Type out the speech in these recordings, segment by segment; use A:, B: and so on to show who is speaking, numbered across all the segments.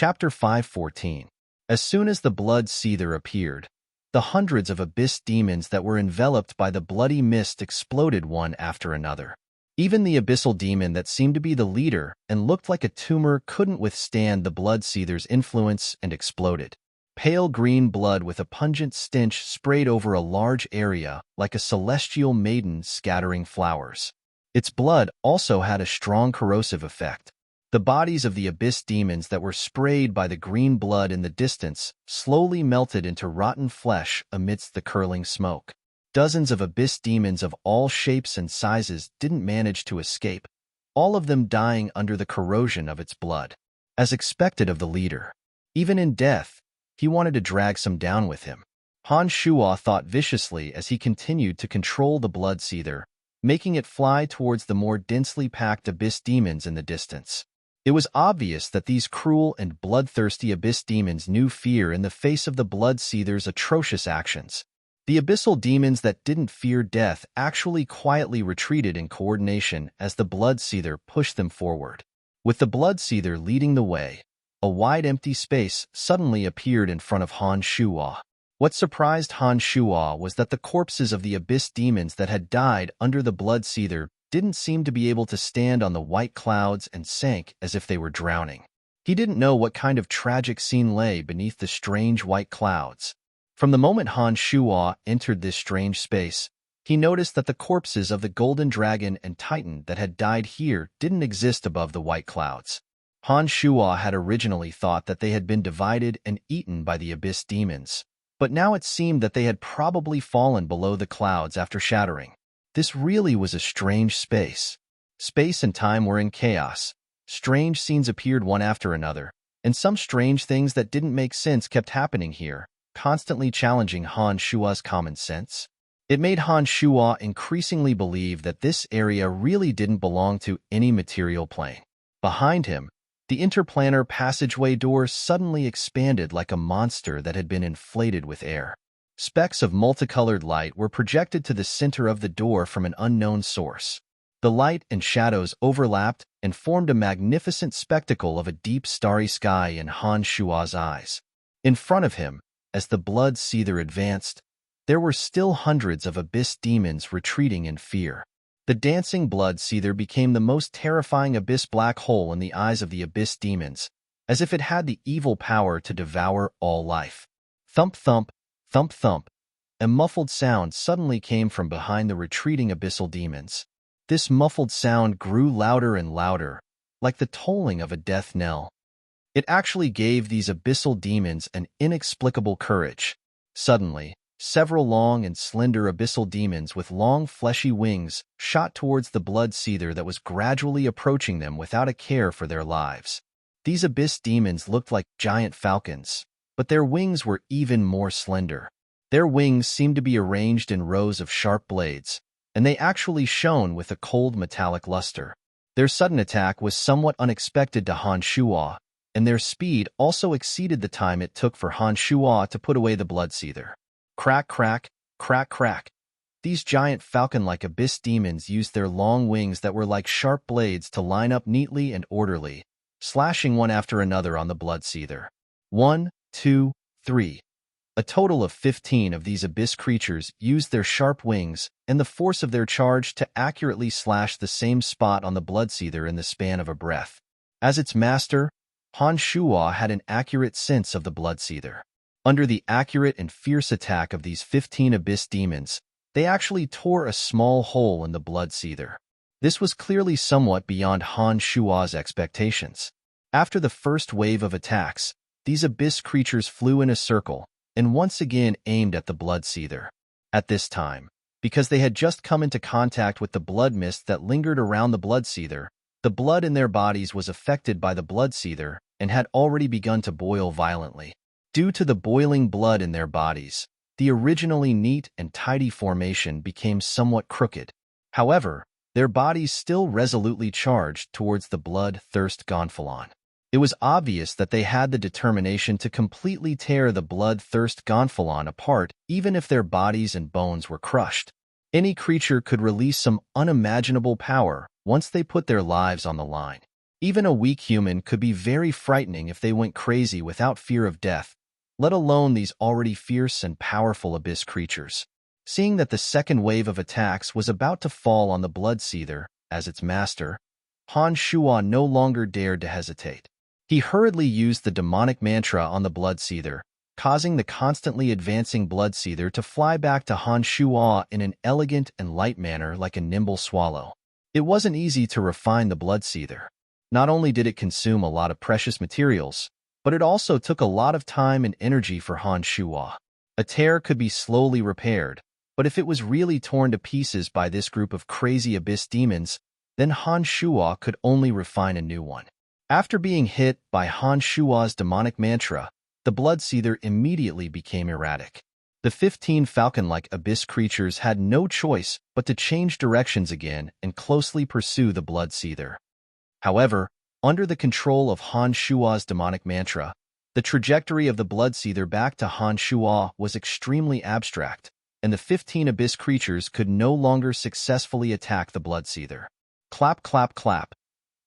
A: Chapter 514. As soon as the blood seether appeared, the hundreds of abyss demons that were enveloped by the bloody mist exploded one after another. Even the abyssal demon that seemed to be the leader and looked like a tumor couldn't withstand the blood seether's influence and exploded. Pale green blood with a pungent stench sprayed over a large area like a celestial maiden scattering flowers. Its blood also had a strong corrosive effect. The bodies of the abyss demons that were sprayed by the green blood in the distance slowly melted into rotten flesh amidst the curling smoke. Dozens of abyss demons of all shapes and sizes didn't manage to escape, all of them dying under the corrosion of its blood. As expected of the leader, even in death, he wanted to drag some down with him. Han Shuo thought viciously as he continued to control the blood seether, making it fly towards the more densely packed abyss demons in the distance. It was obvious that these cruel and bloodthirsty abyss demons knew fear in the face of the blood seether's atrocious actions. The abyssal demons that didn't fear death actually quietly retreated in coordination as the blood seether pushed them forward. With the blood seether leading the way, a wide empty space suddenly appeared in front of Han Shuo. What surprised Han Shuo was that the corpses of the abyss demons that had died under the blood seether didn't seem to be able to stand on the white clouds and sank as if they were drowning. He didn't know what kind of tragic scene lay beneath the strange white clouds. From the moment Han Shuo entered this strange space, he noticed that the corpses of the golden dragon and titan that had died here didn't exist above the white clouds. Han Shuo had originally thought that they had been divided and eaten by the abyss demons, but now it seemed that they had probably fallen below the clouds after shattering. This really was a strange space. Space and time were in chaos. Strange scenes appeared one after another, and some strange things that didn't make sense kept happening here, constantly challenging Han Shuo's common sense. It made Han Shuo increasingly believe that this area really didn't belong to any material plane. Behind him, the interplanar passageway door suddenly expanded like a monster that had been inflated with air. Specks of multicolored light were projected to the center of the door from an unknown source. The light and shadows overlapped and formed a magnificent spectacle of a deep starry sky in Han Shuo's eyes. In front of him, as the blood seether advanced, there were still hundreds of abyss demons retreating in fear. The dancing blood seether became the most terrifying abyss black hole in the eyes of the abyss demons, as if it had the evil power to devour all life. Thump thump, thump thump, a muffled sound suddenly came from behind the retreating abyssal demons. This muffled sound grew louder and louder, like the tolling of a death knell. It actually gave these abyssal demons an inexplicable courage. Suddenly, several long and slender abyssal demons with long fleshy wings shot towards the blood seether that was gradually approaching them without a care for their lives. These abyss demons looked like giant falcons, but their wings were even more slender. Their wings seemed to be arranged in rows of sharp blades, and they actually shone with a cold metallic luster. Their sudden attack was somewhat unexpected to Han Shuo, and their speed also exceeded the time it took for Han Shuo to put away the blood seether. Crack, crack, crack, crack. These giant falcon-like abyss demons used their long wings that were like sharp blades to line up neatly and orderly, slashing one after another on the blood seether. 1, 2, 3. A total of 15 of these abyss creatures used their sharp wings and the force of their charge to accurately slash the same spot on the blood seether in the span of a breath. As its master, Han Shuo had an accurate sense of the blood seether. Under the accurate and fierce attack of these 15 abyss demons, they actually tore a small hole in the blood seether. This was clearly somewhat beyond Han Shuo's expectations. After the first wave of attacks, these abyss creatures flew in a circle and once again aimed at the blood seether. At this time, because they had just come into contact with the blood mist that lingered around the blood seether, the blood in their bodies was affected by the blood seether and had already begun to boil violently. Due to the boiling blood in their bodies, the originally neat and tidy formation became somewhat crooked. However, their bodies still resolutely charged towards the blood-thirst gonfalon. It was obvious that they had the determination to completely tear the blood-thirst gonfalon apart even if their bodies and bones were crushed. Any creature could release some unimaginable power once they put their lives on the line. Even a weak human could be very frightening if they went crazy without fear of death, let alone these already fierce and powerful abyss creatures. Seeing that the second wave of attacks was about to fall on the Bloodseether as its master, Han Shuo no longer dared to hesitate. He hurriedly used the demonic mantra on the Bloodseether, causing the constantly advancing Bloodseether to fly back to Han Shuo in an elegant and light manner like a nimble swallow. It wasn't easy to refine the Bloodseether. Not only did it consume a lot of precious materials, but it also took a lot of time and energy for Han Shuo. A tear could be slowly repaired, but if it was really torn to pieces by this group of crazy abyss demons, then Han Shuo could only refine a new one. After being hit by Han Shuo's demonic mantra, the Bloodseether immediately became erratic. The 15 falcon-like abyss creatures had no choice but to change directions again and closely pursue the Bloodseether. However, under the control of Han Shuo's demonic mantra, the trajectory of the Bloodseether back to Han Shuo was extremely abstract, and the 15 abyss creatures could no longer successfully attack the Bloodseether. Clap, clap, clap.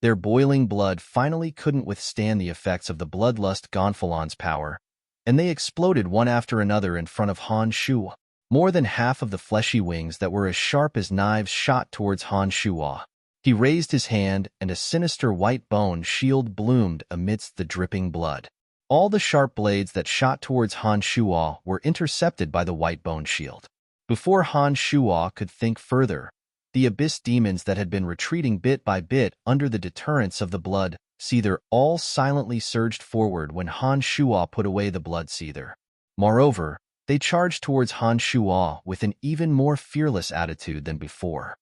A: Their boiling blood finally couldn't withstand the effects of the bloodlust Gonfalon's power, and they exploded one after another in front of Han Shuo. More than half of the fleshy wings that were as sharp as knives shot towards Han Shuo. He raised his hand, and a sinister white bone shield bloomed amidst the dripping blood. All the sharp blades that shot towards Han Shuo were intercepted by the white bone shield. Before Han Shuo could think further, the abyss demons that had been retreating bit by bit under the deterrence of the Bloodseether all silently surged forward when Han Shuo put away the Bloodseether. Moreover, they charged towards Han Shuo with an even more fearless attitude than before.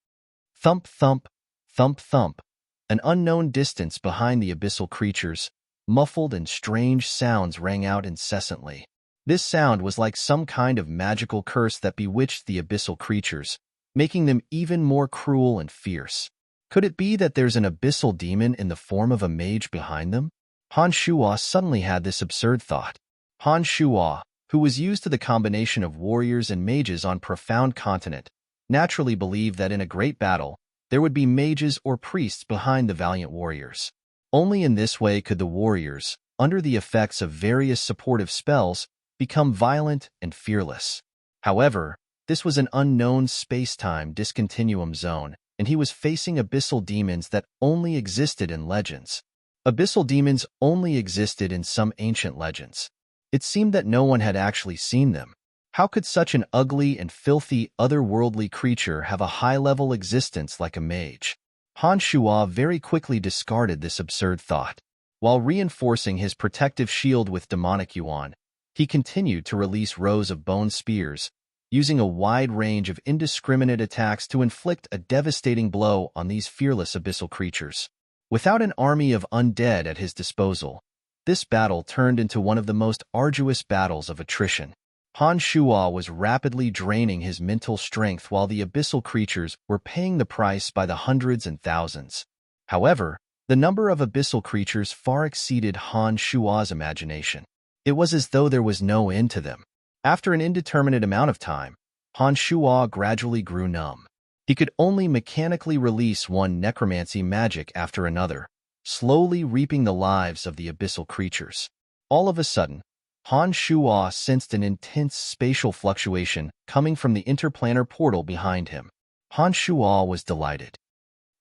A: Thump, thump, thump, thump. An unknown distance behind the abyssal creatures, muffled and strange sounds rang out incessantly. This sound was like some kind of magical curse that bewitched the abyssal creatures, making them even more cruel and fierce. Could it be that there's an abyssal demon in the form of a mage behind them? Han Shuo suddenly had this absurd thought. Han Shuo, who was used to the combination of warriors and mages on Profound Continent, naturally believed that in a great battle, there would be mages or priests behind the valiant warriors. Only in this way could the warriors, under the effects of various supportive spells, become violent and fearless. However, this was an unknown space-time discontinuum zone, and he was facing abyssal demons that only existed in legends. Abyssal demons only existed in some ancient legends. It seemed that no one had actually seen them. How could such an ugly and filthy otherworldly creature have a high-level existence like a mage? Han Shuo very quickly discarded this absurd thought. While reinforcing his protective shield with demonic yuan, he continued to release rows of bone spears, using a wide range of indiscriminate attacks to inflict a devastating blow on these fearless abyssal creatures. Without an army of undead at his disposal, this battle turned into one of the most arduous battles of attrition. Han Shuo was rapidly draining his mental strength while the abyssal creatures were paying the price by the hundreds and thousands. However, the number of abyssal creatures far exceeded Han Shuo's imagination. It was as though there was no end to them. After an indeterminate amount of time, Han Shuo gradually grew numb. He could only mechanically release one necromancy magic after another, slowly reaping the lives of the abyssal creatures. All of a sudden, Han Shuo sensed an intense spatial fluctuation coming from the interplanar portal behind him. Han Shuo was delighted.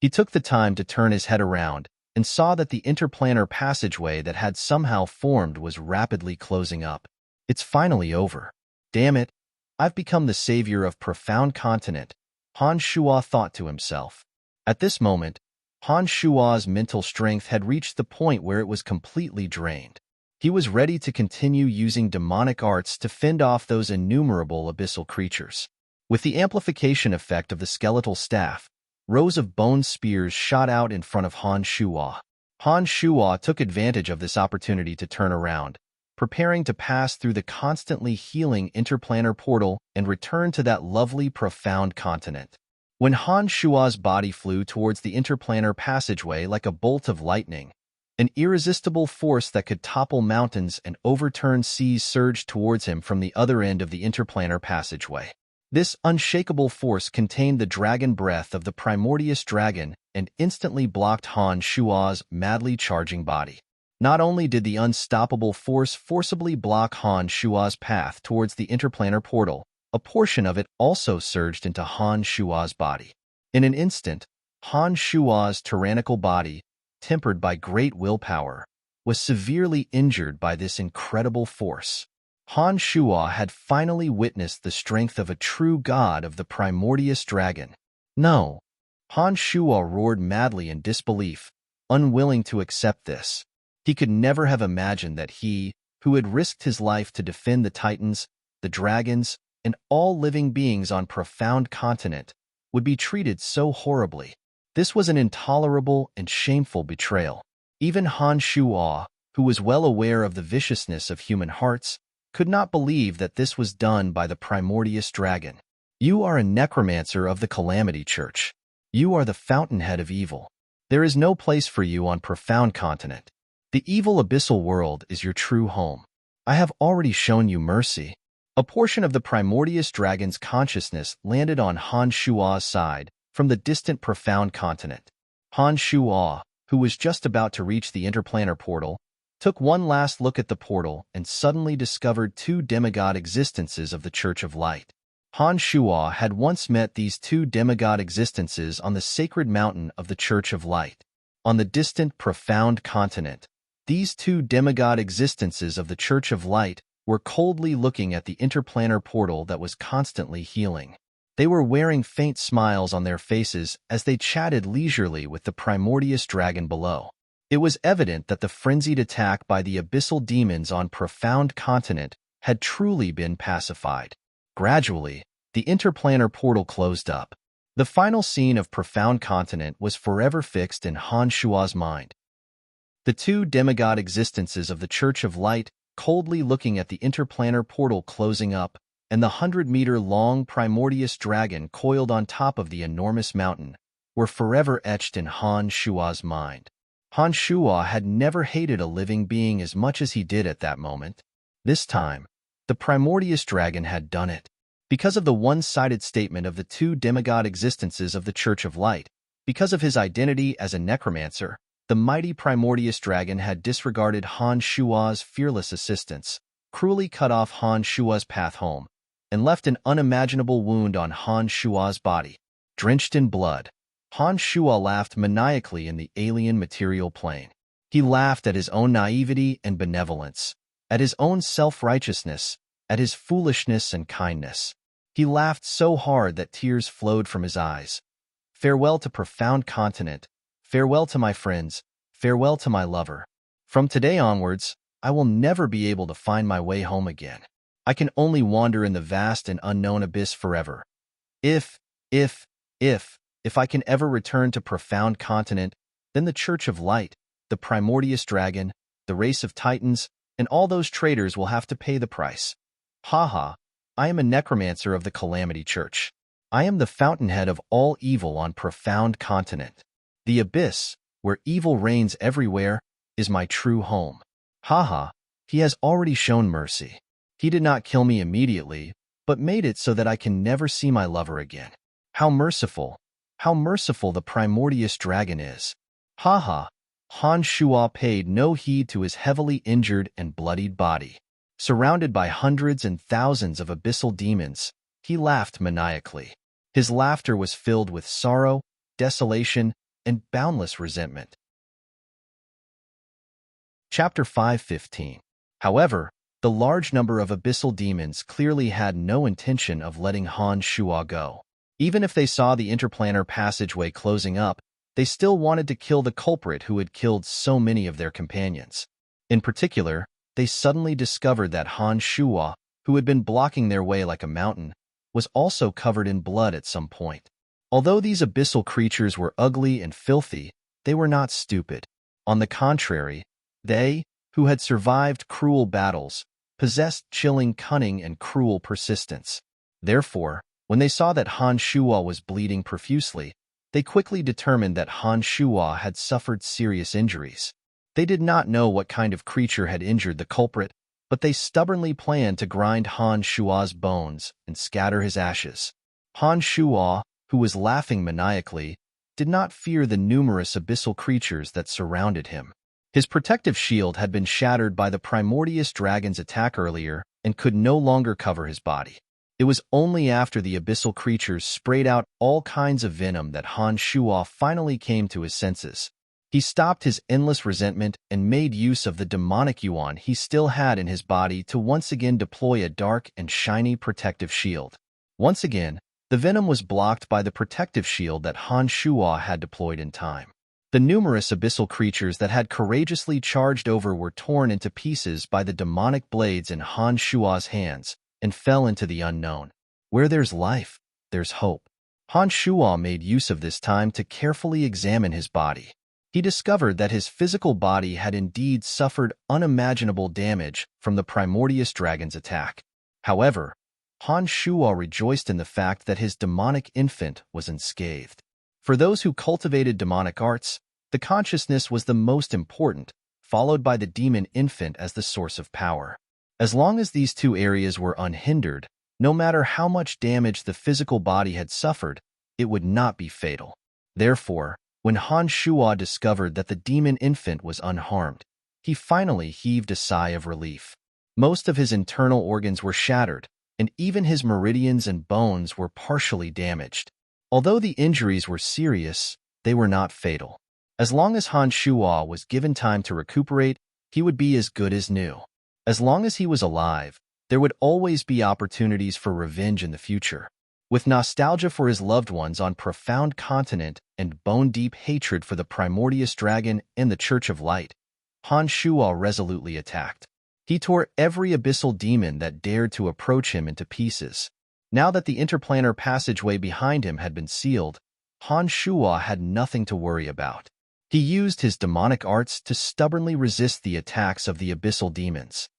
A: He took the time to turn his head around and saw that the interplanar passageway that had somehow formed was rapidly closing up. It's finally over. Damn it, I've become the savior of Profound Continent, Han Shuo thought to himself. At this moment, Han Shuo's mental strength had reached the point where it was completely drained. He was ready to continue using demonic arts to fend off those innumerable abyssal creatures. With the amplification effect of the skeletal staff, rows of bone spears shot out in front of Han Shuo. Han Shuo took advantage of this opportunity to turn around, preparing to pass through the constantly healing interplanar portal and return to that lovely Profound Continent. When Han Shuo's body flew towards the interplanar passageway like a bolt of lightning, an irresistible force that could topple mountains and overturn seas surged towards him from the other end of the interplanar passageway. This unshakable force contained the dragon breath of the primordious dragon and instantly blocked Han Shua's madly charging body. Not only did the unstoppable force forcibly block Han Shua's path towards the interplanar portal, a portion of it also surged into Han Shua's body. In an instant, Han Shua's tyrannical body, tempered by great willpower, was severely injured by this incredible force. Han Shua had finally witnessed the strength of a true god of the primordious dragon. No! Han Shua roared madly in disbelief, unwilling to accept this. He could never have imagined that he, who had risked his life to defend the titans, the dragons, and all living beings on Profound Continent, would be treated so horribly. This was an intolerable and shameful betrayal. Even Han Shua, who was well aware of the viciousness of human hearts, could not believe that this was done by the primordious dragon. You are a necromancer of the Calamity Church. You are the fountainhead of evil. There is no place for you on Profound Continent. The evil abyssal world is your true home. I have already shown you mercy. A portion of the primordious dragon's consciousness landed on Han Shua's side from the distant Profound Continent. Han Shua, who was just about to reach the interplanar portal, took one last look at the portal and suddenly discovered two demigod existences of the Church of Light. Han Shua had once met these two demigod existences on the sacred mountain of the Church of Light. On the distant Profound Continent, these two demigod existences of the Church of Light were coldly looking at the interplanar portal that was constantly healing. They were wearing faint smiles on their faces as they chatted leisurely with the primordious dragon below. It was evident that the frenzied attack by the abyssal demons on Profound Continent had truly been pacified. Gradually, the interplanar portal closed up. The final scene of Profound Continent was forever fixed in Han Shua's mind. The two demigod existences of the Church of Light coldly looking at the interplanar portal closing up, and the 100-meter-long primordious dragon coiled on top of the enormous mountain, were forever etched in Han Shua's mind. Han Shua had never hated a living being as much as he did at that moment. This time, the primordious dragon had done it. Because of the one-sided statement of the two demigod existences of the Church of Light, because of his identity as a necromancer, the mighty primordious dragon had disregarded Han Shua's fearless assistance, cruelly cut off Han Shua's path home, and left an unimaginable wound on Han Shua's body. Drenched in blood, Han Shua laughed maniacally in the alien material plane. He laughed at his own naivety and benevolence, at his own self-righteousness, at his foolishness and kindness. He laughed so hard that tears flowed from his eyes. Farewell to Profound Continent. Farewell to my friends. Farewell to my lover. From today onwards, I will never be able to find my way home again. I can only wander in the vast and unknown abyss forever. If I can ever return to Profound Continent, then the Church of Light, the primordious dragon, the race of titans, and all those traitors will have to pay the price. Ha! I am a necromancer of the Calamity Church. I am the fountainhead of all evil on Profound Continent. The abyss, where evil reigns everywhere, is my true home. He has already shown mercy. He did not kill me immediately, but made it so that I can never see my lover again. How merciful the primordious dragon is. Han Shua paid no heed to his heavily injured and bloodied body. Surrounded by hundreds and thousands of abyssal demons, he laughed maniacally. His laughter was filled with sorrow, desolation, and boundless resentment. Chapter 5:15. However, the large number of abyssal demons clearly had no intention of letting Han Shua go. Even if they saw the interplanar passageway closing up, they still wanted to kill the culprit who had killed so many of their companions. In particular, they suddenly discovered that Han Shua, who had been blocking their way like a mountain, was also covered in blood at some point. Although these abyssal creatures were ugly and filthy, they were not stupid. On the contrary, they, who had survived cruel battles, possessed chilling cunning and cruel persistence. Therefore, when they saw that Han Shua was bleeding profusely, they quickly determined that Han Shua had suffered serious injuries. They did not know what kind of creature had injured the culprit, but they stubbornly planned to grind Han Shua's bones and scatter his ashes. Han Shua, who was laughing maniacally, did not fear the numerous abyssal creatures that surrounded him. His protective shield had been shattered by the primordious dragon's attack earlier and could no longer cover his body. It was only after the abyssal creatures sprayed out all kinds of venom that Han Shua finally came to his senses. He stopped his endless resentment and made use of the demonic yuan he still had in his body to once again deploy a dark and shiny protective shield. Once again, the venom was blocked by the protective shield that Han Shua had deployed in time. The numerous abyssal creatures that had courageously charged over were torn into pieces by the demonic blades in Han Shua's hands and fell into the unknown. Where there's life, there's hope. Han Shua made use of this time to carefully examine his body. He discovered that his physical body had indeed suffered unimaginable damage from the primordious dragon's attack. However, Han Shua rejoiced in the fact that his demonic infant was unscathed. For those who cultivated demonic arts, the consciousness was the most important, followed by the demon infant as the source of power. As long as these two areas were unhindered, no matter how much damage the physical body had suffered, it would not be fatal. Therefore, when Han Shua discovered that the demon infant was unharmed, he finally heaved a sigh of relief. Most of his internal organs were shattered, and even his meridians and bones were partially damaged. Although the injuries were serious, they were not fatal. As long as Han Shua was given time to recuperate, he would be as good as new. As long as he was alive, there would always be opportunities for revenge in the future. With nostalgia for his loved ones on profound continent and bone-deep hatred for the primordious dragon and the Church of Light, Han Shua resolutely attacked. He tore every abyssal demon that dared to approach him into pieces. Now that the interplanar passageway behind him had been sealed, Han Shua had nothing to worry about. He used his demonic arts to stubbornly resist the attacks of the abyssal demons.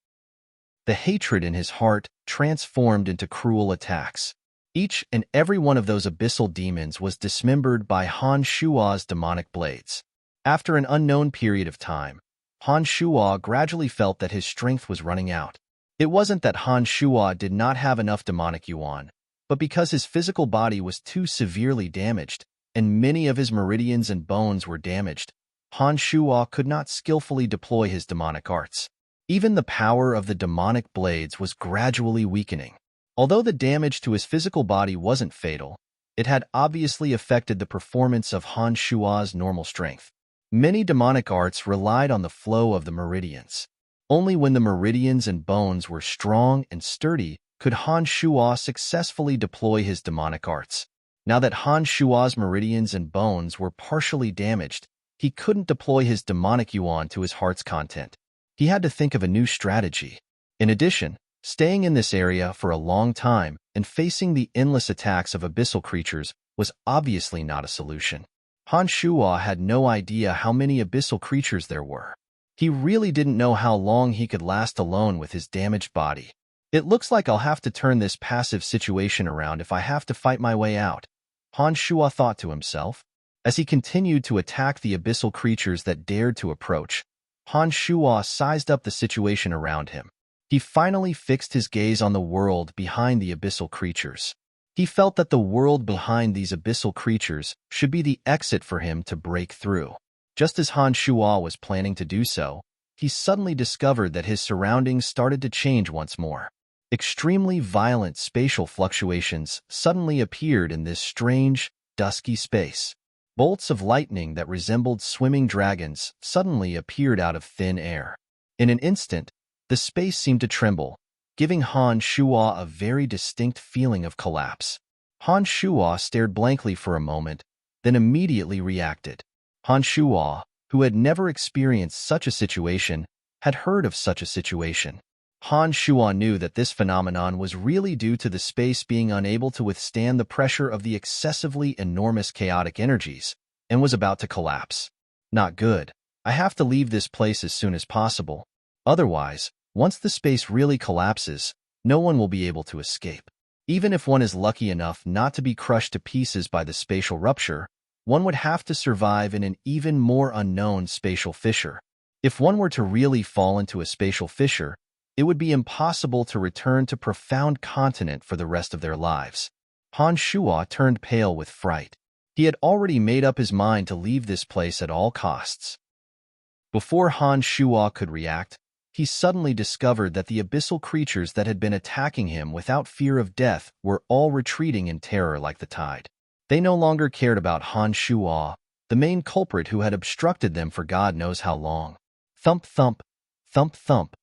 A: The hatred in his heart transformed into cruel attacks. Each and every one of those abyssal demons was dismembered by Han Shua's demonic blades. After an unknown period of time, Han Shua gradually felt that his strength was running out. It wasn't that Han Shua did not have enough demonic yuan, but because his physical body was too severely damaged, and many of his meridians and bones were damaged, Han Shua could not skillfully deploy his demonic arts. Even the power of the demonic blades was gradually weakening. Although the damage to his physical body wasn't fatal, it had obviously affected the performance of Han Shua's normal strength. Many demonic arts relied on the flow of the meridians. Only when the meridians and bones were strong and sturdy could Han Shua successfully deploy his demonic arts. Now that Han Shua's meridians and bones were partially damaged, he couldn't deploy his demonic yuan to his heart's content. He had to think of a new strategy. In addition, staying in this area for a long time and facing the endless attacks of abyssal creatures was obviously not a solution. Han Shua had no idea how many abyssal creatures there were. He really didn't know how long he could last alone with his damaged body. It looks like I'll have to turn this passive situation around if I have to fight my way out, Han Shua thought to himself. As he continued to attack the abyssal creatures that dared to approach, Han Shua sized up the situation around him. He finally fixed his gaze on the world behind the abyssal creatures. He felt that the world behind these abyssal creatures should be the exit for him to break through. Just as Han Shua was planning to do so, he suddenly discovered that his surroundings started to change once more. Extremely violent spatial fluctuations suddenly appeared in this strange, dusky space. Bolts of lightning that resembled swimming dragons suddenly appeared out of thin air. In an instant, the space seemed to tremble, giving Han Shua a very distinct feeling of collapse. Han Shua stared blankly for a moment, then immediately reacted. Han Shua, who had never experienced such a situation, had heard of such a situation. Han Shua knew that this phenomenon was really due to the space being unable to withstand the pressure of the excessively enormous chaotic energies, and was about to collapse. Not good. I have to leave this place as soon as possible. Otherwise, once the space really collapses, no one will be able to escape. Even if one is lucky enough not to be crushed to pieces by the spatial rupture, one would have to survive in an even more unknown spatial fissure. If one were to really fall into a spatial fissure, it would be impossible to return to profound continent for the rest of their lives. Han Shuo turned pale with fright. He had already made up his mind to leave this place at all costs. Before Han Shuo could react, he suddenly discovered that the abyssal creatures that had been attacking him without fear of death were all retreating in terror like the tide. They no longer cared about Han Shuo, the main culprit who had obstructed them for God knows how long. Thump, thump, thump, thump.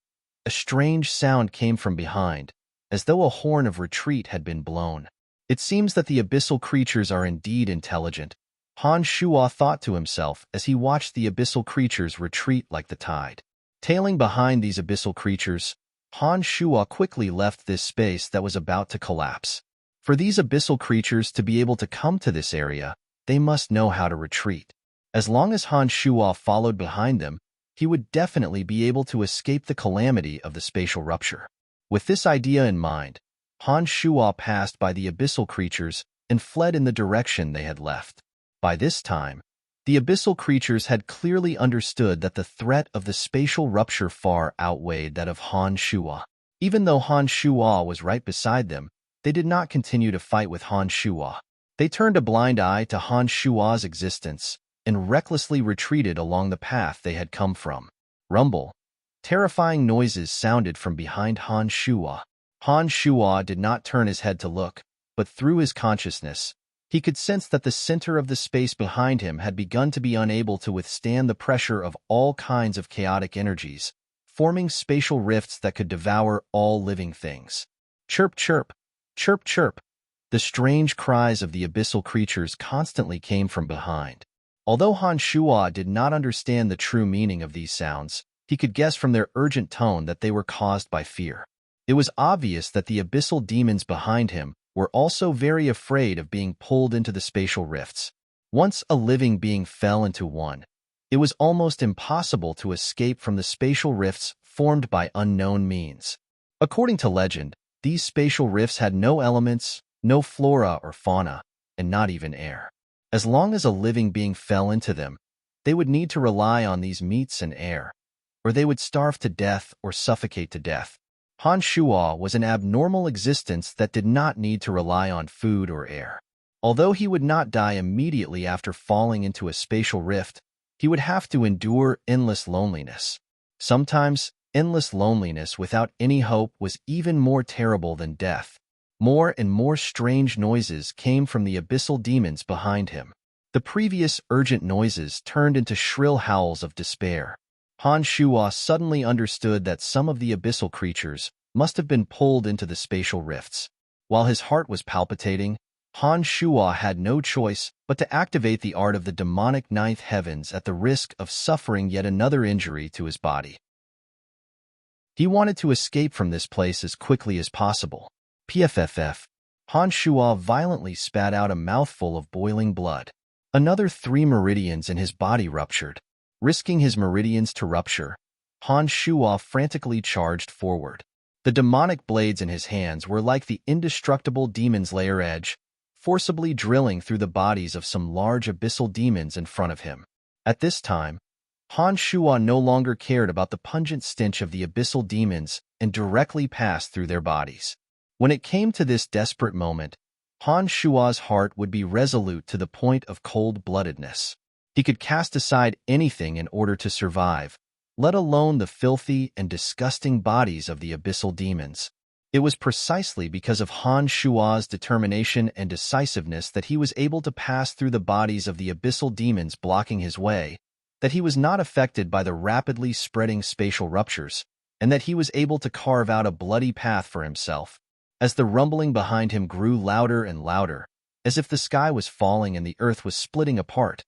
A: A strange sound came from behind, as though a horn of retreat had been blown. It seems that the abyssal creatures are indeed intelligent, Han Shuo thought to himself as he watched the abyssal creatures retreat like the tide. Tailing behind these abyssal creatures, Han Shuo quickly left this space that was about to collapse. For these abyssal creatures to be able to come to this area, they must know how to retreat. As long as Han Shuo followed behind them, he would definitely be able to escape the calamity of the spatial rupture. With this idea in mind, Han Shuo passed by the abyssal creatures and fled in the direction they had left. By this time, the abyssal creatures had clearly understood that the threat of the spatial rupture far outweighed that of Han Shuo. Even though Han Shuo was right beside them, they did not continue to fight with Han Shuo. They turned a blind eye to Han Shuo's existence and recklessly retreated along the path they had come from. Rumble. Terrifying noises sounded from behind Han Shuo. Han Shuo did not turn his head to look, but through his consciousness, he could sense that the center of the space behind him had begun to be unable to withstand the pressure of all kinds of chaotic energies, forming spatial rifts that could devour all living things. Chirp, chirp, chirp, chirp. The strange cries of the abyssal creatures constantly came from behind. Although Han Shuo did not understand the true meaning of these sounds, he could guess from their urgent tone that they were caused by fear. It was obvious that the abyssal demons behind him were also very afraid of being pulled into the spatial rifts. Once a living being fell into one, it was almost impossible to escape from the spatial rifts formed by unknown means. According to legend, these spatial rifts had no elements, no flora or fauna, and not even air. As long as a living being fell into them, they would need to rely on these meats and air, or they would starve to death or suffocate to death. Han Shuo was an abnormal existence that did not need to rely on food or air. Although he would not die immediately after falling into a spatial rift, he would have to endure endless loneliness. Sometimes, endless loneliness without any hope was even more terrible than death. More and more strange noises came from the abyssal demons behind him. The previous urgent noises turned into shrill howls of despair. Han Shuo suddenly understood that some of the abyssal creatures must have been pulled into the spatial rifts. While his heart was palpitating, Han Shuo had no choice but to activate the art of the demonic ninth heavens at the risk of suffering yet another injury to his body. He wanted to escape from this place as quickly as possible. PFFF. Han Shuo violently spat out a mouthful of boiling blood. Another 3 meridians in his body ruptured. Risking his meridians to rupture, Han Shuo frantically charged forward. The demonic blades in his hands were like the indestructible demon's lair edge, forcibly drilling through the bodies of some large abyssal demons in front of him. At this time, Han Shuo no longer cared about the pungent stench of the abyssal demons and directly passed through their bodies. When it came to this desperate moment, Han Shuo's heart would be resolute to the point of cold-bloodedness. He could cast aside anything in order to survive, let alone the filthy and disgusting bodies of the abyssal demons. It was precisely because of Han Shuo's determination and decisiveness that he was able to pass through the bodies of the abyssal demons blocking his way, that he was not affected by the rapidly spreading spatial ruptures, and that he was able to carve out a bloody path for himself. As the rumbling behind him grew louder and louder, as if the sky was falling and the earth was splitting apart,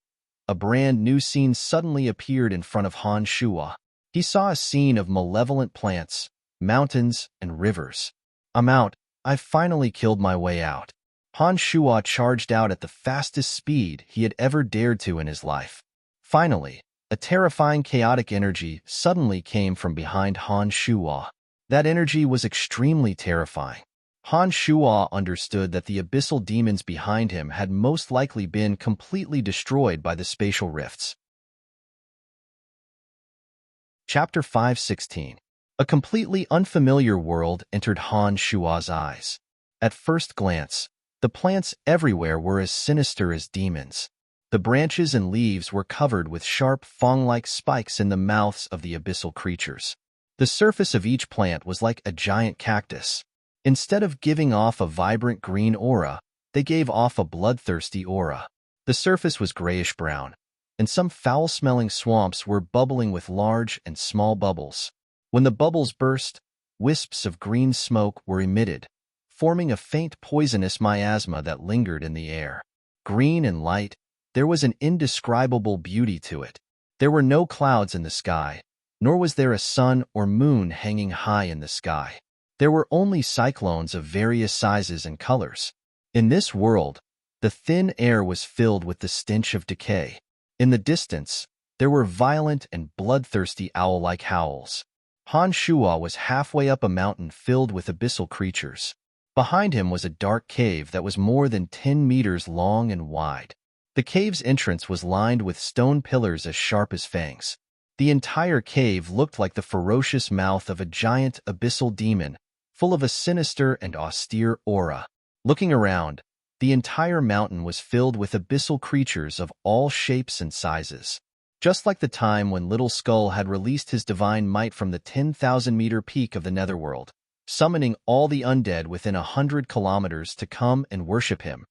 A: a brand new scene suddenly appeared in front of Han Shuo. He saw a scene of malevolent plants, mountains, and rivers. I'm out. I've finally killed my way out. Han Shuo charged out at the fastest speed he had ever dared to in his life. Finally, a terrifying chaotic energy suddenly came from behind Han Shuo. That energy was extremely terrifying. Han Shuo understood that the abyssal demons behind him had most likely been completely destroyed by the spatial rifts. Chapter 5:16. A completely unfamiliar world entered Han Shua's eyes. At first glance, the plants everywhere were as sinister as demons. The branches and leaves were covered with sharp, fang-like spikes in the mouths of the abyssal creatures. The surface of each plant was like a giant cactus. Instead of giving off a vibrant green aura, they gave off a bloodthirsty aura. The surface was grayish-brown, and some foul-smelling swamps were bubbling with large and small bubbles. When the bubbles burst, wisps of green smoke were emitted, forming a faint poisonous miasma that lingered in the air. Green and light, there was an indescribable beauty to it. There were no clouds in the sky, nor was there a sun or moon hanging high in the sky. There were only cyclones of various sizes and colors. In this world, the thin air was filled with the stench of decay. In the distance, there were violent and bloodthirsty owl-like howls. Han Shua was halfway up a mountain filled with abyssal creatures. Behind him was a dark cave that was more than 10 meters long and wide. The cave's entrance was lined with stone pillars as sharp as fangs. The entire cave looked like the ferocious mouth of a giant abyssal demon, full of a sinister and austere aura. Looking around, the entire mountain was filled with abyssal creatures of all shapes and sizes. Just like the time when Little Skull had released his divine might from the 10,000-meter peak of the Netherworld, summoning all the undead within 100 kilometers to come and worship him.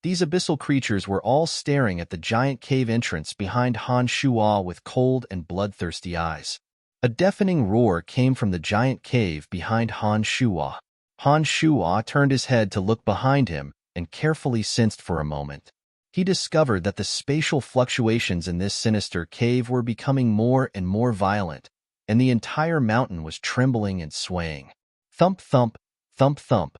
A: These abyssal creatures were all staring at the giant cave entrance behind Han Shua with cold and bloodthirsty eyes. A deafening roar came from the giant cave behind Han Shua. Han Shua turned his head to look behind him and carefully sensed for a moment. He discovered that the spatial fluctuations in this sinister cave were becoming more and more violent, and the entire mountain was trembling and swaying. Thump, thump, thump, thump.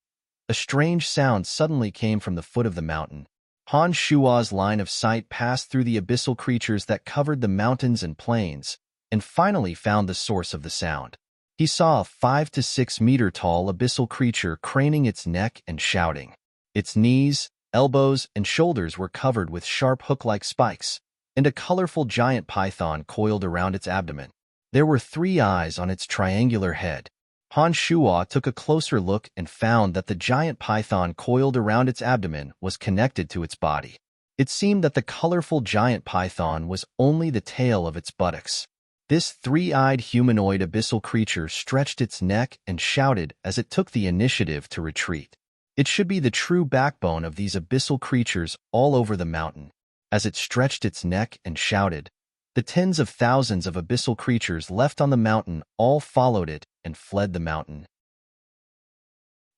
A: A strange sound suddenly came from the foot of the mountain. Han Shua's line of sight passed through the abyssal creatures that covered the mountains and plains, and finally found the source of the sound. He saw a 5 to 6 meter tall abyssal creature craning its neck and shouting. Its knees, elbows, and shoulders were covered with sharp hook-like spikes, and a colorful giant python coiled around its abdomen. There were 3 eyes on its triangular head. Han Shua took a closer look and found that the giant python coiled around its abdomen was connected to its body. It seemed that the colorful giant python was only the tail of its buttocks. This 3-eyed humanoid abyssal creature stretched its neck and shouted as it took the initiative to retreat. It should be the true backbone of these abyssal creatures all over the mountain. As it stretched its neck and shouted, the tens of thousands of abyssal creatures left on the mountain all followed it and fled the mountain.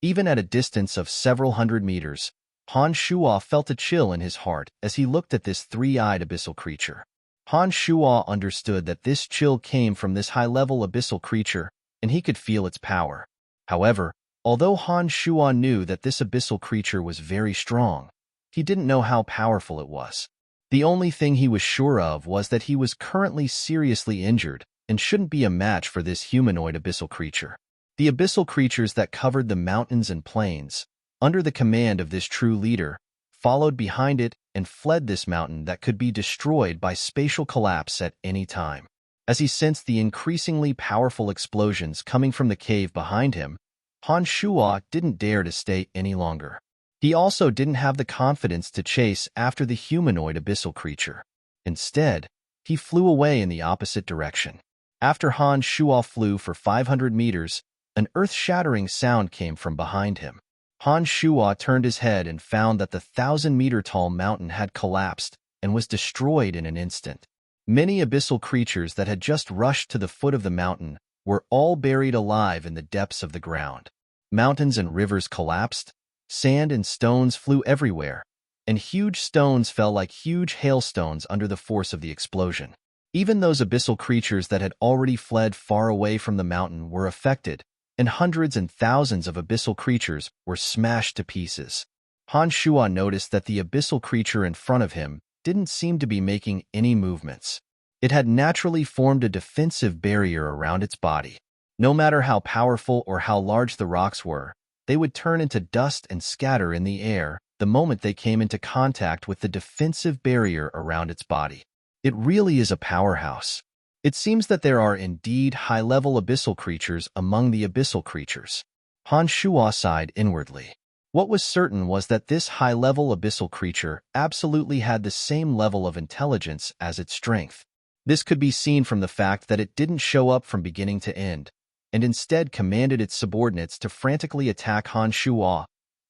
A: Even at a distance of several hundred meters, Han Shua felt a chill in his heart as he looked at this 3-eyed abyssal creature. Han Shua understood that this chill came from this high-level abyssal creature, and he could feel its power. However, although Han Shua knew that this abyssal creature was very strong, he didn't know how powerful it was. The only thing he was sure of was that he was currently seriously injured and shouldn't be a match for this humanoid abyssal creature. The abyssal creatures that covered the mountains and plains, under the command of this true leader, followed behind it and fled this mountain that could be destroyed by spatial collapse at any time. As he sensed the increasingly powerful explosions coming from the cave behind him, Han Shua didn't dare to stay any longer. He also didn't have the confidence to chase after the humanoid abyssal creature. Instead, he flew away in the opposite direction. After Han Shua flew for 500 meters, an earth-shattering sound came from behind him. Han Shua turned his head and found that the 1,000-meter-tall mountain had collapsed and was destroyed in an instant. Many abyssal creatures that had just rushed to the foot of the mountain were all buried alive in the depths of the ground. Mountains and rivers collapsed, sand and stones flew everywhere, and huge stones fell like huge hailstones under the force of the explosion. Even those abyssal creatures that had already fled far away from the mountain were affected, and hundreds and thousands of abyssal creatures were smashed to pieces. Han Shua noticed that the abyssal creature in front of him didn't seem to be making any movements. It had naturally formed a defensive barrier around its body. No matter how powerful or how large the rocks were, they would turn into dust and scatter in the air the moment they came into contact with the defensive barrier around its body. It really is a powerhouse. It seems that there are indeed high-level abyssal creatures among the abyssal creatures. Han Shuo sighed inwardly. What was certain was that this high-level abyssal creature absolutely had the same level of intelligence as its strength. This could be seen from the fact that it didn't show up from beginning to end, and instead commanded its subordinates to frantically attack Han Shuo,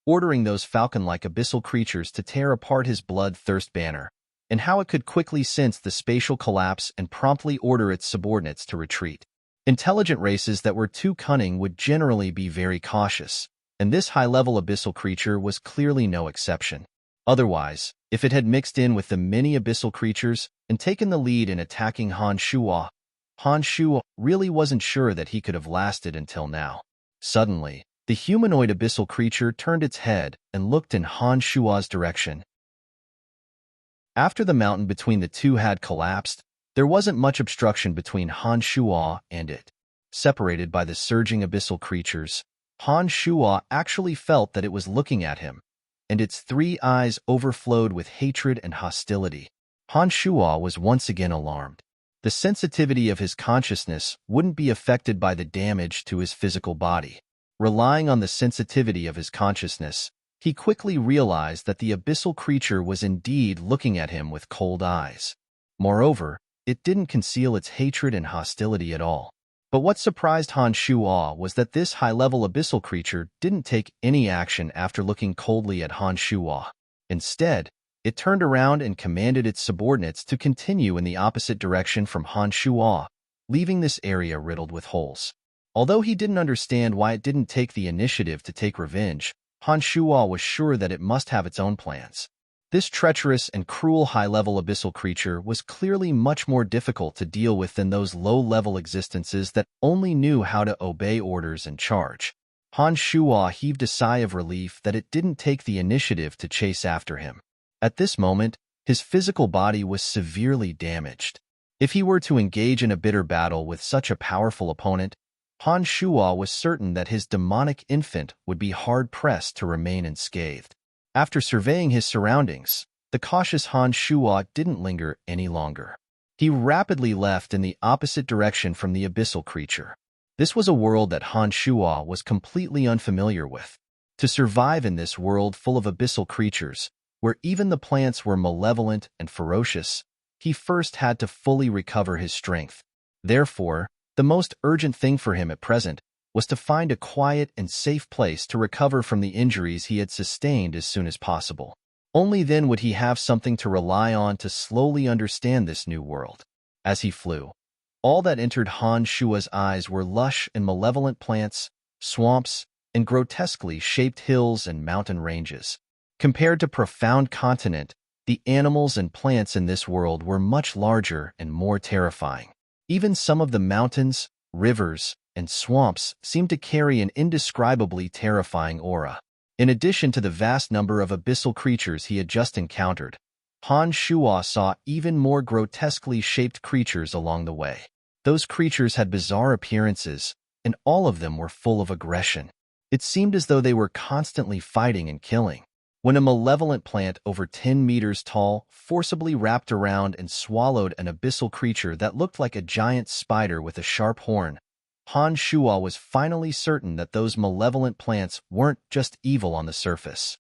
A: ordering those falcon-like abyssal creatures to tear apart his bloodthirst banner, and how it could quickly sense the spatial collapse and promptly order its subordinates to retreat. Intelligent races that were too cunning would generally be very cautious, and this high-level abyssal creature was clearly no exception. Otherwise, if it had mixed in with the many abyssal creatures and taken the lead in attacking Han Shuo really wasn't sure that he could have lasted until now. Suddenly, the humanoid abyssal creature turned its head and looked in Han Shuo's direction. After the mountain between the two had collapsed, there wasn't much obstruction between Han Shuo and it. Separated by the surging abyssal creatures, Han Shuo actually felt that it was looking at him, and its 3 eyes overflowed with hatred and hostility. Han Shuo was once again alarmed. The sensitivity of his consciousness wouldn't be affected by the damage to his physical body. Relying on the sensitivity of his consciousness, he quickly realized that the abyssal creature was indeed looking at him with cold eyes. Moreover, it didn't conceal its hatred and hostility at all. But what surprised Han Shuo was that this high-level abyssal creature didn't take any action after looking coldly at Han Shuo. Instead, it turned around and commanded its subordinates to continue in the opposite direction from Han Shuo, leaving this area riddled with holes. Although he didn't understand why it didn't take the initiative to take revenge, Han Shuo was sure that it must have its own plans. This treacherous and cruel high-level abyssal creature was clearly much more difficult to deal with than those low-level existences that only knew how to obey orders and charge. Han Shuo heaved a sigh of relief that it didn't take the initiative to chase after him. At this moment, his physical body was severely damaged. If he were to engage in a bitter battle with such a powerful opponent, Han Shuo was certain that his demonic infant would be hard-pressed to remain unscathed. After surveying his surroundings, the cautious Han Shuo didn't linger any longer. He rapidly left in the opposite direction from the abyssal creature. This was a world that Han Shuo was completely unfamiliar with. To survive in this world full of abyssal creatures, where even the plants were malevolent and ferocious, he first had to fully recover his strength. Therefore, the most urgent thing for him at present was to find a quiet and safe place to recover from the injuries he had sustained as soon as possible. Only then would he have something to rely on to slowly understand this new world. As he flew, all that entered Han Shuo's eyes were lush and malevolent plants, swamps, and grotesquely shaped hills and mountain ranges. Compared to profound continent, the animals and plants in this world were much larger and more terrifying. Even some of the mountains, rivers, and swamps seemed to carry an indescribably terrifying aura. In addition to the vast number of abyssal creatures he had just encountered, Han Shuo saw even more grotesquely shaped creatures along the way. Those creatures had bizarre appearances, and all of them were full of aggression. It seemed as though they were constantly fighting and killing. When a malevolent plant over 10 meters tall forcibly wrapped around and swallowed an abyssal creature that looked like a giant spider with a sharp horn, Han Shuo was finally certain that those malevolent plants weren't just evil on the surface.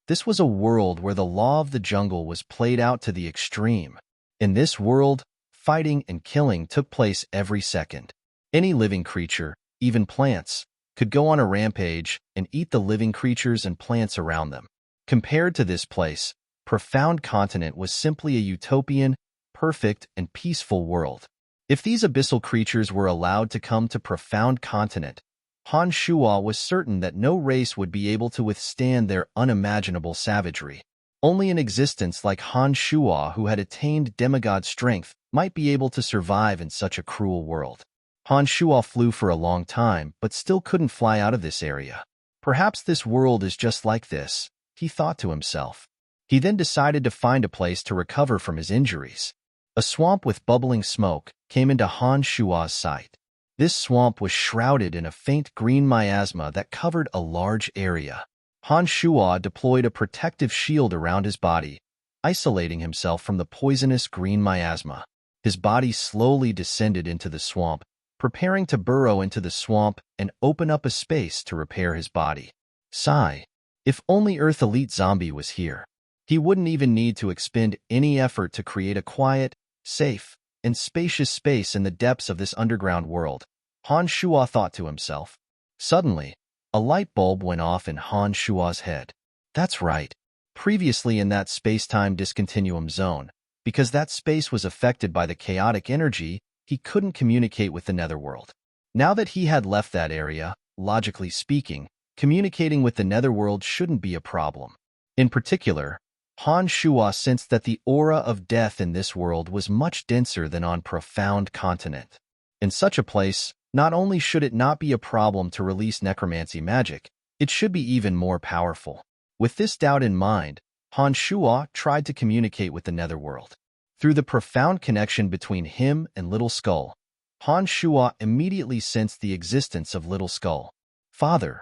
A: This was a world where the law of the jungle was played out to the extreme. In this world, fighting and killing took place every second. Any living creature, even plants, could go on a rampage and eat the living creatures and plants around them. Compared to this place, Profound Continent was simply a utopian, perfect, and peaceful world. If these abyssal creatures were allowed to come to Profound Continent, Han Shuo was certain that no race would be able to withstand their unimaginable savagery. Only an existence like Han Shuo, who had attained demigod strength, might be able to survive in such a cruel world. Han Shuo flew for a long time, but still couldn't fly out of this area. Perhaps this world is just like this, he thought to himself. He then decided to find a place to recover from his injuries. A swamp with bubbling smoke came into Han Shuo's sight. This swamp was shrouded in a faint green miasma that covered a large area. Han Shuo deployed a protective shield around his body, isolating himself from the poisonous green miasma. His body slowly descended into the swamp, preparing to burrow into the swamp and open up a space to repair his body. Sigh. If only Earth Elite Zombie was here. He wouldn't even need to expend any effort to create a quiet, safe, and spacious space in the depths of this underground world, Han Shuo thought to himself. Suddenly, a light bulb went off in Han Shuo's head. That's right. Previously in that space-time discontinuum zone, because that space was affected by the chaotic energy, he couldn't communicate with the netherworld. Now that he had left that area, logically speaking, communicating with the netherworld shouldn't be a problem. In particular, Han Shuo sensed that the aura of death in this world was much denser than on Profound Continent. In such a place, not only should it not be a problem to release necromancy magic, it should be even more powerful. With this doubt in mind, Han Shuo tried to communicate with the netherworld. Through the profound connection between him and Little Skull, Han Shuo immediately sensed the existence of Little Skull. Father,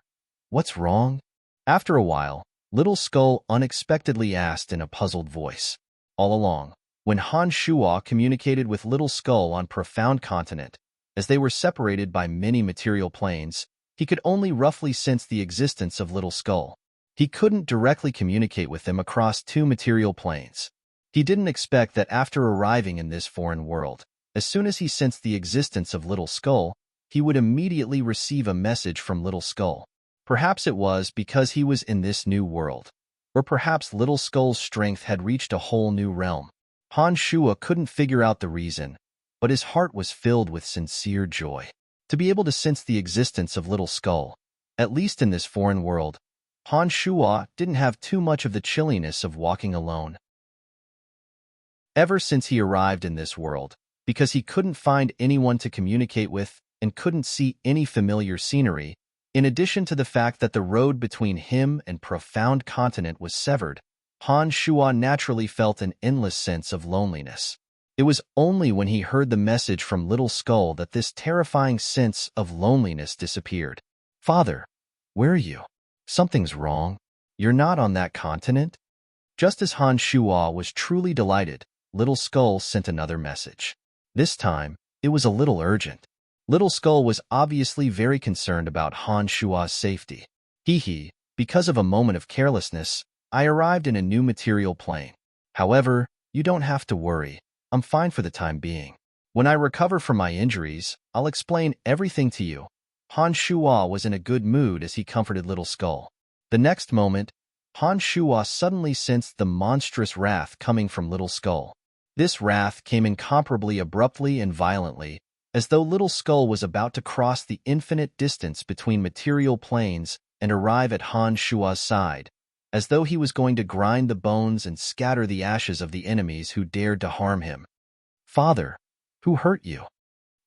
A: what's wrong? After a while, Little Skull unexpectedly asked in a puzzled voice. All along, when Han Shuo communicated with Little Skull on Profound Continent, as they were separated by many material planes, he could only roughly sense the existence of Little Skull. He couldn't directly communicate with him across two material planes. He didn't expect that after arriving in this foreign world, as soon as he sensed the existence of Little Skull, he would immediately receive a message from Little Skull. Perhaps it was because he was in this new world, or perhaps Little Skull's strength had reached a whole new realm. Han Shuo couldn't figure out the reason, but his heart was filled with sincere joy. To be able to sense the existence of Little Skull, at least in this foreign world, Han Shuo didn't have too much of the chilliness of walking alone. Ever since he arrived in this world, because he couldn't find anyone to communicate with and couldn't see any familiar scenery, in addition to the fact that the road between him and Profound Continent was severed, Han Shuo naturally felt an endless sense of loneliness. It was only when he heard the message from Little Skull that this terrifying sense of loneliness disappeared. Father, where are you? Something's wrong. You're not on that continent? Just as Han Shuo was truly delighted, Little Skull sent another message. This time, it was a little urgent. Little Skull was obviously very concerned about Han Shuo's safety. Because of a moment of carelessness, I arrived in a new material plane. However, you don't have to worry. I'm fine for the time being. When I recover from my injuries, I'll explain everything to you. Han Shuo was in a good mood as he comforted Little Skull. The next moment, Han Shuo suddenly sensed the monstrous wrath coming from Little Skull. This wrath came incomparably abruptly and violently, as though Little Skull was about to cross the infinite distance between material planes and arrive at Han Shuo's side, as though he was going to grind the bones and scatter the ashes of the enemies who dared to harm him. Father, who hurt you?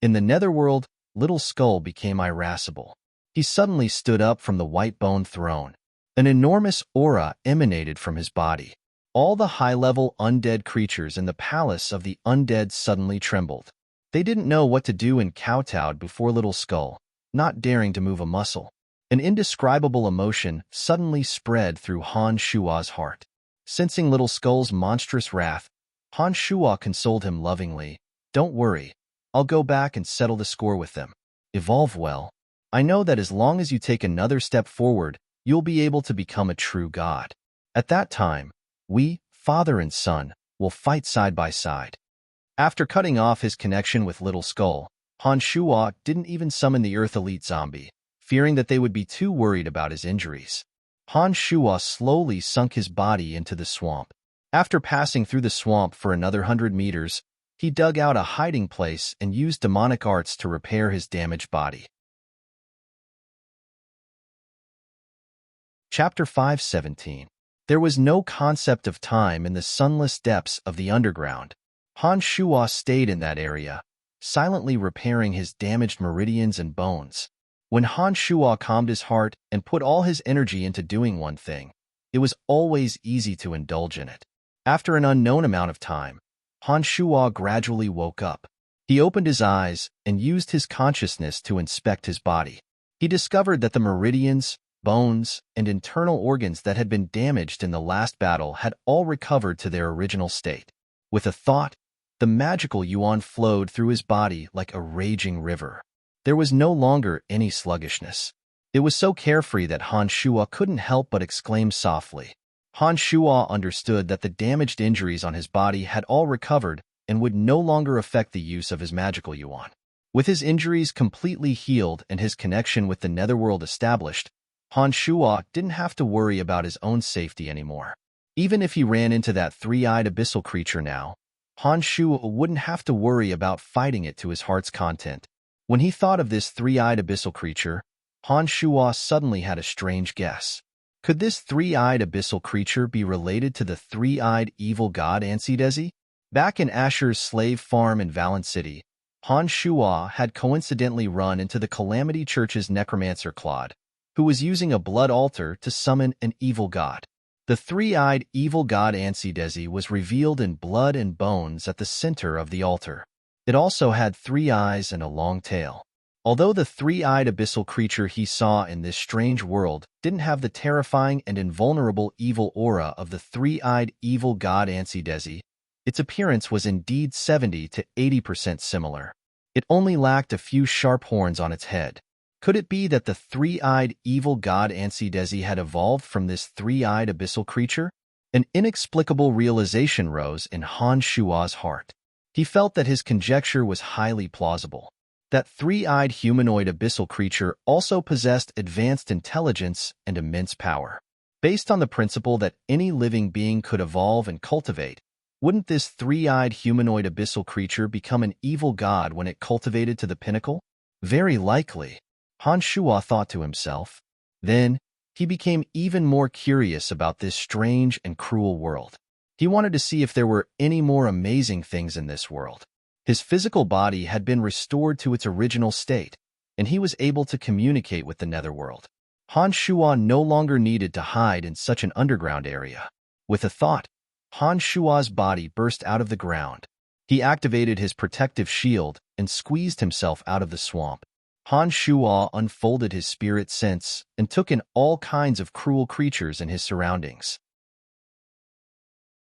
A: In the netherworld, Little Skull became irascible. He suddenly stood up from the white bone throne. An enormous aura emanated from his body. All the high-level undead creatures in the palace of the undead suddenly trembled. They didn't know what to do and kowtowed before Little Skull, not daring to move a muscle. An indescribable emotion suddenly spread through Han Shuo's heart. Sensing Little Skull's monstrous wrath, Han Shuo consoled him lovingly. Don't worry, I'll go back and settle the score with them. Evolve well. I know that as long as you take another step forward, you'll be able to become a true god. At that time, we, father and son, will fight side by side. After cutting off his connection with Little Skull, Han Shuo didn't even summon the Earth Elite Zombie, fearing that they would be too worried about his injuries. Han Shuo slowly sunk his body into the swamp. After passing through the swamp for another 100 meters, he dug out a hiding place and used demonic arts to repair his damaged body. Chapter 5:17. There was no concept of time in the sunless depths of the underground. Han Shuo stayed in that area, silently repairing his damaged meridians and bones. When Han Shuo calmed his heart and put all his energy into doing one thing, it was always easy to indulge in it. After an unknown amount of time, Han Shuo gradually woke up. He opened his eyes and used his consciousness to inspect his body. He discovered that the meridians, bones, and internal organs that had been damaged in the last battle had all recovered to their original state. With a thought, the magical yuan flowed through his body like a raging river. There was no longer any sluggishness. It was so carefree that Han Shuo couldn't help but exclaim softly. Han Shuo understood that the damaged injuries on his body had all recovered and would no longer affect the use of his magical yuan. With his injuries completely healed and his connection with the netherworld established, Han Shuo didn't have to worry about his own safety anymore. Even if he ran into that three-eyed abyssal creature now, Han Shuo wouldn't have to worry about fighting it to his heart's content. When he thought of this three-eyed abyssal creature, Han Shuo suddenly had a strange guess. Could this three-eyed abyssal creature be related to the three-eyed evil god Ansidezi? Back in Asher's slave farm in Valen City, Han Shuo had coincidentally run into the Calamity Church's necromancer Claude, who was using a blood altar to summon an evil god. The three-eyed evil god Ansidezi was revealed in blood and bones at the center of the altar. It also had 3 eyes and a long tail. Although the three-eyed abyssal creature he saw in this strange world didn't have the terrifying and invulnerable evil aura of the three-eyed evil god Ansidezi, its appearance was indeed 70 to 80% similar. It only lacked a few sharp horns on its head. Could it be that the three-eyed evil god Ansidezi had evolved from this three-eyed abyssal creature? An inexplicable realization rose in Han Shuo's heart. He felt that his conjecture was highly plausible. That three-eyed humanoid abyssal creature also possessed advanced intelligence and immense power. Based on the principle that any living being could evolve and cultivate, wouldn't this three-eyed humanoid abyssal creature become an evil god when it cultivated to the pinnacle? Very likely, Han Shuo thought to himself. Then, he became even more curious about this strange and cruel world. He wanted to see if there were any more amazing things in this world. His physical body had been restored to its original state, and he was able to communicate with the netherworld. Han Shuo no longer needed to hide in such an underground area. With a thought, Han Shuo's body burst out of the ground. He activated his protective shield and squeezed himself out of the swamp. Han Shuo unfolded his spirit sense and took in all kinds of cruel creatures in his surroundings.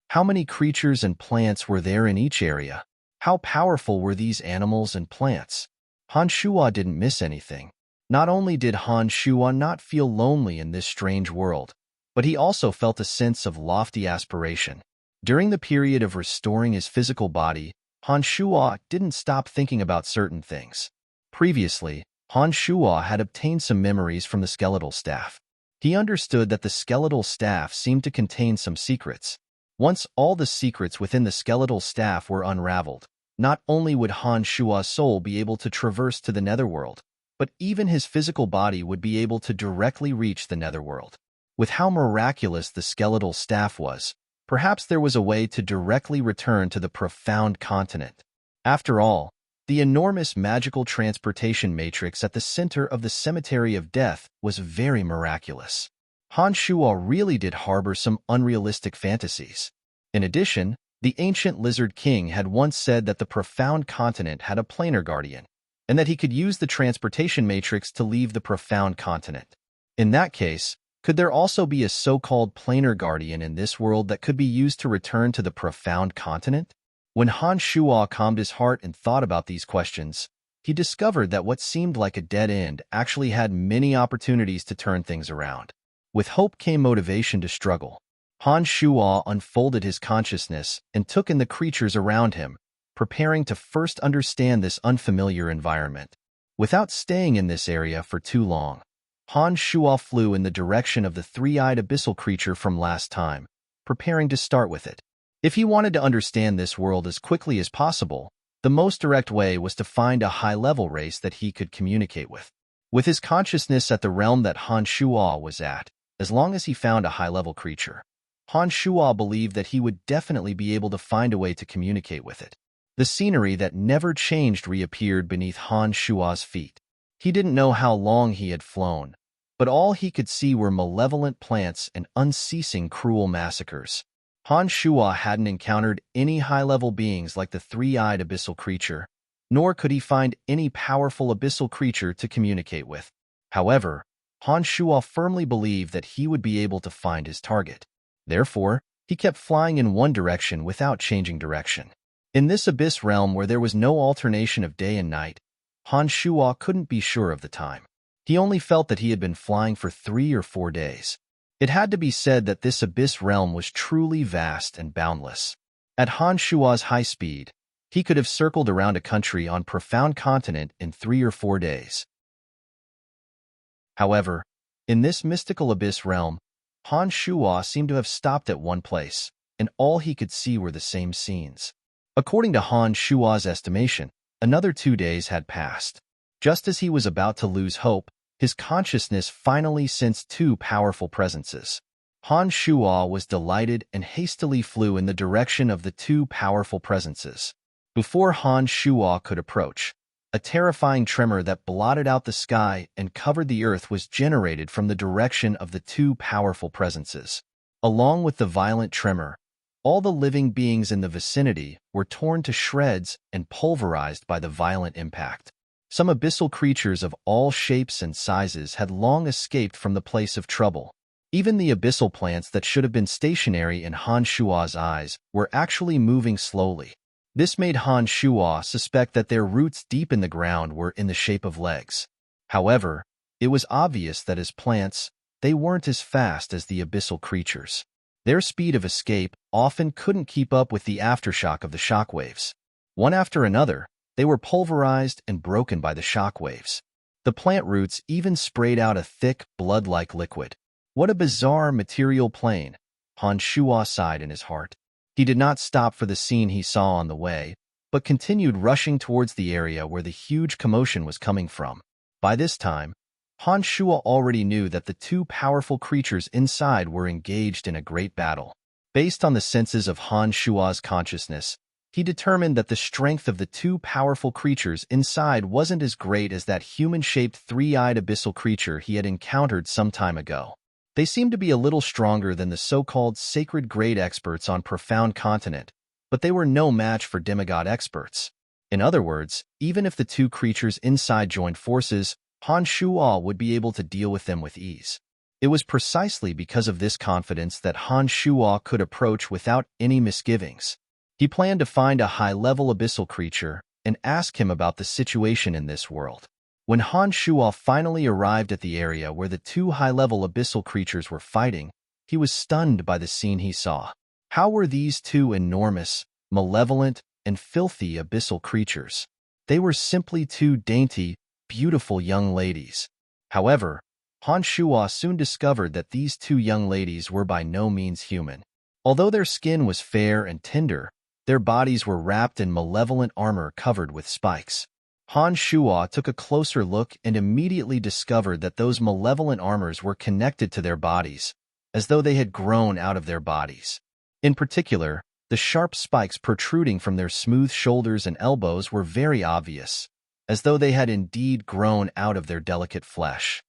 A: How many creatures and plants were there in each area? How powerful were these animals and plants? Han Shuo didn't miss anything. Not only did Han Shuo not feel lonely in this strange world, but he also felt a sense of lofty aspiration. During the period of restoring his physical body, Han Shuo didn't stop thinking about certain things. Previously, Han Shuo had obtained some memories from the skeletal staff. He understood that the skeletal staff seemed to contain some secrets. Once all the secrets within the skeletal staff were unraveled, not only would Han Shuo's soul be able to traverse to the netherworld, but even his physical body would be able to directly reach the netherworld. With how miraculous the skeletal staff was, perhaps there was a way to directly return to the profound continent. After all, the enormous magical transportation matrix at the center of the Cemetery of Death was very miraculous. Han Shuo really did harbor some unrealistic fantasies. In addition, the ancient Lizard King had once said that the profound continent had a planar guardian, and that he could use the transportation matrix to leave the profound continent. In that case, could there also be a so-called planar guardian in this world that could be used to return to the profound continent? When Han Shuo calmed his heart and thought about these questions, he discovered that what seemed like a dead end actually had many opportunities to turn things around. With hope came motivation to struggle. Han Shuo unfolded his consciousness and took in the creatures around him, preparing to first understand this unfamiliar environment. Without staying in this area for too long, Han Shuo flew in the direction of the three-eyed abyssal creature from last time, preparing to start with it. If he wanted to understand this world as quickly as possible, the most direct way was to find a high-level race that he could communicate with. With his consciousness at the realm that Han Shuo was at, as long as he found a high-level creature, Han Shuo believed that he would definitely be able to find a way to communicate with it. The scenery that never changed reappeared beneath Han Shuo's feet. He didn't know how long he had flown, but all he could see were malevolent plants and unceasing cruel massacres. Han Shuo hadn't encountered any high-level beings like the three-eyed abyssal creature, nor could he find any powerful abyssal creature to communicate with. However, Han Shuo firmly believed that he would be able to find his target. Therefore, he kept flying in one direction without changing direction. In this abyss realm where there was no alternation of day and night, Han Shuo couldn't be sure of the time. He only felt that he had been flying for 3 or 4 days. It had to be said that this abyss realm was truly vast and boundless. At Han Shuo's high speed, he could have circled around a country on profound continent in 3 or 4 days. However, in this mystical abyss realm, Han Shuo seemed to have stopped at one place, and all he could see were the same scenes. According to Han Shuo's estimation, another 2 days had passed. Just as he was about to lose hope, his consciousness finally sensed 2 powerful presences. Han Shuo was delighted and hastily flew in the direction of the 2 powerful presences. Before Han Shuo could approach, a terrifying tremor that blotted out the sky and covered the earth was generated from the direction of the 2 powerful presences. Along with the violent tremor, all the living beings in the vicinity were torn to shreds and pulverized by the violent impact. Some abyssal creatures of all shapes and sizes had long escaped from the place of trouble. Even the abyssal plants that should have been stationary in Han Shuo's eyes were actually moving slowly. This made Han Shuo suspect that their roots deep in the ground were in the shape of legs. However, it was obvious that as plants, they weren't as fast as the abyssal creatures. Their speed of escape often couldn't keep up with the aftershock of the shockwaves. One after another, they were pulverized and broken by the shockwaves. The plant roots even sprayed out a thick, blood-like liquid. What a bizarre material plane, Han Shuo sighed in his heart. He did not stop for the scene he saw on the way, but continued rushing towards the area where the huge commotion was coming from. By this time, Han Shuo already knew that the 2 powerful creatures inside were engaged in a great battle. Based on the senses of Han Shuo's consciousness, he determined that the strength of the 2 powerful creatures inside wasn't as great as that human-shaped 3-eyed abyssal creature he had encountered some time ago. They seemed to be a little stronger than the so-called sacred grade experts on Profound Continent, but they were no match for demigod experts. In other words, even if the 2 creatures inside joined forces, Han Shuo would be able to deal with them with ease. It was precisely because of this confidence that Han Shuo could approach without any misgivings. He planned to find a high-level abyssal creature and ask him about the situation in this world. When Han Shuo finally arrived at the area where the 2 high-level abyssal creatures were fighting, he was stunned by the scene he saw. How were these 2 enormous, malevolent, and filthy abyssal creatures? They were simply 2 dainty, beautiful young ladies. However, Han Shuo soon discovered that these 2 young ladies were by no means human. Although their skin was fair and tender, their bodies were wrapped in malevolent armor covered with spikes. Han Shuo took a closer look and immediately discovered that those malevolent armors were connected to their bodies, as though they had grown out of their bodies. In particular, the sharp spikes protruding from their smooth shoulders and elbows were very obvious, as though they had indeed grown out of their delicate flesh.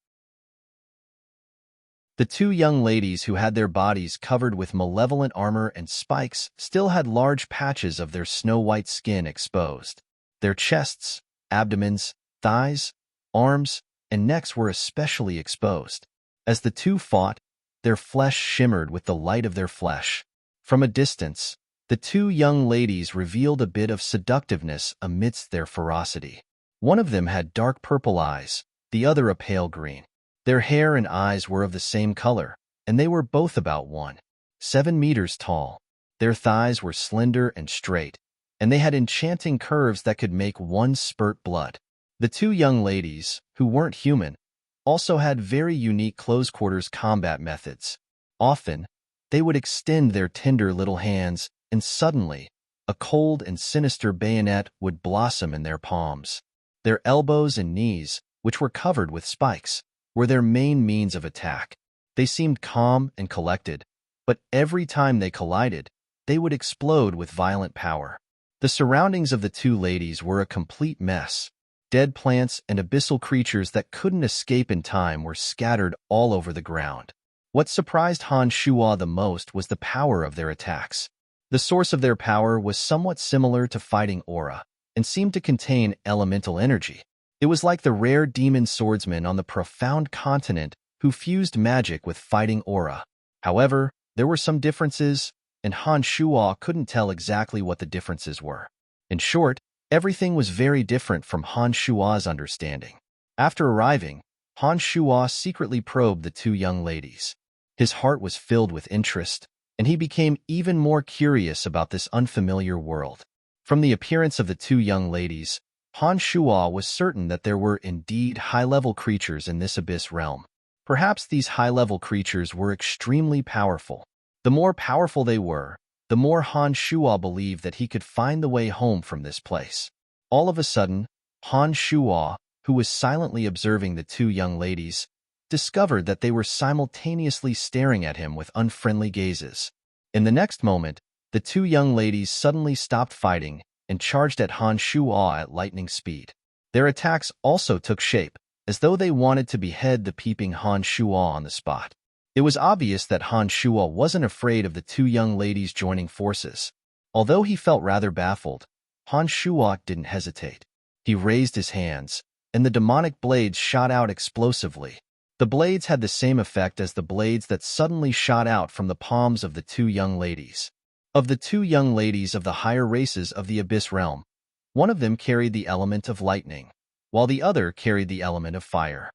A: The 2 young ladies who had their bodies covered with malevolent armor and spikes still had large patches of their snow-white skin exposed. Their chests, abdomens, thighs, arms, and necks were especially exposed. As the 2 fought, their flesh shimmered with the light of their flesh. From a distance, the 2 young ladies revealed a bit of seductiveness amidst their ferocity. One of them had dark purple eyes, the other a pale green. Their hair and eyes were of the same color, and they were both about 1.7 meters tall. Their thighs were slender and straight, and they had enchanting curves that could make one spurt blood. The 2 young ladies, who weren't human, also had very unique close-quarters combat methods. Often, they would extend their tender little hands, and suddenly, a cold and sinister bayonet would blossom in their palms. Their elbows and knees, which were covered with spikes, were their main means of attack. They seemed calm and collected, but every time they collided, they would explode with violent power. The surroundings of the 2 ladies were a complete mess. Dead plants and abyssal creatures that couldn't escape in time were scattered all over the ground. What surprised Han Shuo the most was the power of their attacks. The source of their power was somewhat similar to fighting aura, and seemed to contain elemental energy. It was like the rare demon swordsman on the Profound Continent who fused magic with fighting aura. However, there were some differences. and Han Shuo couldn't tell exactly what the differences were. In short, everything was very different from Han Shuo's understanding. After arriving, Han Shuo secretly probed the two young ladies. His heart was filled with interest, and he became even more curious about this unfamiliar world. From the appearance of the two young ladies, Han Shuo was certain that there were indeed high-level creatures in this abyss realm. Perhaps these high-level creatures were extremely powerful. The more powerful they were, the more Han Shuo believed that he could find the way home from this place. All of a sudden, Han Shuo, who was silently observing the two young ladies, discovered that they were simultaneously staring at him with unfriendly gazes. In the next moment, the two young ladies suddenly stopped fighting and charged at Han Shuo at lightning speed. Their attacks also took shape, as though they wanted to behead the peeping Han Shuo on the spot. It was obvious that Han Shuo wasn't afraid of the two young ladies joining forces. Although he felt rather baffled, Han Shuo didn't hesitate. He raised his hands, and the demonic blades shot out explosively. The blades had the same effect as the blades that suddenly shot out from the palms of the two young ladies. Of the two young ladies of the higher races of the Abyss realm, one of them carried the element of lightning, while the other carried the element of fire.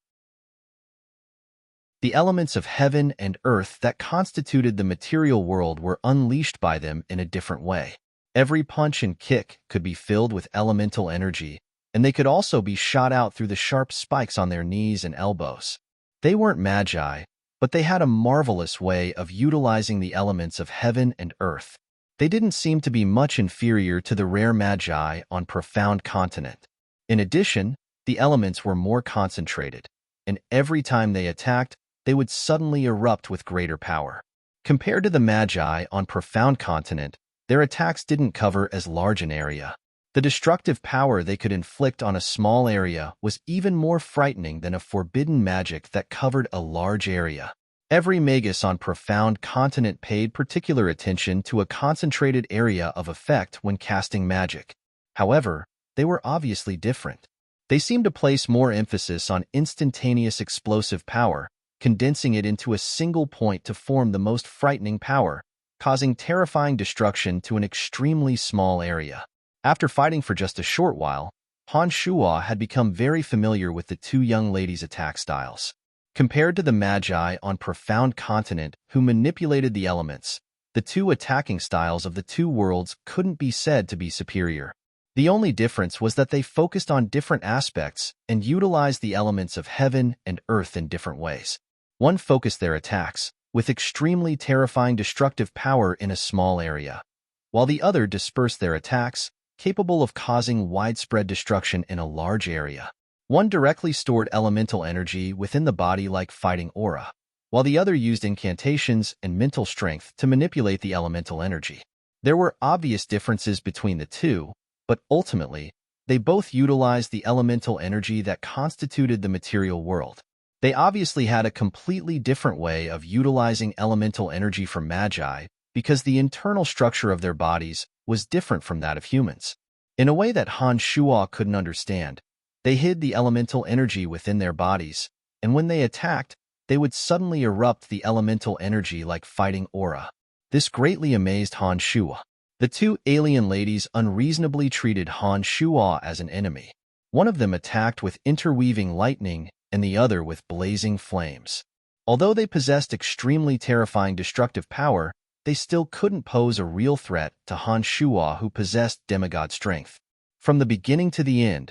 A: The elements of heaven and earth that constituted the material world were unleashed by them in a different way. Every punch and kick could be filled with elemental energy, and they could also be shot out through the sharp spikes on their knees and elbows. They weren't magi, but they had a marvelous way of utilizing the elements of heaven and earth. They didn't seem to be much inferior to the rare magi on Profound Continent. In addition, the elements were more concentrated, and every time they attacked, they would suddenly erupt with greater power. Compared to the magi on Profound Continent, their attacks didn't cover as large an area. The destructive power they could inflict on a small area was even more frightening than a forbidden magic that covered a large area. Every magus on Profound Continent paid particular attention to a concentrated area of effect when casting magic. However, they were obviously different. They seemed to place more emphasis on instantaneous explosive power, condensing it into a single point to form the most frightening power, causing terrifying destruction to an extremely small area. After fighting for just a short while, Han Shuo had become very familiar with the two young ladies' attack styles. Compared to the magi on Profound Continent who manipulated the elements, the two attacking styles of the two worlds couldn't be said to be superior. The only difference was that they focused on different aspects and utilized the elements of heaven and earth in different ways. One focused their attacks with extremely terrifying destructive power in a small area, while the other dispersed their attacks, capable of causing widespread destruction in a large area. One directly stored elemental energy within the body like fighting aura, while the other used incantations and mental strength to manipulate the elemental energy. There were obvious differences between the two, but ultimately, they both utilized the elemental energy that constituted the material world. They obviously had a completely different way of utilizing elemental energy from magi because the internal structure of their bodies was different from that of humans. In a way that Han Shuo couldn't understand, they hid the elemental energy within their bodies, and when they attacked, they would suddenly erupt the elemental energy like fighting aura. This greatly amazed Han Shuo. The two alien ladies unreasonably treated Han Shuo as an enemy. One of them attacked with interweaving lightning and the other with blazing flames. Although they possessed extremely terrifying destructive power, they still couldn't pose a real threat to Han Shuo who possessed demigod strength. From the beginning to the end,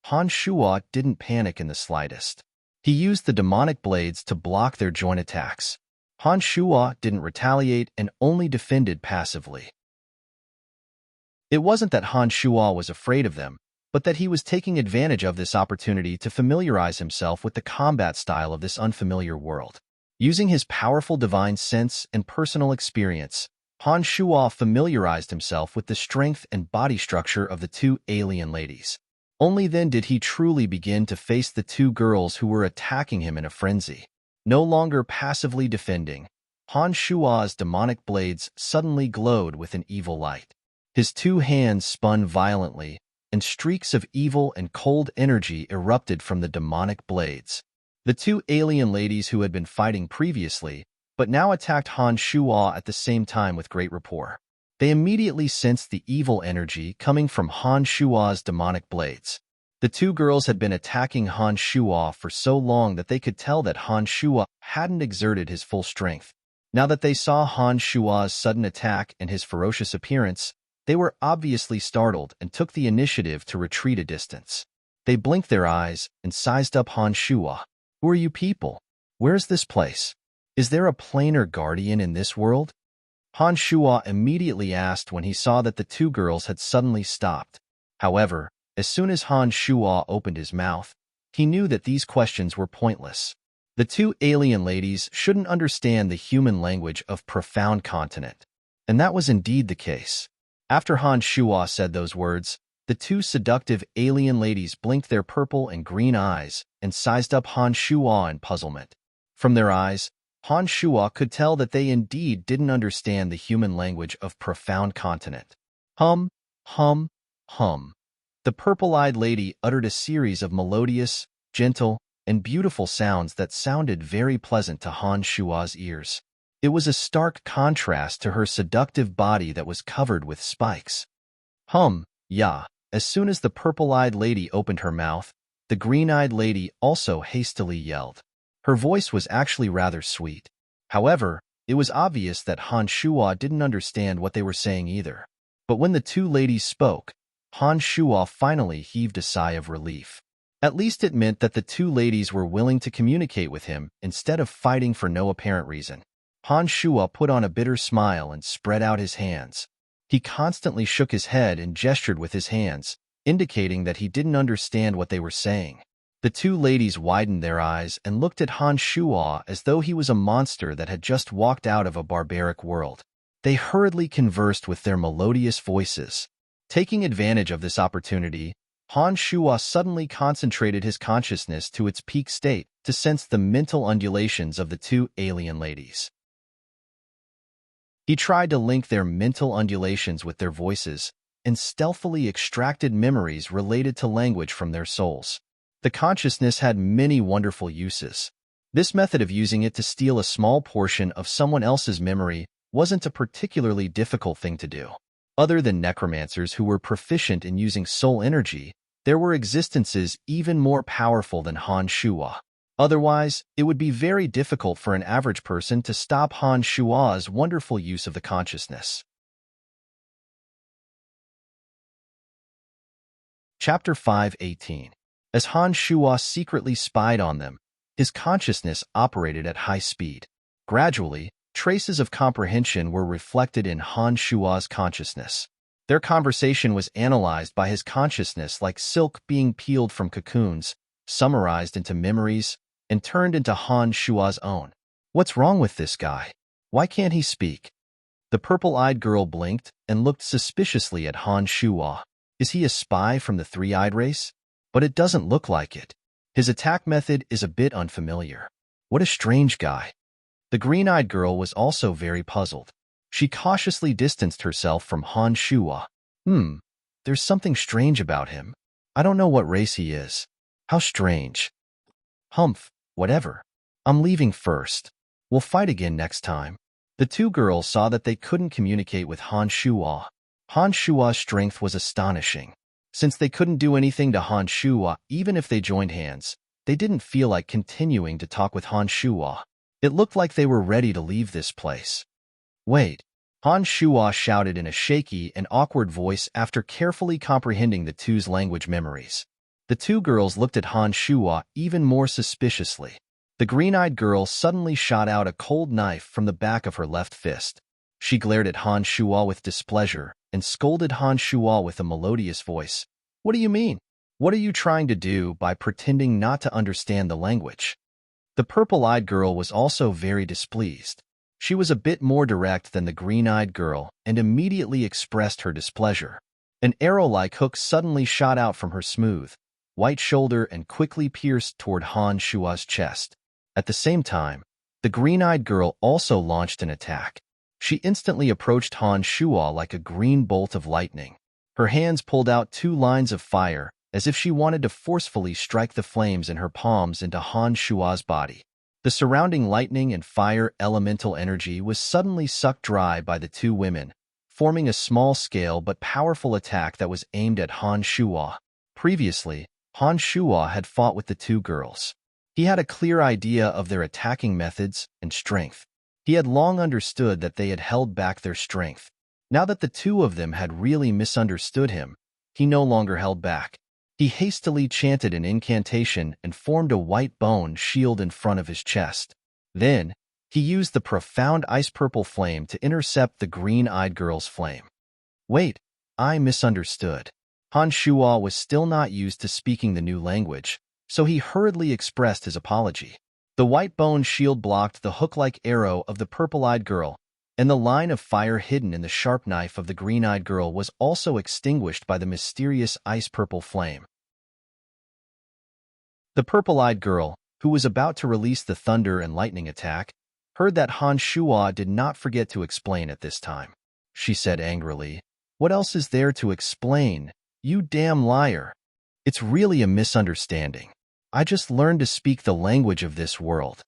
A: Han Shuo didn't panic in the slightest. He used the demonic blades to block their joint attacks. Han Shuo didn't retaliate and only defended passively. It wasn't that Han Shuo was afraid of them, but that he was taking advantage of this opportunity to familiarize himself with the combat style of this unfamiliar world. Using his powerful divine sense and personal experience, Han Shuo familiarized himself with the strength and body structure of the two alien ladies. Only then did he truly begin to face the two girls who were attacking him in a frenzy. No longer passively defending, Han Shuo's demonic blades suddenly glowed with an evil light. His two hands spun violently, and streaks of evil and cold energy erupted from the demonic blades. The two alien ladies who had been fighting previously but now attacked Han Shuo at the same time with great rapport. They immediately sensed the evil energy coming from Han Shuo's demonic blades. The two girls had been attacking Han Shuo for so long that they could tell that Han Shuo hadn't exerted his full strength. Now that they saw Han Shuo's sudden attack and his ferocious appearance, they were obviously startled and took the initiative to retreat a distance. They blinked their eyes and sized up Han Shuo. "Who are you people? Where's this place? Is there a planar guardian in this world?" Han Shuo immediately asked when he saw that the two girls had suddenly stopped. However, as soon as Han Shuo opened his mouth, he knew that these questions were pointless. The two alien ladies shouldn't understand the human language of profound continent. And that was indeed the case. After Han Shuo said those words, the two seductive alien ladies blinked their purple and green eyes and sized up Han Shuo in puzzlement. From their eyes, Han Shuo could tell that they indeed didn't understand the human language of profound continent. Hum, hum, hum. The purple-eyed lady uttered a series of melodious, gentle, and beautiful sounds that sounded very pleasant to Han Shuo's ears. It was a stark contrast to her seductive body that was covered with spikes. Hum, yeah. As soon as the purple-eyed lady opened her mouth, the green-eyed lady also hastily yelled. Her voice was actually rather sweet. However, it was obvious that Han Shuo didn't understand what they were saying either. But when the two ladies spoke, Han Shuo finally heaved a sigh of relief. At least it meant that the two ladies were willing to communicate with him instead of fighting for no apparent reason. Han Shuo put on a bitter smile and spread out his hands. He constantly shook his head and gestured with his hands, indicating that he didn't understand what they were saying. The two ladies widened their eyes and looked at Han Shuo as though he was a monster that had just walked out of a barbaric world. They hurriedly conversed with their melodious voices. Taking advantage of this opportunity, Han Shuo suddenly concentrated his consciousness to its peak state to sense the mental undulations of the two alien ladies. He tried to link their mental undulations with their voices and stealthily extracted memories related to language from their souls. The consciousness had many wonderful uses. This method of using it to steal a small portion of someone else's memory wasn't a particularly difficult thing to do. Other than necromancers who were proficient in using soul energy, there were existences even more powerful than Han Shuo. Otherwise, it would be very difficult for an average person to stop Han Shuo's wonderful use of the consciousness. Chapter 5:18. As Han Shuo secretly spied on them, his consciousness operated at high speed. Gradually, traces of comprehension were reflected in Han Shuo's consciousness. Their conversation was analyzed by his consciousness like silk being peeled from cocoons, summarized into memories, and turned into Han Shuo's own. What's wrong with this guy? Why can't he speak? The purple-eyed girl blinked and looked suspiciously at Han Shuo. Is he a spy from the three-eyed race? But it doesn't look like it. His attack method is a bit unfamiliar. What a strange guy. The green-eyed girl was also very puzzled. She cautiously distanced herself from Han Shuo. There's something strange about him. I don't know what race he is. How strange. Humph, whatever. I'm leaving first. We'll fight again next time. The two girls saw that they couldn't communicate with Han Shuo. Han Shuo's strength was astonishing. Since they couldn't do anything to Han Shuo even if they joined hands, they didn't feel like continuing to talk with Han Shuo. It looked like they were ready to leave this place. Wait. Han Shuo shouted in a shaky and awkward voice after carefully comprehending the two's language memories. The two girls looked at Han Shuo even more suspiciously. The green-eyed girl suddenly shot out a cold knife from the back of her left fist. She glared at Han Shuo with displeasure and scolded Han Shuo with a melodious voice. What do you mean? What are you trying to do by pretending not to understand the language? The purple-eyed girl was also very displeased. She was a bit more direct than the green-eyed girl and immediately expressed her displeasure. An arrow-like hook suddenly shot out from her smooth, white shoulder and quickly pierced toward Han Shuo's chest. At the same time, the green-eyed girl also launched an attack. She instantly approached Han Shuo like a green bolt of lightning. Her hands pulled out two lines of fire, as if she wanted to forcefully strike the flames in her palms into Han Shuo's body. The surrounding lightning and fire elemental energy was suddenly sucked dry by the two women, forming a small-scale but powerful attack that was aimed at Han Shuo. Previously, Han Shuo had fought with the two girls. He had a clear idea of their attacking methods and strength. He had long understood that they had held back their strength. Now that the two of them had really misunderstood him, he no longer held back. He hastily chanted an incantation and formed a white bone shield in front of his chest. Then, he used the profound ice-purple flame to intercept the green-eyed girl's flame. Wait, I misunderstood. Han Shuo was still not used to speaking the new language, so he hurriedly expressed his apology. The white bone shield blocked the hook-like arrow of the purple-eyed girl, and the line of fire hidden in the sharp knife of the green-eyed girl was also extinguished by the mysterious ice-purple flame. The purple-eyed girl, who was about to release the thunder and lightning attack, heard that Han Shuo did not forget to explain at this time. She said angrily, "What else is there to explain, you damn liar? It's really a misunderstanding. I just learned to speak the language of this world."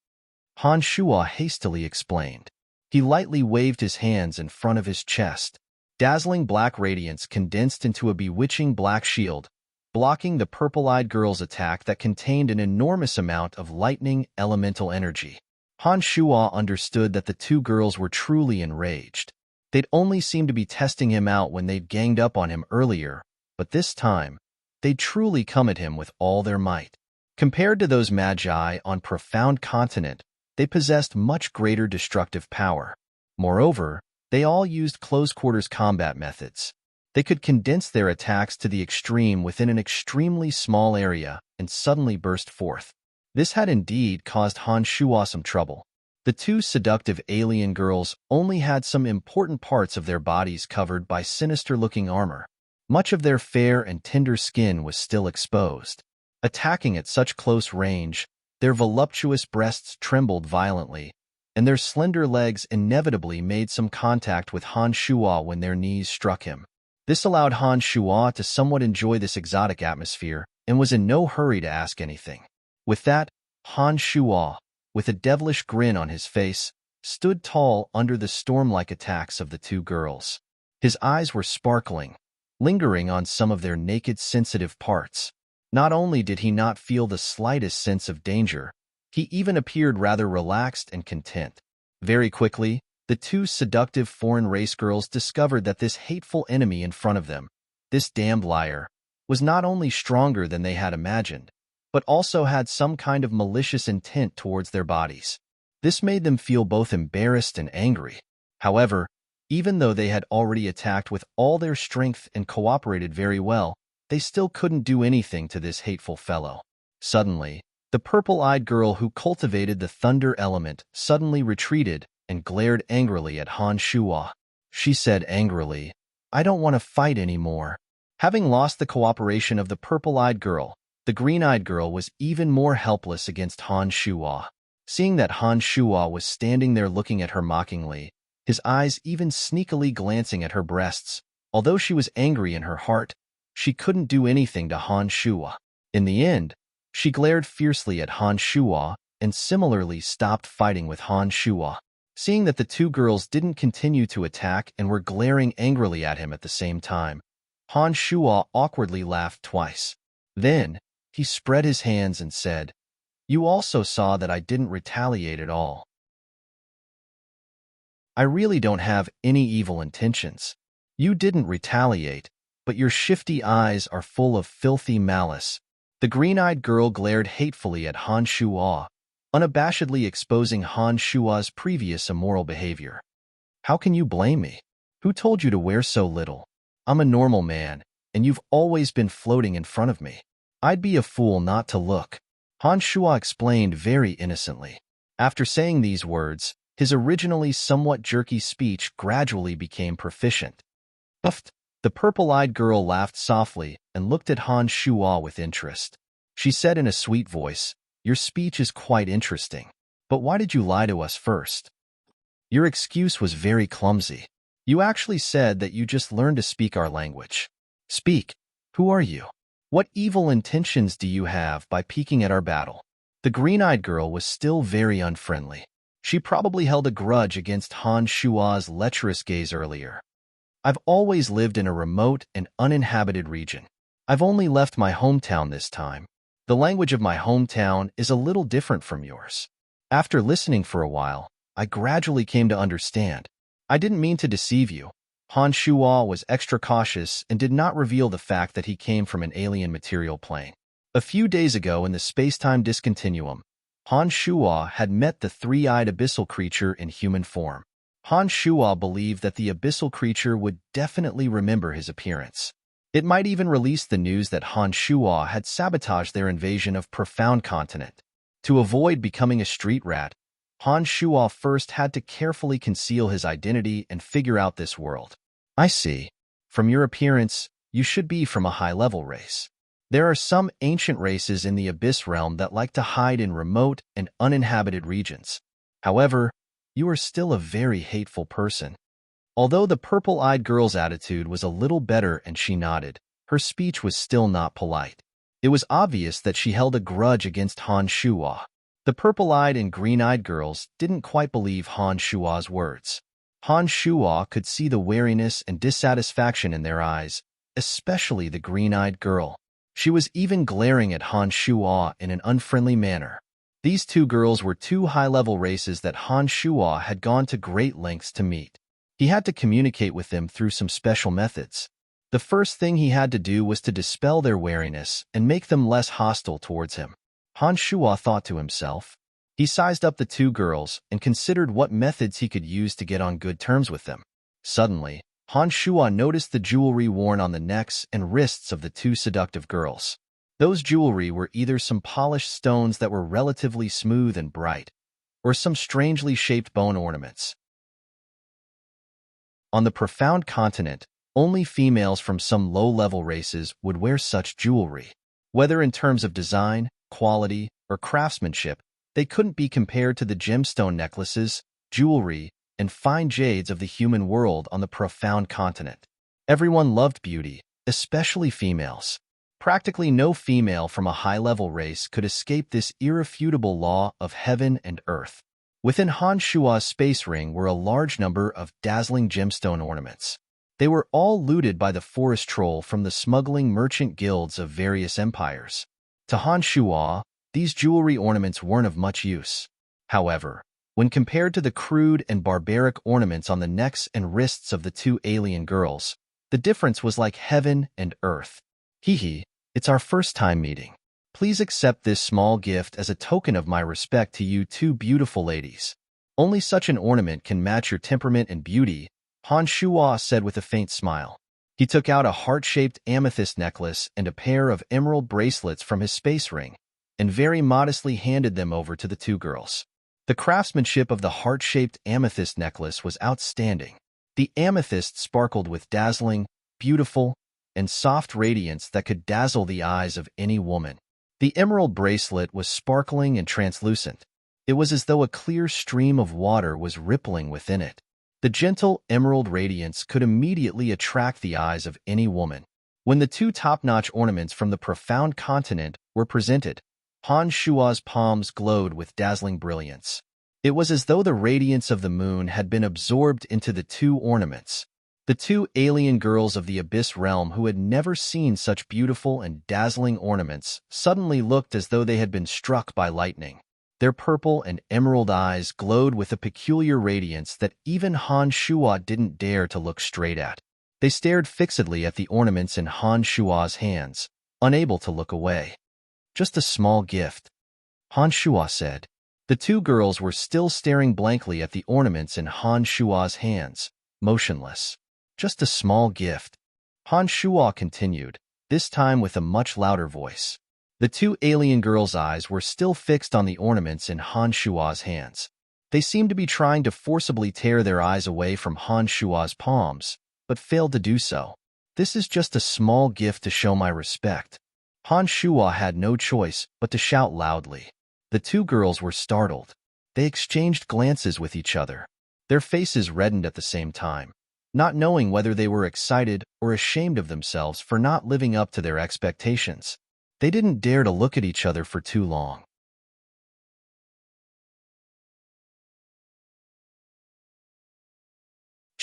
A: Han Shuo hastily explained. He lightly waved his hands in front of his chest. Dazzling black radiance condensed into a bewitching black shield, blocking the purple-eyed girl's attack that contained an enormous amount of lightning elemental energy. Han Shuo understood that the two girls were truly enraged. They'd only seemed to be testing him out when they'd ganged up on him earlier, but this time, they'd truly come at him with all their might. Compared to those magi on Profound Continent, they possessed much greater destructive power. Moreover, they all used close-quarters combat methods. They could condense their attacks to the extreme within an extremely small area and suddenly burst forth. This had indeed caused Han Shuo some trouble. The two seductive alien girls only had some important parts of their bodies covered by sinister-looking armor. Much of their fair and tender skin was still exposed. Attacking at such close range, their voluptuous breasts trembled violently, and their slender legs inevitably made some contact with Han Shuo when their knees struck him. This allowed Han Shuo to somewhat enjoy this exotic atmosphere and was in no hurry to ask anything. With that, Han Shuo, with a devilish grin on his face, stood tall under the storm-like attacks of the two girls. His eyes were sparkling, lingering on some of their naked sensitive parts. Not only did he not feel the slightest sense of danger, he even appeared rather relaxed and content. Very quickly, the two seductive foreign race girls discovered that this hateful enemy in front of them, this damned liar, was not only stronger than they had imagined, but also had some kind of malicious intent towards their bodies. This made them feel both embarrassed and angry. However, even though they had already attacked with all their strength and cooperated very well, they still couldn't do anything to this hateful fellow. Suddenly, the purple-eyed girl who cultivated the thunder element suddenly retreated and glared angrily at Han Shuo. She said angrily, "I don't want to fight anymore." Having lost the cooperation of the purple-eyed girl, the green-eyed girl was even more helpless against Han Shuo. Seeing that Han Shuo was standing there looking at her mockingly, his eyes even sneakily glancing at her breasts, although she was angry in her heart, she couldn't do anything to Han Shuo. In the end, she glared fiercely at Han Shuo and similarly stopped fighting with Han Shuo. Seeing that the two girls didn't continue to attack and were glaring angrily at him at the same time, Han Shuo awkwardly laughed twice. Then, he spread his hands and said, "You also saw that I didn't retaliate at all. I really don't have any evil intentions. You didn't retaliate, but your shifty eyes are full of filthy malice." The green-eyed girl glared hatefully at Han Shuo, unabashedly exposing Han Shuo's previous immoral behavior. "How can you blame me? Who told you to wear so little? I'm a normal man, and you've always been floating in front of me. I'd be a fool not to look." Han Shuo explained very innocently. After saying these words, his originally somewhat jerky speech gradually became proficient. "Puffed." The purple-eyed girl laughed softly and looked at Han Shuo with interest. She said in a sweet voice, "Your speech is quite interesting. But why did you lie to us first? Your excuse was very clumsy. You actually said that you just learned to speak our language. Speak. Who are you? What evil intentions do you have by peeking at our battle? The green-eyed girl was still very unfriendly. She probably held a grudge against Han Shua's lecherous gaze earlier. I've always lived in a remote and uninhabited region. I've only left my hometown this time. The language of my hometown is a little different from yours. After listening for a while, I gradually came to understand. I didn't mean to deceive you. Han Shua was extra cautious and did not reveal the fact that he came from an alien material plane. A few days ago in the space-time discontinuum, Han Shua had met the three-eyed abyssal creature in human form. Han Shua believed that the abyssal creature would definitely remember his appearance. It might even release the news that Han Shua had sabotaged their invasion of Profound Continent. To avoid becoming a street rat, Han Shua first had to carefully conceal his identity and figure out this world. I see. From your appearance, you should be from a high-level race. There are some ancient races in the Abyss realm that like to hide in remote and uninhabited regions. However, you are still a very hateful person. Although the purple-eyed girl's attitude was a little better and she nodded, her speech was still not polite. It was obvious that she held a grudge against Han Shua. The purple-eyed and green-eyed girls didn't quite believe Han Shua's words. Han Shua could see the wariness and dissatisfaction in their eyes, especially the green-eyed girl. She was even glaring at Han Shua in an unfriendly manner. These two girls were two high-level races that Han Shua had gone to great lengths to meet. He had to communicate with them through some special methods. The first thing he had to do was to dispel their wariness and make them less hostile towards him. Han Shua thought to himself. He sized up the two girls and considered what methods he could use to get on good terms with them. Suddenly, Han Shua noticed the jewelry worn on the necks and wrists of the two seductive girls. Those jewelry were either some polished stones that were relatively smooth and bright, or some strangely shaped bone ornaments. On the Profound Continent, only females from some low-level races would wear such jewelry. Whether in terms of design, quality, or craftsmanship, they couldn't be compared to the gemstone necklaces, jewelry, and fine jades of the human world on the Profound Continent. Everyone loved beauty, especially females. Practically no female from a high-level race could escape this irrefutable law of heaven and earth. Within Han Shua's space ring were a large number of dazzling gemstone ornaments. They were all looted by the forest troll from the smuggling merchant guilds of various empires. To Han Shua, these jewelry ornaments weren't of much use. However, when compared to the crude and barbaric ornaments on the necks and wrists of the two alien girls, the difference was like heaven and earth. Hee, it's our first time meeting. Please accept this small gift as a token of my respect to you two beautiful ladies. Only such an ornament can match your temperament and beauty, Han Shua said with a faint smile. He took out a heart-shaped amethyst necklace and a pair of emerald bracelets from his space ring, and very modestly handed them over to the two girls. The craftsmanship of the heart-shaped amethyst necklace was outstanding. The amethyst sparkled with dazzling, beautiful, and soft radiance that could dazzle the eyes of any woman. The emerald bracelet was sparkling and translucent. It was as though a clear stream of water was rippling within it. The gentle emerald radiance could immediately attract the eyes of any woman. When the two top-notch ornaments from the Profound Continent were presented, Han Shua's palms glowed with dazzling brilliance. It was as though the radiance of the moon had been absorbed into the two ornaments. The two alien girls of the Abyss realm who had never seen such beautiful and dazzling ornaments suddenly looked as though they had been struck by lightning. Their purple and emerald eyes glowed with a peculiar radiance that even Han Shua didn't dare to look straight at. They stared fixedly at the ornaments in Han Shua's hands, unable to look away. Just a small gift, Han Shua said. The two girls were still staring blankly at the ornaments in Han Shua's hands, motionless. Just a small gift, Han Shua continued, this time with a much louder voice. The two alien girls' eyes were still fixed on the ornaments in Han Shua's hands. They seemed to be trying to forcibly tear their eyes away from Han Shua's palms, but failed to do so. This is just a small gift to show my respect. Han Shua had no choice but to shout loudly. The two girls were startled. They exchanged glances with each other. Their faces reddened at the same time, not knowing whether they were excited or ashamed of themselves for not living up to their expectations. They didn't dare to look at each other for too long.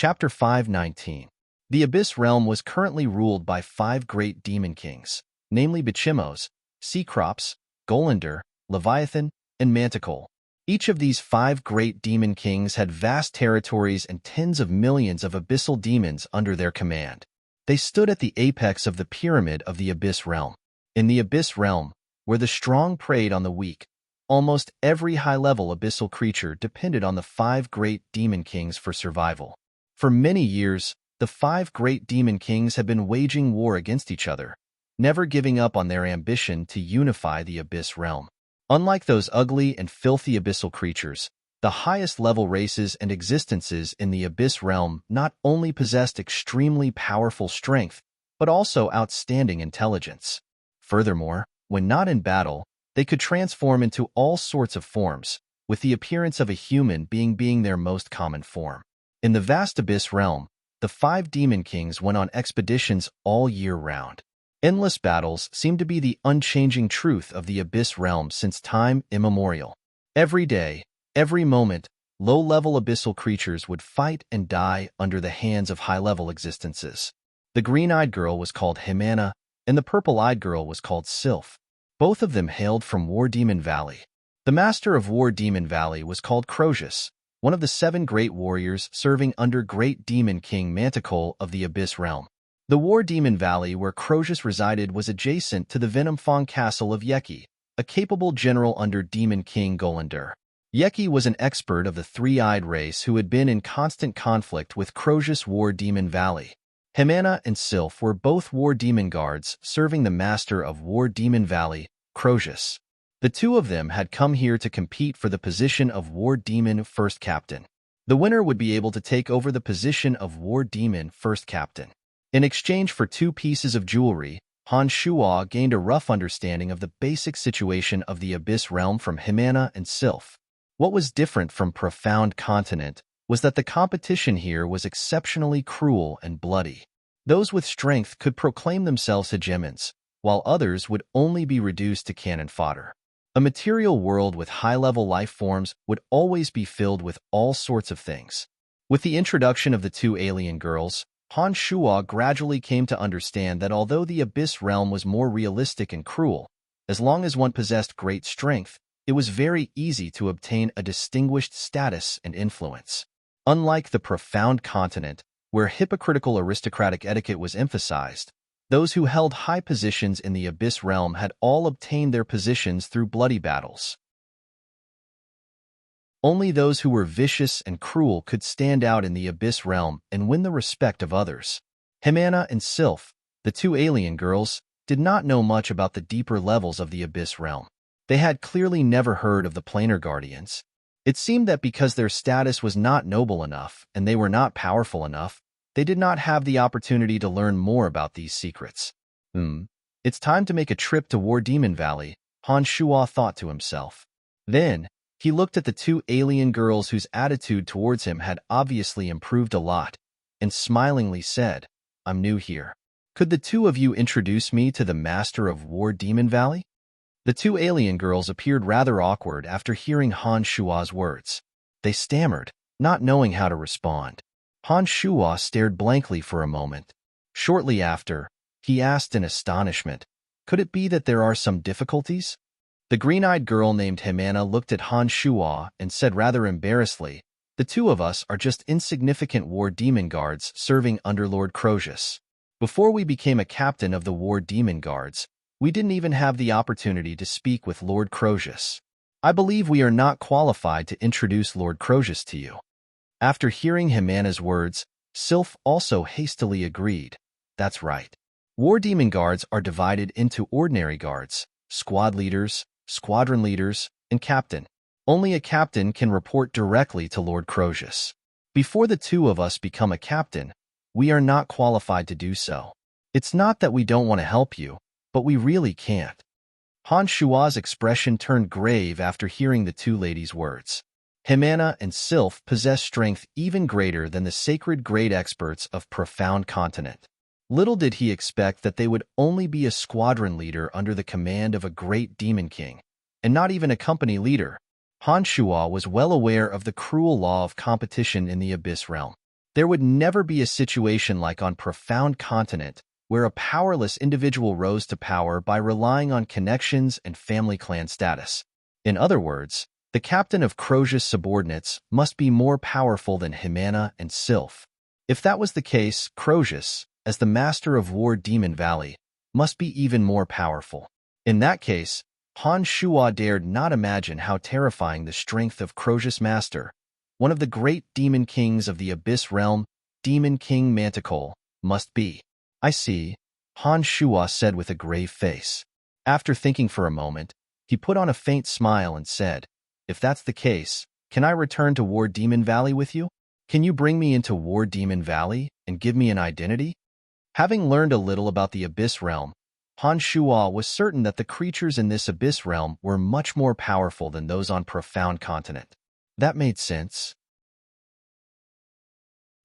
A: Chapter 519. The Abyss Realm was currently ruled by 5 great demon kings, namely Bichimos, Cecrops, Golander, Leviathan, and Manticore. Each of these 5 great demon kings had vast territories and tens of millions of abyssal demons under their command. They stood at the apex of the pyramid of the Abyss Realm. In the Abyss Realm, where the strong preyed on the weak, almost every high-level abyssal creature depended on the 5 great demon kings for survival. For many years, the 5 great demon kings had been waging war against each other, never giving up on their ambition to unify the Abyss Realm. Unlike those ugly and filthy abyssal creatures, the highest-level races and existences in the Abyss Realm not only possessed extremely powerful strength, but also outstanding intelligence. Furthermore, when not in battle, they could transform into all sorts of forms, with the appearance of a human being their most common form. In the vast Abyss Realm, the 5 demon kings went on expeditions all year round. Endless battles seemed to be the unchanging truth of the Abyss Realm since time immemorial. Every day, every moment, low-level abyssal creatures would fight and die under the hands of high-level existences. The green-eyed girl was called Jimena, and the purple-eyed girl was called Sylph. Both of them hailed from War Demon Valley. The master of War Demon Valley was called Crozius, one of the 7 great warriors serving under Great Demon King Manticore of the Abyss Realm. The War Demon Valley where Crozius resided was adjacent to the Venomfang Castle of Yeki, a capable general under Demon King Golander. Yeki was an expert of the 3-eyed race who had been in constant conflict with Crozius' War Demon Valley. Jimena and Sylph were both War Demon guards serving the master of War Demon Valley, Crozius. The two of them had come here to compete for the position of War Demon First Captain. The winner would be able to take over the position of War Demon First Captain. In exchange for 2 pieces of jewelry, Han Shuo gained a rough understanding of the basic situation of the Abyss Realm from Jimena and Sylph. What was different from Profound Continent was that the competition here was exceptionally cruel and bloody. Those with strength could proclaim themselves hegemons, while others would only be reduced to cannon fodder. A material world with high-level life forms would always be filled with all sorts of things. With the introduction of the 2 alien girls, Han Shuo gradually came to understand that although the Abyss Realm was more realistic and cruel, as long as one possessed great strength, it was very easy to obtain a distinguished status and influence. Unlike the Profound Continent, where hypocritical aristocratic etiquette was emphasized, those who held high positions in the Abyss Realm had all obtained their positions through bloody battles. Only those who were vicious and cruel could stand out in the Abyss Realm and win the respect of others. Jimena and Sylph, the 2 alien girls, did not know much about the deeper levels of the Abyss Realm. They had clearly never heard of the Planar Guardians. It seemed that because their status was not noble enough and they were not powerful enough, they did not have the opportunity to learn more about these secrets. It's time to make a trip to War Demon Valley, Han Shuo thought to himself. Then, he looked at the 2 alien girls whose attitude towards him had obviously improved a lot, and smilingly said, "I'm new here. Could the 2 of you introduce me to the master of War Demon Valley?" The 2 alien girls appeared rather awkward after hearing Han Shuo's words. They stammered, not knowing how to respond. Han Shuo stared blankly for a moment. Shortly after, he asked in astonishment, "Could it be that there are some difficulties?" The green-eyed girl named Jimena looked at Han Shuo and said rather embarrassedly, "The 2 of us are just insignificant War Demon Guards serving under Lord Crozius. Before we became a captain of the War Demon Guards, we didn't even have the opportunity to speak with Lord Crozius. I believe we are not qualified to introduce Lord Crozius to you." After hearing Jimena's words, Sylph also hastily agreed. That's right. War Demon Guards are divided into ordinary guards, squad leaders, squadron leaders, and captain. Only a captain can report directly to Lord Crozius. Before the 2 of us become a captain, we are not qualified to do so. It's not that we don't want to help you, but we really can't. Han Shuo's expression turned grave after hearing the 2 ladies' words. Jimena and Sylph possess strength even greater than the sacred grade experts of Profound Continent. Little did he expect that they would only be a squadron leader under the command of a great demon king, and not even a company leader. Han Shuo was well aware of the cruel law of competition in the Abyss Realm. There would never be a situation like on Profound Continent, where a powerless individual rose to power by relying on connections and family clan status. In other words, the captain of Crozius' subordinates must be more powerful than Jimena and Sylph. If that was the case, Crozius, as the master of War Demon Valley, must be even more powerful. In that case, Han Shuo dared not imagine how terrifying the strength of Crozius' master, one of the great demon kings of the Abyss Realm, Demon King Manticore, must be. I see, Han Shuo said with a grave face. After thinking for a moment, he put on a faint smile and said, if that's the case, can I return to War Demon Valley with you? Can you bring me into War Demon Valley and give me an identity? Having learned a little about the Abyss Realm, Han Shuo was certain that the creatures in this Abyss Realm were much more powerful than those on Profound Continent. That made sense.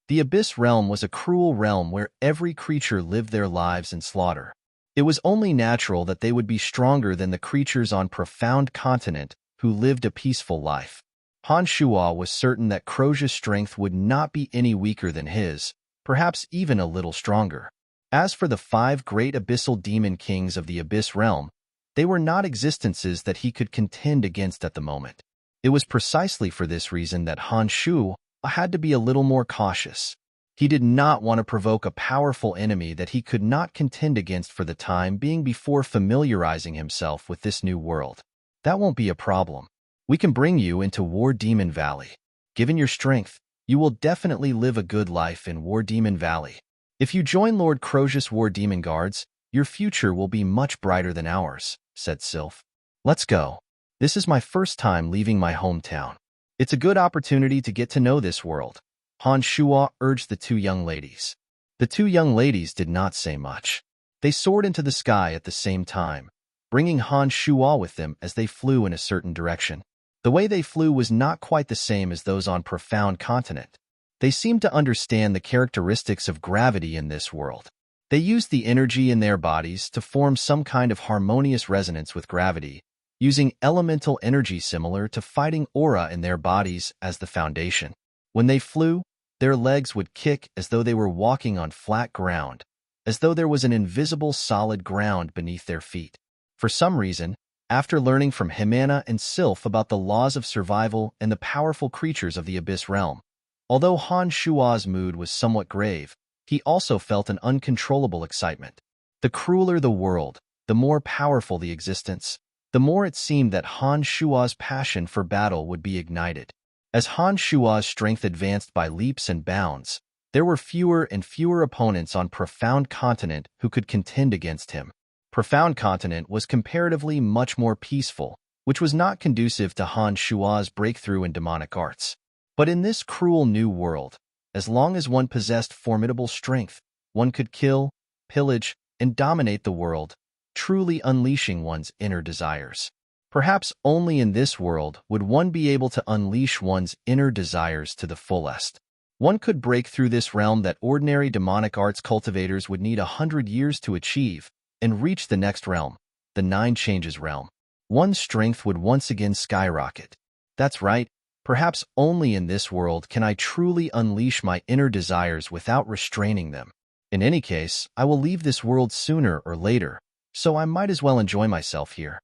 A: The Abyss Realm was a cruel realm where every creature lived their lives in slaughter. It was only natural that they would be stronger than the creatures on Profound Continent who lived a peaceful life. Han Shuo was certain that Crozius' strength would not be any weaker than his, perhaps even a little stronger. As for the 5 great abyssal demon kings of the Abyss Realm, they were not existences that he could contend against at the moment. It was precisely for this reason that Han Shuo had to be a little more cautious. He did not want to provoke a powerful enemy that he could not contend against for the time being before familiarizing himself with this new world. That won't be a problem. We can bring you into War Demon Valley. Given your strength, you will definitely live a good life in War Demon Valley. If you join Lord Crozius' War Demon Guards, your future will be much brighter than ours, said Sylph. Let's go. This is my first time leaving my hometown. It's a good opportunity to get to know this world, Han Shuo urged the 2 young ladies. The 2 young ladies did not say much. They soared into the sky at the same time, bringing Han Shuo with them as they flew in a certain direction. The way they flew was not quite the same as those on Profound Continent. They seemed to understand the characteristics of gravity in this world. They used the energy in their bodies to form some kind of harmonious resonance with gravity, using elemental energy similar to fighting aura in their bodies as the foundation. When they flew, their legs would kick as though they were walking on flat ground, as though there was an invisible solid ground beneath their feet. For some reason, after learning from Jimena and Sylph about the laws of survival and the powerful creatures of the Abyss Realm, although Han Shuo's mood was somewhat grave, he also felt an uncontrollable excitement. The crueler the world, the more powerful the existence, the more it seemed that Han Shuo's passion for battle would be ignited. As Han Shuo's strength advanced by leaps and bounds, there were fewer and fewer opponents on Profound Continent who could contend against him. Profound Continent was comparatively much more peaceful, which was not conducive to Han Shuo's breakthrough in demonic arts. But in this cruel new world, as long as one possessed formidable strength, one could kill, pillage, and dominate the world, truly unleashing one's inner desires. Perhaps only in this world would one be able to unleash one's inner desires to the fullest. One could break through this realm that ordinary demonic arts cultivators would need 100 years to achieve, and reach the next realm, the 9 Changes realm. One's strength would once again skyrocket. That's right, perhaps only in this world can I truly unleash my inner desires without restraining them. In any case, I will leave this world sooner or later, so I might as well enjoy myself here.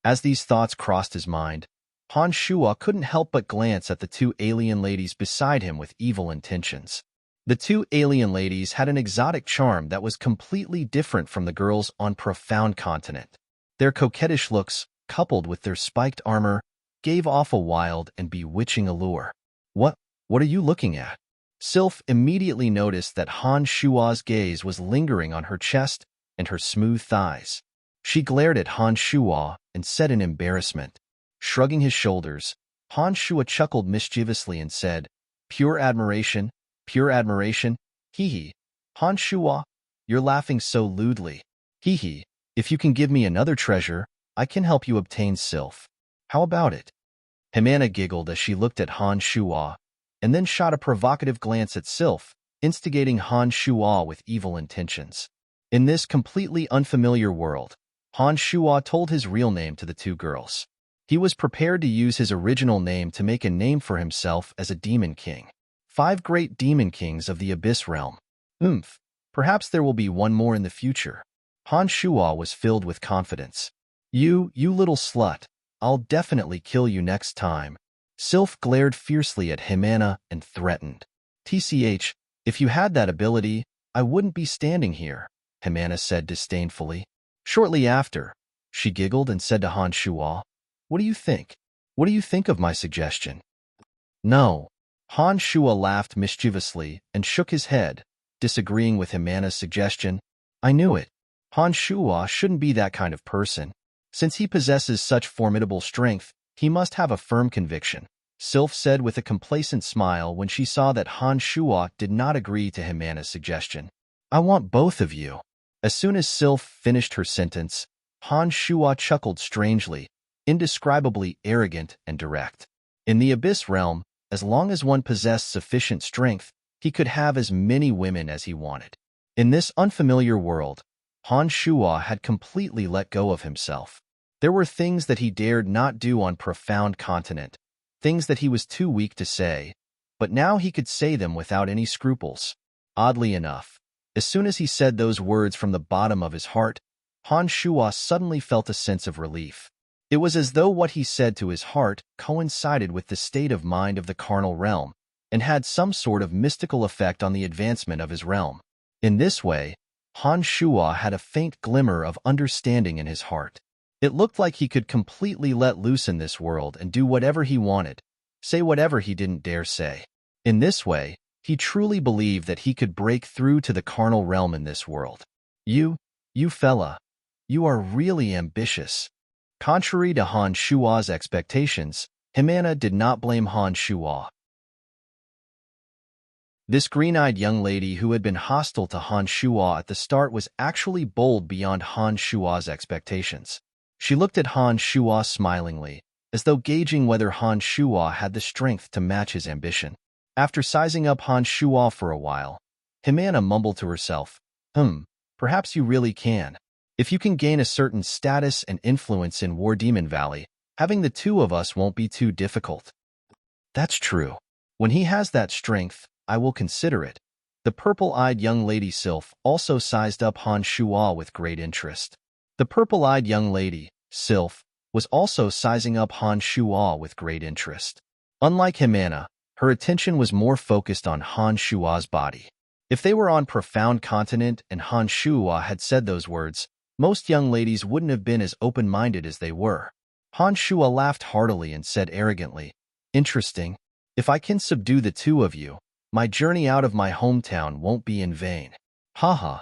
A: As these thoughts crossed his mind, Han Shuo couldn't help but glance at the 2 alien ladies beside him with evil intentions. The 2 alien ladies had an exotic charm that was completely different from the girls on Profound Continent. Their coquettish looks, coupled with their spiked armor, gave off a wild and bewitching allure. What are you looking at? Sylph immediately noticed that Han Shuo's gaze was lingering on her chest and her smooth thighs. She glared at Han Shuo and said in embarrassment. Shrugging his shoulders, Han Shuo chuckled mischievously and said, pure admiration, hee hee. Han Shuo, you're laughing so lewdly. Hee hee, if you can give me another treasure, I can help you obtain Sylph. How about it? Jimena giggled as she looked at Han Shuo, and then shot a provocative glance at Sylph, instigating Han Shuo with evil intentions. In this completely unfamiliar world, Han Shuo told his real name to the 2 girls. He was prepared to use his original name to make a name for himself as a demon king. 5 great demon kings of the Abyss realm. Perhaps there will be one more in the future. Han Shuo was filled with confidence. You little slut. I'll definitely kill you next time. Sylph glared fiercely at Himana and threatened. TCH, if you had that ability, I wouldn't be standing here, Himana said disdainfully. Shortly after, she giggled and said to Han Shuo, What do you think? What do you think of my suggestion? No. Han Shuo laughed mischievously and shook his head, disagreeing with Himana's suggestion. I knew it. Han Shuo shouldn't be that kind of person. Since he possesses such formidable strength, he must have a firm conviction, Sylph said with a complacent smile when she saw that Han Shuo did not agree to Himana's suggestion. I want both of you. As soon as Sylph finished her sentence, Han Shuo chuckled strangely, indescribably arrogant and direct. In the Abyss realm, as long as one possessed sufficient strength, he could have as many women as he wanted. In this unfamiliar world, Han Shuo had completely let go of himself. There were things that he dared not do on Profound Continent, things that he was too weak to say, but now he could say them without any scruples. Oddly enough, as soon as he said those words from the bottom of his heart, Han Shuo suddenly felt a sense of relief. It was as though what he said to his heart coincided with the state of mind of the carnal realm, and had some sort of mystical effect on the advancement of his realm. In this way, Han Shuo had a faint glimmer of understanding in his heart. It looked like he could completely let loose in this world and do whatever he wanted, say whatever he didn't dare say. In this way, he truly believed that he could break through to the carnal realm in this world. You fella, you are really ambitious. Contrary to Han Shuo's expectations, Himana did not blame Han Shuo. This green-eyed young lady who had been hostile to Han Shuo at the start was actually bold beyond Han Shuo's expectations. She looked at Han Shuo smilingly, as though gauging whether Han Shuo had the strength to match his ambition. After sizing up Han Shuo for a while, Himana mumbled to herself, perhaps you really can. If you can gain a certain status and influence in War Demon Valley, having the two of us won't be too difficult. That's true. When he has that strength, I will consider it. The purple-eyed young lady Sylph also sized up Han Shuo with great interest. The purple-eyed young lady, Sylph, was also sizing up Han Shuo with great interest. Unlike Himana, her attention was more focused on Han Shuo's body. If they were on Profound Continent and Han Shuo had said those words, most young ladies wouldn't have been as open-minded as they were. Han Shuo laughed heartily and said arrogantly, Interesting. If I can subdue the two of you, my journey out of my hometown won't be in vain. Haha.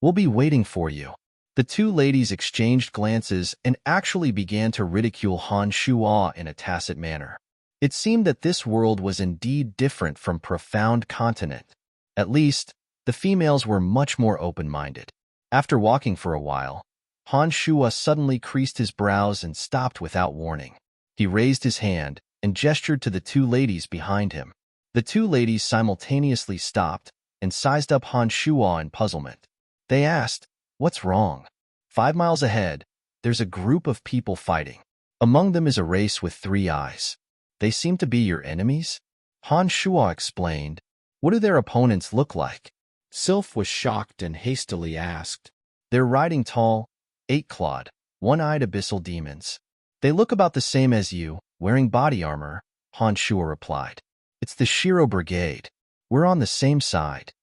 A: We'll be waiting for you. The two ladies exchanged glances and actually began to ridicule Han Shuo in a tacit manner. It seemed that this world was indeed different from Profound Continent. At least, the females were much more open-minded. After walking for a while, Han Shuo suddenly creased his brows and stopped without warning. He raised his hand and gestured to the two ladies behind him. The two ladies simultaneously stopped and sized up Han Shuo in puzzlement. They asked, What's wrong? 5 miles ahead, there's a group of people fighting. Among them is a race with 3 eyes. They seem to be your enemies? Han Shuo explained. What do their opponents look like? Sylph was shocked and hastily asked. They're riding tall, 8-clawed, one-eyed abyssal demons. They look about the same as you, wearing body armor, Han Shuo replied. It's the Shiro Brigade. We're on the same side.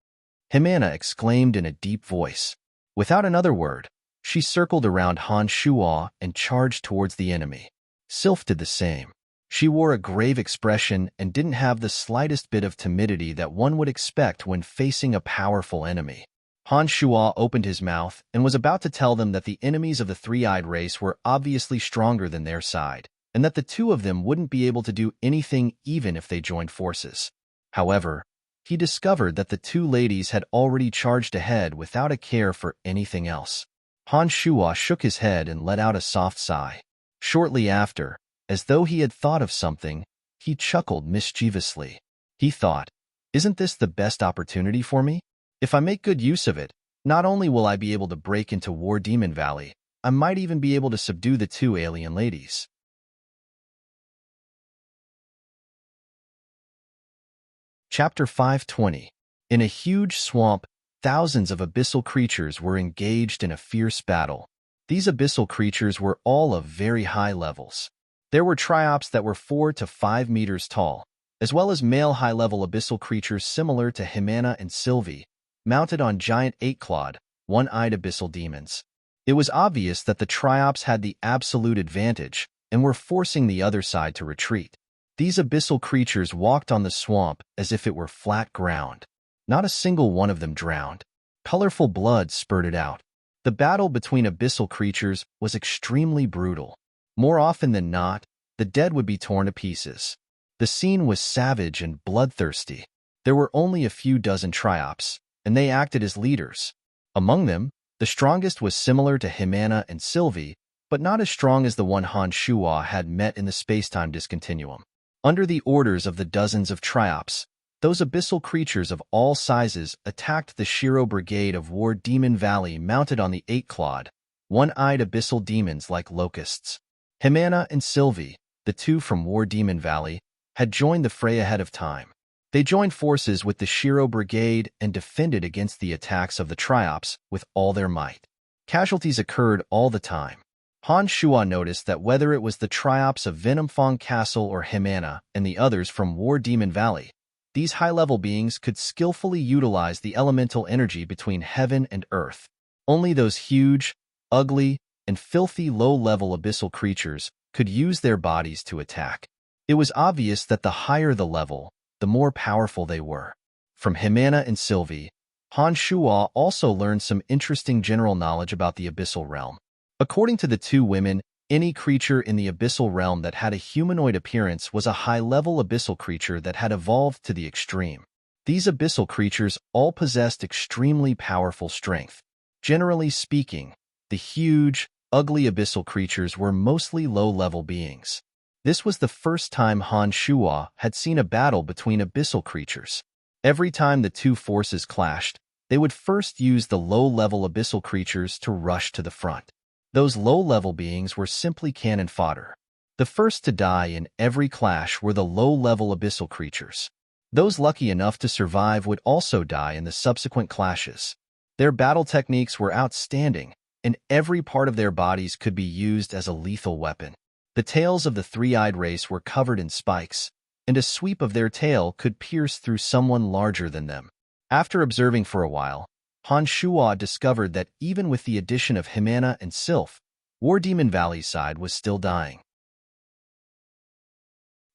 A: Himana exclaimed in a deep voice. Without another word, she circled around Han Shuo and charged towards the enemy. Sylph did the same. She wore a grave expression and didn't have the slightest bit of timidity that one would expect when facing a powerful enemy. Han Shuo opened his mouth and was about to tell them that the enemies of the 3-eyed race were obviously stronger than their side, and that the two of them wouldn't be able to do anything even if they joined forces. However, he discovered that the two ladies had already charged ahead without a care for anything else. Han Shuo shook his head and let out a soft sigh. Shortly after, as though he had thought of something, he chuckled mischievously. He thought, Isn't this the best opportunity for me? If I make good use of it, not only will I be able to break into War Demon Valley, I might even be able to subdue the two alien ladies. Chapter 520. In a huge swamp, thousands of abyssal creatures were engaged in a fierce battle. These abyssal creatures were all of very high levels. There were triops that were 4 to 5 meters tall, as well as male high-level abyssal creatures similar to Jimena and Sylvie, mounted on giant eight-clawed, one-eyed abyssal demons. It was obvious that the triops had the absolute advantage and were forcing the other side to retreat. These abyssal creatures walked on the swamp as if it were flat ground. Not a single one of them drowned. Colorful blood spurted out. The battle between abyssal creatures was extremely brutal. More often than not, the dead would be torn to pieces. The scene was savage and bloodthirsty. There were only a few dozen triops, and they acted as leaders. Among them, the strongest was similar to Jimena and Sylvie, but not as strong as the one Han Shuo had met in the space-time discontinuum. Under the orders of the dozens of triops, those abyssal creatures of all sizes attacked the Shiro Brigade of War Demon Valley mounted on the eight-clawed, one-eyed abyssal demons like locusts. Jimena and Sylvie, the two from War Demon Valley, had joined the fray ahead of time. They joined forces with the Shiro Brigade and defended against the attacks of the triops with all their might. Casualties occurred all the time. Han Shuo noticed that whether it was the triops of Venomfang Castle or Jimena and the others from War Demon Valley, these high-level beings could skillfully utilize the elemental energy between heaven and earth. Only those huge, ugly, and filthy low-level abyssal creatures could use their bodies to attack. It was obvious that the higher the level, the more powerful they were. From Jimena and Sylvie, Han Shuo also learned some interesting general knowledge about the abyssal realm. According to the two women, any creature in the abyssal realm that had a humanoid appearance was a high-level abyssal creature that had evolved to the extreme. These abyssal creatures all possessed extremely powerful strength. Generally speaking, the huge, ugly abyssal creatures were mostly low-level beings. This was the first time Han Shuo had seen a battle between abyssal creatures. Every time the two forces clashed, they would first use the low-level abyssal creatures to rush to the front. Those low-level beings were simply cannon fodder. The first to die in every clash were the low-level abyssal creatures. Those lucky enough to survive would also die in the subsequent clashes. Their battle techniques were outstanding, and every part of their bodies could be used as a lethal weapon. The tails of the three-eyed race were covered in spikes, and a sweep of their tail could pierce through someone larger than them. After observing for a while, Han Shuo discovered that even with the addition of Jimena and Sylph, War Demon Valley's side was still dying.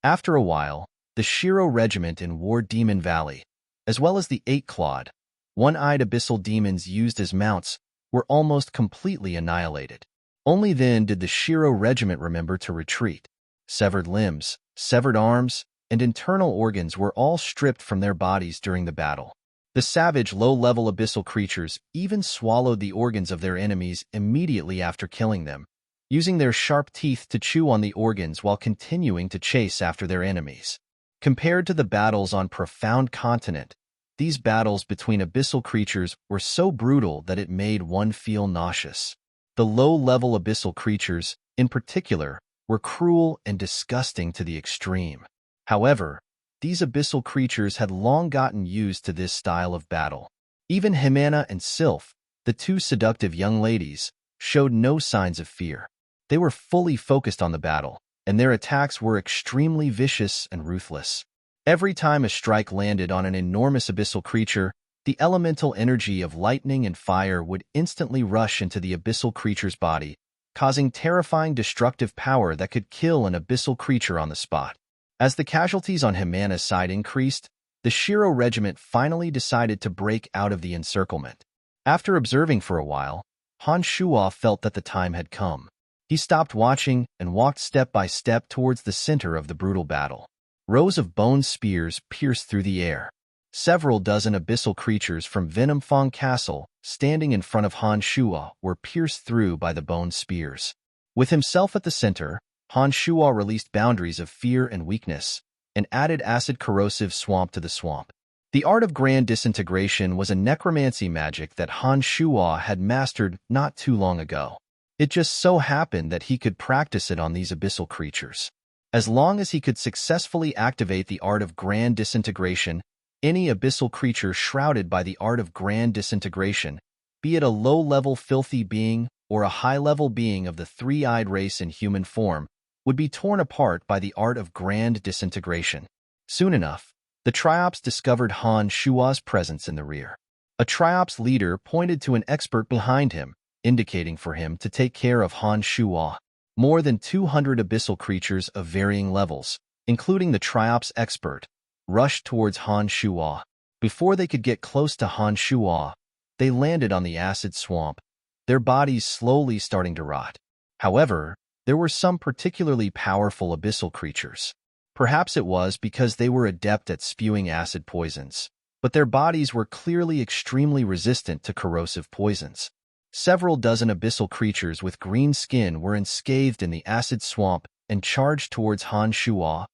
A: After a while, the Shiro Regiment in War Demon Valley, as well as the eight-clawed, one-eyed abyssal demons used as mounts, were almost completely annihilated. Only then did the Shiro Regiment remember to retreat. Severed limbs, severed arms, and internal organs were all stripped from their bodies during the battle. The savage, low-level abyssal creatures even swallowed the organs of their enemies immediately after killing them, using their sharp teeth to chew on the organs while continuing to chase after their enemies. Compared to the battles on Profound Continent, these battles between abyssal creatures were so brutal that it made one feel nauseous. The low-level abyssal creatures, in particular, were cruel and disgusting to the extreme. However, these abyssal creatures had long gotten used to this style of battle. Even Jimena and Sylph, the two seductive young ladies, showed no signs of fear. They were fully focused on the battle, and their attacks were extremely vicious and ruthless. Every time a strike landed on an enormous abyssal creature, the elemental energy of lightning and fire would instantly rush into the abyssal creature's body, causing terrifying destructive power that could kill an abyssal creature on the spot. As the casualties on Jimena's side increased, the Shiro Regiment finally decided to break out of the encirclement. After observing for a while, Han Shuo felt that the time had come. He stopped watching and walked step by step towards the center of the brutal battle. Rows of bone spears pierced through the air. Several dozen abyssal creatures from Venomfang Castle, standing in front of Han Shuo, were pierced through by the bone spears. With himself at the center, Han Shuo released boundaries of fear and weakness, and added acid corrosive swamp to the swamp. The art of grand disintegration was a necromancy magic that Han Shuo had mastered not too long ago. It just so happened that he could practice it on these abyssal creatures. As long as he could successfully activate the art of grand disintegration, Any abyssal creature shrouded by the art of grand disintegration, be it a low-level filthy being or a high-level being of the three-eyed race in human form, would be torn apart by the art of grand disintegration. Soon enough, the Triops discovered Han Shua's presence in the rear. A Triops leader pointed to an expert behind him, indicating for him to take care of Han Shua. More than 200 abyssal creatures of varying levels, including the Triops expert, rushed towards Han Shua. Before they could get close to Han Shua, they landed on the acid swamp, their bodies slowly starting to rot. However, there were some particularly powerful abyssal creatures. Perhaps it was because they were adept at spewing acid poisons, but their bodies were clearly extremely resistant to corrosive poisons. Several dozen abyssal creatures with green skin were enscathed in the acid swamp and charged towards Han Shua.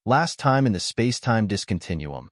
A: Last time in the space-time discontinuum,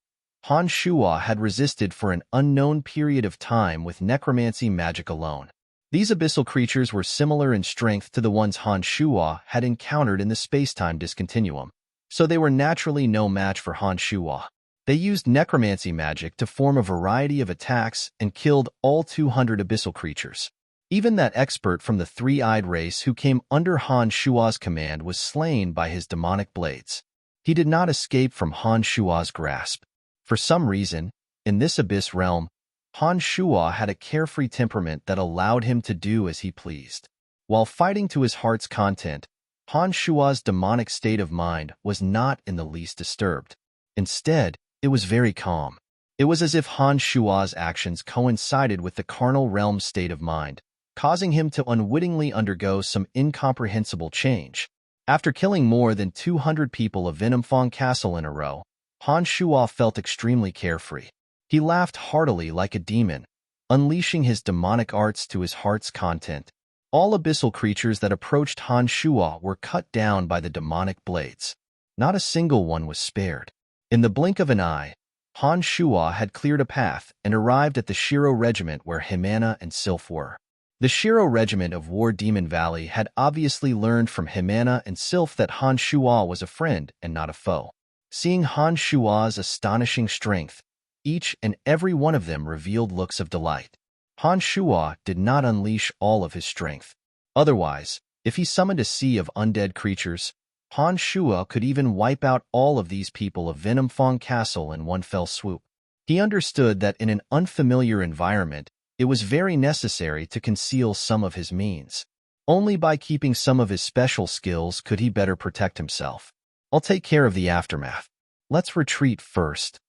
A: Han Shua had resisted for an unknown period of time with necromancy magic alone. These abyssal creatures were similar in strength to the ones Han Shua had encountered in the space-time discontinuum, so they were naturally no match for Han Shua. They used necromancy magic to form a variety of attacks and killed all 200 abyssal creatures. Even that expert from the three-eyed race who came under Han Shua's command was slain by his demonic blades. He did not escape from Han Shua's grasp. For some reason, in this abyss realm, Han Shua had a carefree temperament that allowed him to do as he pleased. While fighting to his heart's content, Han Shua's demonic state of mind was not in the least disturbed. Instead, it was very calm. It was as if Han Shua's actions coincided with the carnal realm's state of mind, causing him to unwittingly undergo some incomprehensible change. After killing more than 200 people of Venumfang Castle in a row, Han Shua felt extremely carefree. He laughed heartily like a demon, unleashing his demonic arts to his heart's content. All abyssal creatures that approached Han Shua were cut down by the demonic blades. Not a single one was spared. In the blink of an eye, Han Shua had cleared a path and arrived at the Shiro Regiment where Himana and Sylph were. The Shiro Regiment of War Demon Valley had obviously learned from Himana and Sylph that Han Shua was a friend and not a foe. Seeing Han Shua's astonishing strength, each and every one of them revealed looks of delight. Han Shua did not unleash all of his strength. Otherwise, if he summoned a sea of undead creatures, Han Shua could even wipe out all of these people of Venumfang Castle in one fell swoop. He understood that in an unfamiliar environment, it was very necessary to conceal some of his means. Only by keeping some of his special skills could he better protect himself. I'll take care of the aftermath. Let's retreat first,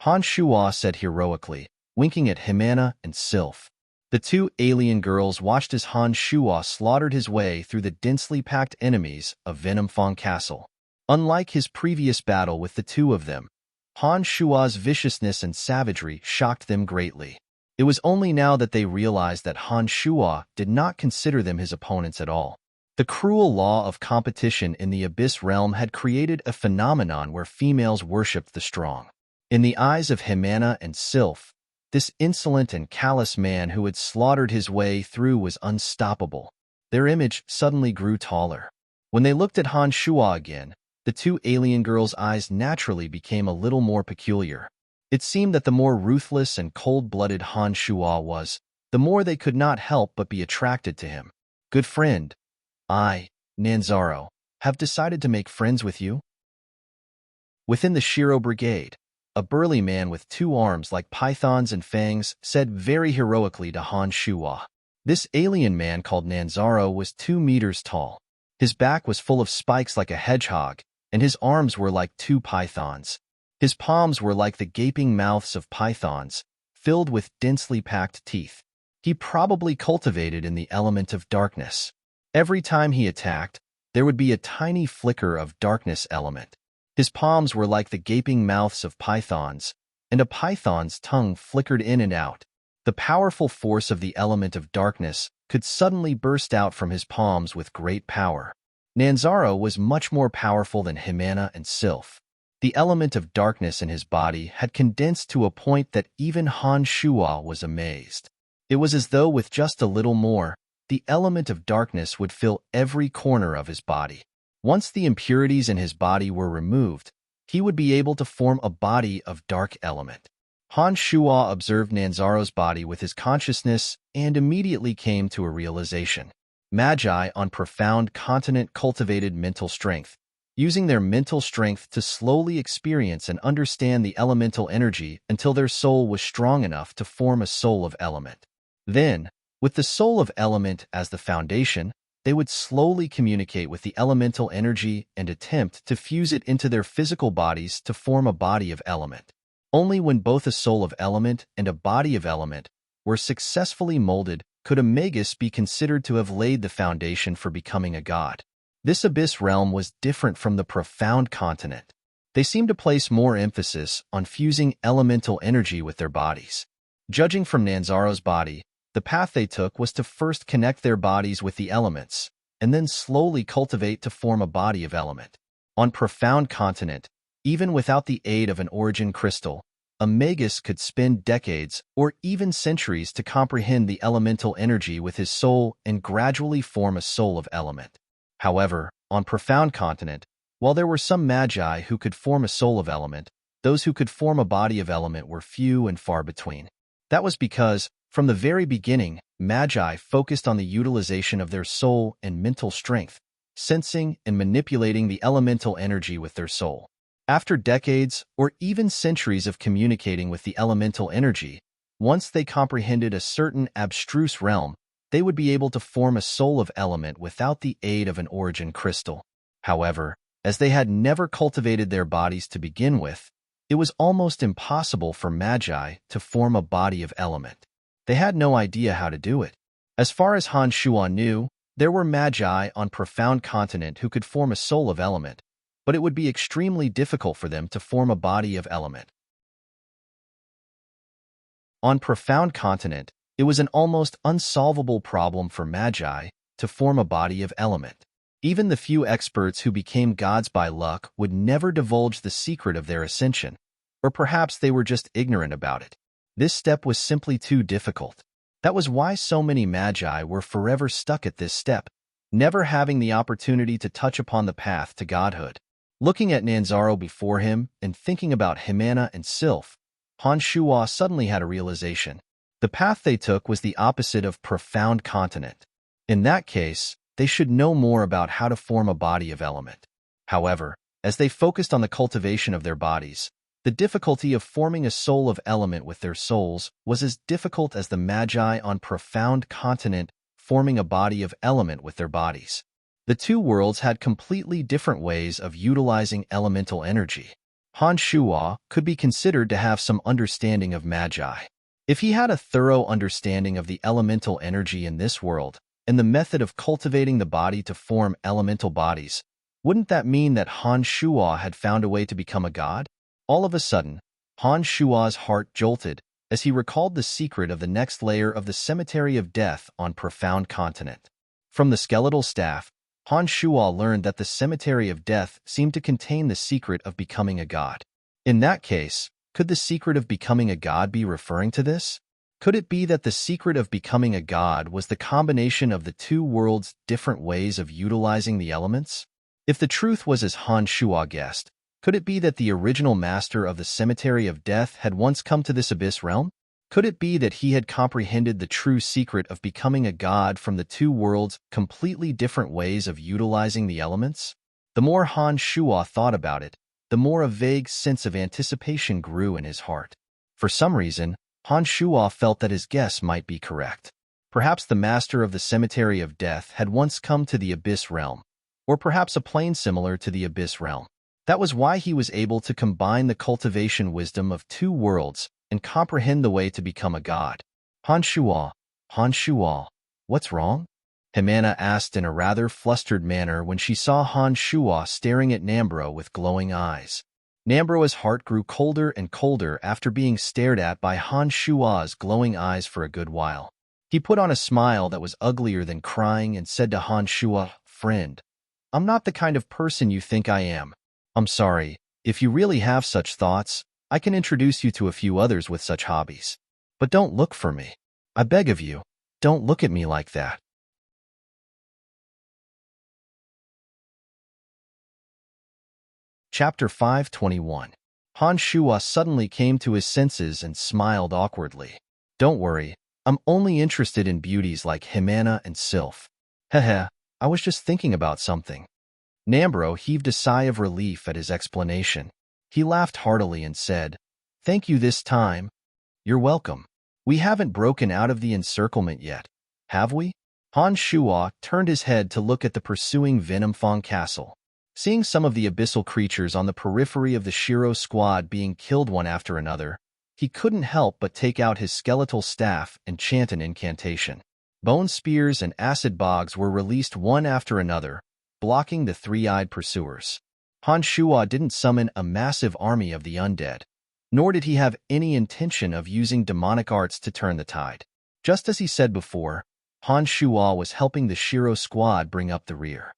A: Han Shua said heroically, winking at Himana and Sylph. The two alien girls watched as Han Shua slaughtered his way through the densely packed enemies of Venumfang Castle. Unlike his previous battle with the two of them, Han Shua's viciousness and savagery shocked them greatly. It was only now that they realized that Han Shua did not consider them his opponents at all. The cruel law of competition in the Abyss realm had created a phenomenon where females worshipped the strong. In the eyes of Himana and Sylph, this insolent and callous man who had slaughtered his way through was unstoppable. Their image suddenly grew taller. When they looked at Han Shua again, the two alien girls' eyes naturally became a little more peculiar. It seemed that the more ruthless and cold-blooded Han Shua was, the more they could not help but be attracted to him. Good friend, I, Nanzaro, have decided to make friends with you. Within the Shiro Brigade, a burly man with two arms like pythons and fangs said very heroically to Han Shua. This alien man called Nanzaro was 2 meters tall. His back was full of spikes like a hedgehog, and his arms were like 2 pythons. His palms were like the gaping mouths of pythons, filled with densely packed teeth. He probably cultivated in the element of darkness. Every time he attacked, there would be a tiny flicker of darkness element. His palms were like the gaping mouths of pythons, and a python's tongue flickered in and out. The powerful force of the element of darkness could suddenly burst out from his palms with great power. Nanzaro was much more powerful than Himana and Sylph. The element of darkness in his body had condensed to a point that even Han Shua was amazed. It was as though with just a little more, the element of darkness would fill every corner of his body. Once the impurities in his body were removed, he would be able to form a body of dark element. Han Shuo observed Nanzaro's body with his consciousness and immediately came to a realization. Magi on profound continent cultivated mental strength, using their mental strength to slowly experience and understand the elemental energy until their soul was strong enough to form a soul of element. Then, with the soul of element as the foundation, they would slowly communicate with the elemental energy and attempt to fuse it into their physical bodies to form a body of element. Only when both a soul of element and a body of element were successfully molded could a magus be considered to have laid the foundation for becoming a god. This abyss realm was different from the profound continent. They seemed to place more emphasis on fusing elemental energy with their bodies. Judging from Nanzaro's body, the path they took was to first connect their bodies with the elements, and then slowly cultivate to form a body of element. On profound continent, even without the aid of an origin crystal, a magus could spend decades or even centuries to comprehend the elemental energy with his soul and gradually form a soul of element. However, on profound continent, while there were some magi who could form a soul of element, those who could form a body of element were few and far between. That was because, from the very beginning, magi focused on the utilization of their soul and mental strength, sensing and manipulating the elemental energy with their soul. After decades or even centuries of communicating with the elemental energy, once they comprehended a certain abstruse realm, they would be able to form a soul of element without the aid of an origin crystal. However, as they had never cultivated their bodies to begin with, it was almost impossible for magi to form a body of element. They had no idea how to do it. As far as Han Shuo knew, there were magi on profound continent who could form a soul of element, but it would be extremely difficult for them to form a body of element. On profound continent, it was an almost unsolvable problem for magi to form a body of element. Even the few experts who became gods by luck would never divulge the secret of their ascension, or perhaps they were just ignorant about it. This step was simply too difficult. That was why so many magi were forever stuck at this step, never having the opportunity to touch upon the path to godhood. Looking at Nanzaro before him and thinking about Himana and Sylph, Han Shuo suddenly had a realization. The path they took was the opposite of profound continent. In that case, they should know more about how to form a body of element. However, as they focused on the cultivation of their bodies, the difficulty of forming a soul of element with their souls was as difficult as the magi on profound continent forming a body of element with their bodies. The two worlds had completely different ways of utilizing elemental energy. Han Shuo could be considered to have some understanding of magi. If he had a thorough understanding of the elemental energy in this world and the method of cultivating the body to form elemental bodies, wouldn't that mean that Han Shuo had found a way to become a god? All of a sudden, Han Shuo's heart jolted as he recalled the secret of the next layer of the cemetery of death on profound continent. From the skeletal staff, Han Shuo learned that the cemetery of death seemed to contain the secret of becoming a god. In that case, could the secret of becoming a god be referring to this? Could it be that the secret of becoming a god was the combination of the two worlds' different ways of utilizing the elements? If the truth was as Han Shuo guessed, could it be that the original master of the cemetery of death had once come to this abyss realm? Could it be that he had comprehended the true secret of becoming a god from the two worlds' completely different ways of utilizing the elements? The more Han Shuo thought about it, the more a vague sense of anticipation grew in his heart. For some reason, Han Shuo felt that his guess might be correct. Perhaps the master of the cemetery of death had once come to the abyss realm, or perhaps a plane similar to the abyss realm. That was why he was able to combine the cultivation wisdom of two worlds and comprehend the way to become a god. Han Shuo, what's wrong? Himana asked in a rather flustered manner when she saw Han Shuo staring at Nambro with glowing eyes. Nambro's heart grew colder and colder after being stared at by Han Shuo's glowing eyes for a good while. He put on a smile that was uglier than crying and said to Han Shuo, "Friend, I'm not the kind of person you think I am. I'm sorry, if you really have such thoughts, I can introduce you to a few others with such hobbies. But don't look for me. I beg of you, don't look at me like that." Chapter 521. Han Shua suddenly came to his senses and smiled awkwardly. Don't worry, I'm only interested in beauties like Himana and Sylph. Heh, I was just thinking about something. Nambro heaved a sigh of relief at his explanation. He laughed heartily and said, Thank you this time. You're welcome. We haven't broken out of the encirclement yet, have we? Han Shua turned his head to look at the pursuing Venomfang castle. Seeing some of the abyssal creatures on the periphery of the Shiro squad being killed one after another, he couldn't help but take out his skeletal staff and chant an incantation. Bone spears and acid bogs were released one after another, blocking the three-eyed pursuers. Han Shua didn't summon a massive army of the undead, nor did he have any intention of using demonic arts to turn the tide. Just as he said before, Han Shua was helping the Shiro squad bring up the rear.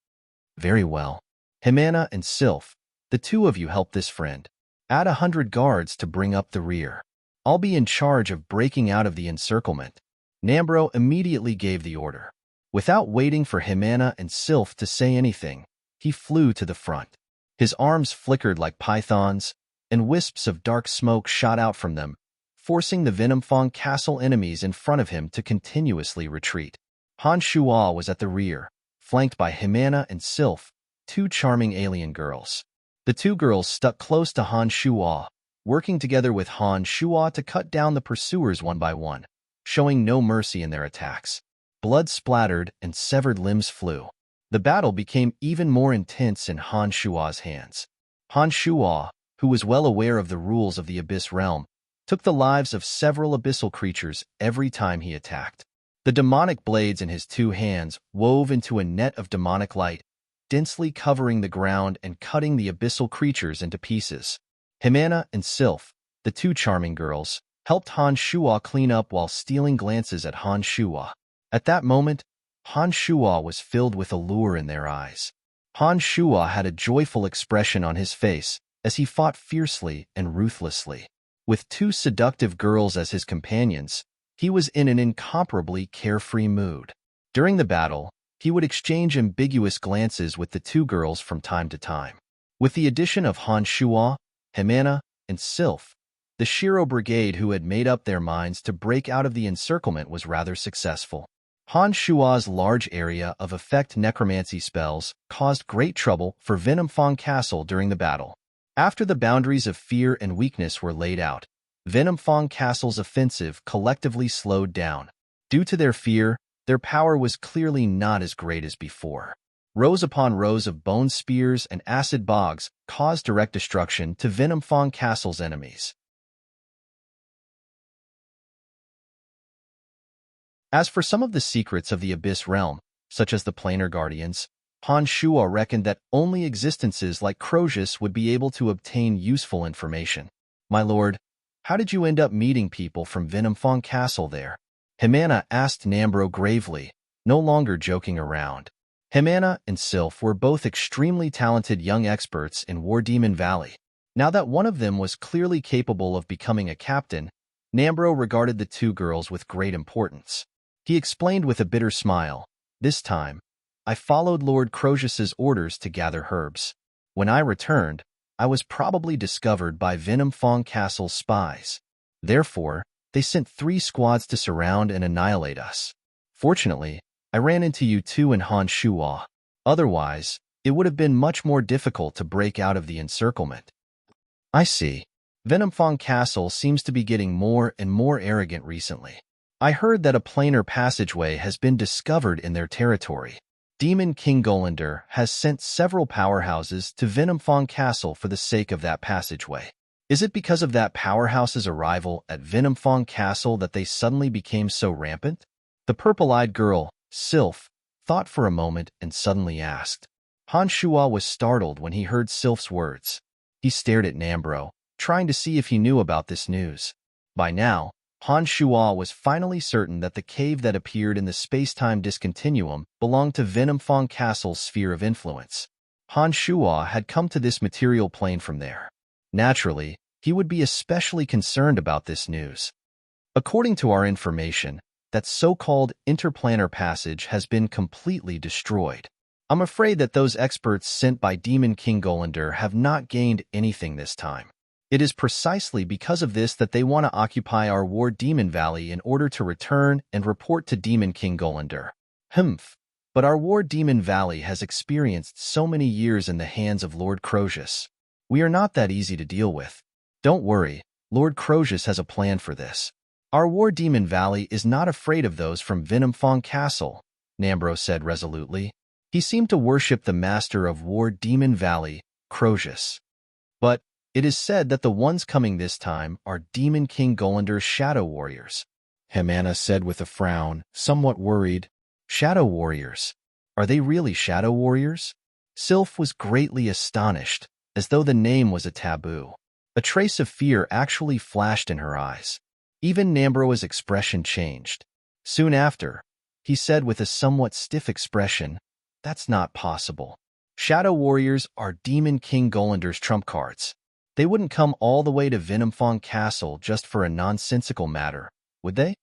A: Very well. Himana and Sylph, the two of you help this friend. Add 100 guards to bring up the rear. I'll be in charge of breaking out of the encirclement. Nambro immediately gave the order. Without waiting for Himana and Sylph to say anything, he flew to the front. His arms flickered like pythons, and wisps of dark smoke shot out from them, forcing the Venomfang castle enemies in front of him to continuously retreat. Han Shua was at the rear, flanked by Himana and Sylph, two charming alien girls. The two girls stuck close to Han Shua, working together with Han Shua to cut down the pursuers one by one, showing no mercy in their attacks. Blood splattered and severed limbs flew. The battle became even more intense in Han Shua's hands. Han Shua, who was well aware of the rules of the Abyss realm, took the lives of several abyssal creatures every time he attacked. The demonic blades in his two hands wove into a net of demonic light, densely covering the ground and cutting the abyssal creatures into pieces. Himana and Sylph, the two charming girls, helped Han Shua clean up while stealing glances at Han Shua. At that moment, Han Shua was filled with allure in their eyes. Han Shua had a joyful expression on his face as he fought fiercely and ruthlessly. With two seductive girls as his companions, he was in an incomparably carefree mood. During the battle, he would exchange ambiguous glances with the two girls from time to time. With the addition of Han Shua, Himana, and Sylph, the Shiro brigade who had made up their minds to break out of the encirclement was rather successful. Han Shua's large area of effect necromancy spells caused great trouble for Venomfang Castle during the battle. After the boundaries of fear and weakness were laid out, Venomfang Castle's offensive collectively slowed down. Due to their fear, their power was clearly not as great as before. Rows upon rows of bone spears and acid bogs caused direct destruction to Venomfang Castle's enemies. As for some of the secrets of the Abyss realm, such as the Planar Guardians, Han Shua reckoned that only existences like Crozius would be able to obtain useful information. My lord, how did you end up meeting people from Venomfang Castle there? Himana asked Nambro gravely, no longer joking around. Himana and Sylph were both extremely talented young experts in War Demon Valley. Now that one of them was clearly capable of becoming a captain, Nambro regarded the two girls with great importance. He explained with a bitter smile, This time, I followed Lord Crozius's orders to gather herbs. When I returned, I was probably discovered by Venomfang Castle's spies. Therefore, they sent 3 squads to surround and annihilate us. Fortunately, I ran into you two and Han Shua. Otherwise, it would have been much more difficult to break out of the encirclement. I see. Venomfang Castle seems to be getting more and more arrogant recently. I heard that a planar passageway has been discovered in their territory. Demon King Golander has sent several powerhouses to Venomfang Castle for the sake of that passageway. Is it because of that powerhouse's arrival at Venomfang Castle that they suddenly became so rampant? The purple-eyed girl, Sylph, thought for a moment and suddenly asked. Han Shua was startled when he heard Sylph's words. He stared at Nambro, trying to see if he knew about this news. By now, Han Shua was finally certain that the cave that appeared in the space-time discontinuum belonged to Venomfang Castle's sphere of influence. Han Shua had come to this material plane from there. Naturally, he would be especially concerned about this news. According to our information, that so-called interplanar passage has been completely destroyed. I'm afraid that those experts sent by Demon King Golander have not gained anything this time. It is precisely because of this that they want to occupy our War Demon Valley in order to return and report to Demon King Golander. Humph. But our War Demon Valley has experienced so many years in the hands of Lord Crozius. We are not that easy to deal with. Don't worry, Lord Crozius has a plan for this. Our War Demon Valley is not afraid of those from Venomfang Castle, Nambro said resolutely. He seemed to worship the master of War Demon Valley, Crozius. But it is said that the ones coming this time are Demon King Golander's Shadow Warriors, Hemana said with a frown, somewhat worried. Shadow Warriors? Are they really Shadow Warriors? Sylph was greatly astonished, as though the name was a taboo. A trace of fear actually flashed in her eyes. Even Nambro's expression changed. Soon after, he said with a somewhat stiff expression, "That's not possible. Shadow Warriors are Demon King Golander's trump cards. They wouldn't come all the way to Venomfang Castle just for a nonsensical matter, would they?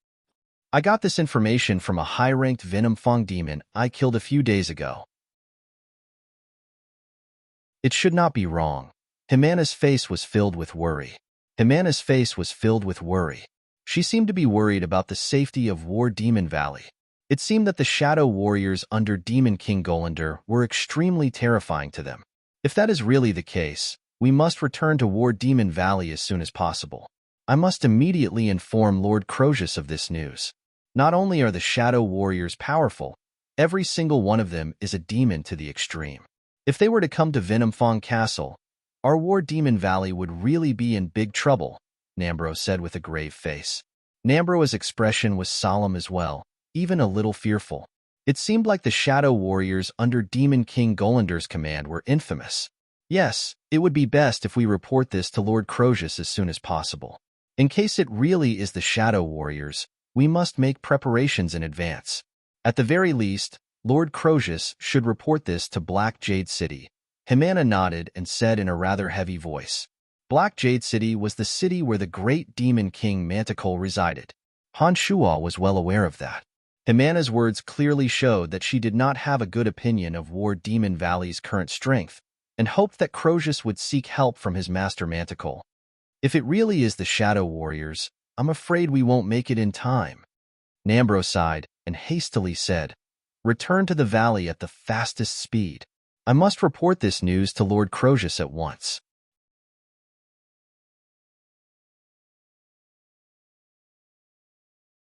A: I got this information from a high-ranked Venomfang demon I killed a few days ago. It should not be wrong." Hemana's face was filled with worry. She seemed to be worried about the safety of War Demon Valley. It seemed that the Shadow Warriors under Demon King Golander were extremely terrifying to them. If that is really the case, we must return to War Demon Valley as soon as possible. I must immediately inform Lord Crozius of this news. Not only are the Shadow Warriors powerful, every single one of them is a demon to the extreme. If they were to come to Venomfang Castle, our War Demon Valley would really be in big trouble, Nambro said with a grave face. Nambro's expression was solemn as well, even a little fearful. It seemed like the Shadow Warriors under Demon King Golander's command were infamous. Yes, it would be best if we report this to Lord Crozius as soon as possible. In case it really is the Shadow Warriors, we must make preparations in advance. At the very least, Lord Crozius should report this to Black Jade City. Hemana nodded and said in a rather heavy voice. Black Jade City was the city where the great Demon King Manticore resided. Han Shuo was well aware of that. Hemana's words clearly showed that she did not have a good opinion of War Demon Valley's current strength, and hoped that Crozius would seek help from his master Manticore. If it really is the Shadow Warriors, I'm afraid we won't make it in time. Nambro sighed and hastily said, "Return to the valley at the fastest speed. I must report this news to Lord Crozius at once."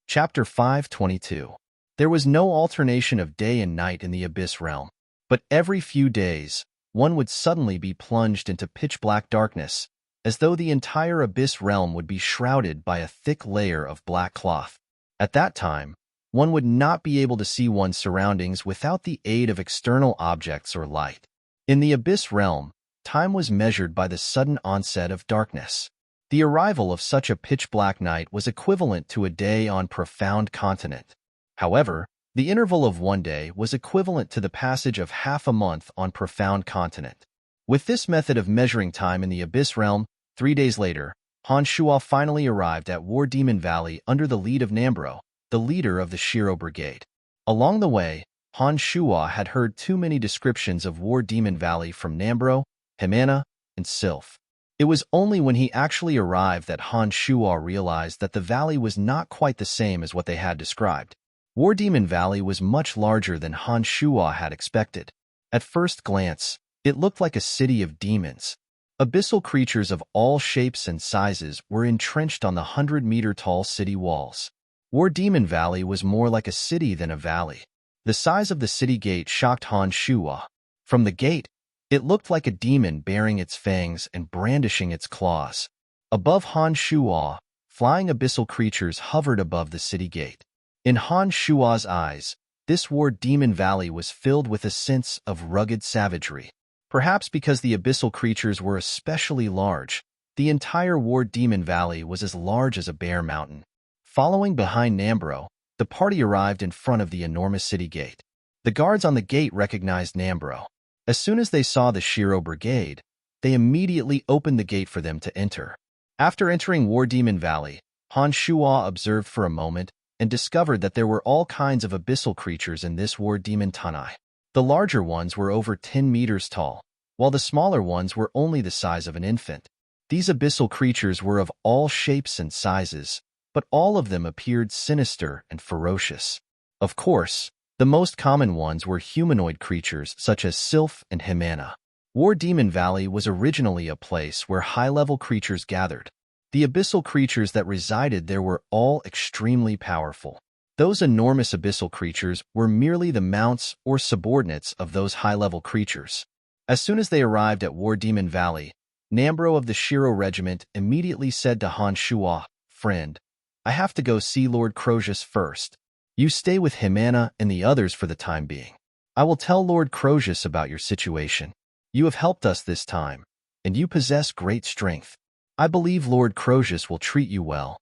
A: Chapter 522. There was no alternation of day and night in the Abyss Realm, but every few days, one would suddenly be plunged into pitch-black darkness, as though the entire Abyss Realm would be shrouded by a thick layer of black cloth. At that time, one would not be able to see one's surroundings without the aid of external objects or light. In the Abyss Realm, time was measured by the sudden onset of darkness. The arrival of such a pitch-black night was equivalent to a day on Profound Continent. However, the interval of one day was equivalent to the passage of half a month on Profound Continent. With this method of measuring time in the Abyss Realm, 3 days later, Han Shuo finally arrived at War Demon Valley under the lead of Nambro, the leader of the Shiro Brigade. Along the way, Han Shuo had heard too many descriptions of War Demon Valley from Nambro, Hemana, and Sylph. It was only when he actually arrived that Han Shuo realized that the valley was not quite the same as what they had described. War Demon Valley was much larger than Han Shuo had expected. At first glance, it looked like a city of demons. Abyssal creatures of all shapes and sizes were entrenched on the 100-meter-tall city walls. War Demon Valley was more like a city than a valley. The size of the city gate shocked Han Shuo. From the gate, it looked like a demon baring its fangs and brandishing its claws. Above Han Shuo, flying abyssal creatures hovered above the city gate. In Han Shuo's eyes, this War Demon Valley was filled with a sense of rugged savagery. Perhaps because the abyssal creatures were especially large, the entire War Demon Valley was as large as a bare mountain. Following behind Nambro, the party arrived in front of the enormous city gate. The guards on the gate recognized Nambro. As soon as they saw the Shiro Brigade, they immediately opened the gate for them to enter. After entering War Demon Valley, Han Shuo observed for a moment and discovered that there were all kinds of abyssal creatures in this War Demon Tanai. The larger ones were over 10 meters tall, while the smaller ones were only the size of an infant. These abyssal creatures were of all shapes and sizes, but all of them appeared sinister and ferocious. Of course, the most common ones were humanoid creatures such as Sylph and Himana. War Demon Valley was originally a place where high-level creatures gathered. The abyssal creatures that resided there were all extremely powerful. Those enormous abyssal creatures were merely the mounts or subordinates of those high-level creatures. As soon as they arrived at War Demon Valley, Nambro of the Shiro Regiment immediately said to Han Shuo, "Friend, I have to go see Lord Crozius first. You stay with Himana and the others for the time being. I will tell Lord Crozius about your situation. You have helped us this time, and you possess great strength. I believe Lord Crozius will treat you well."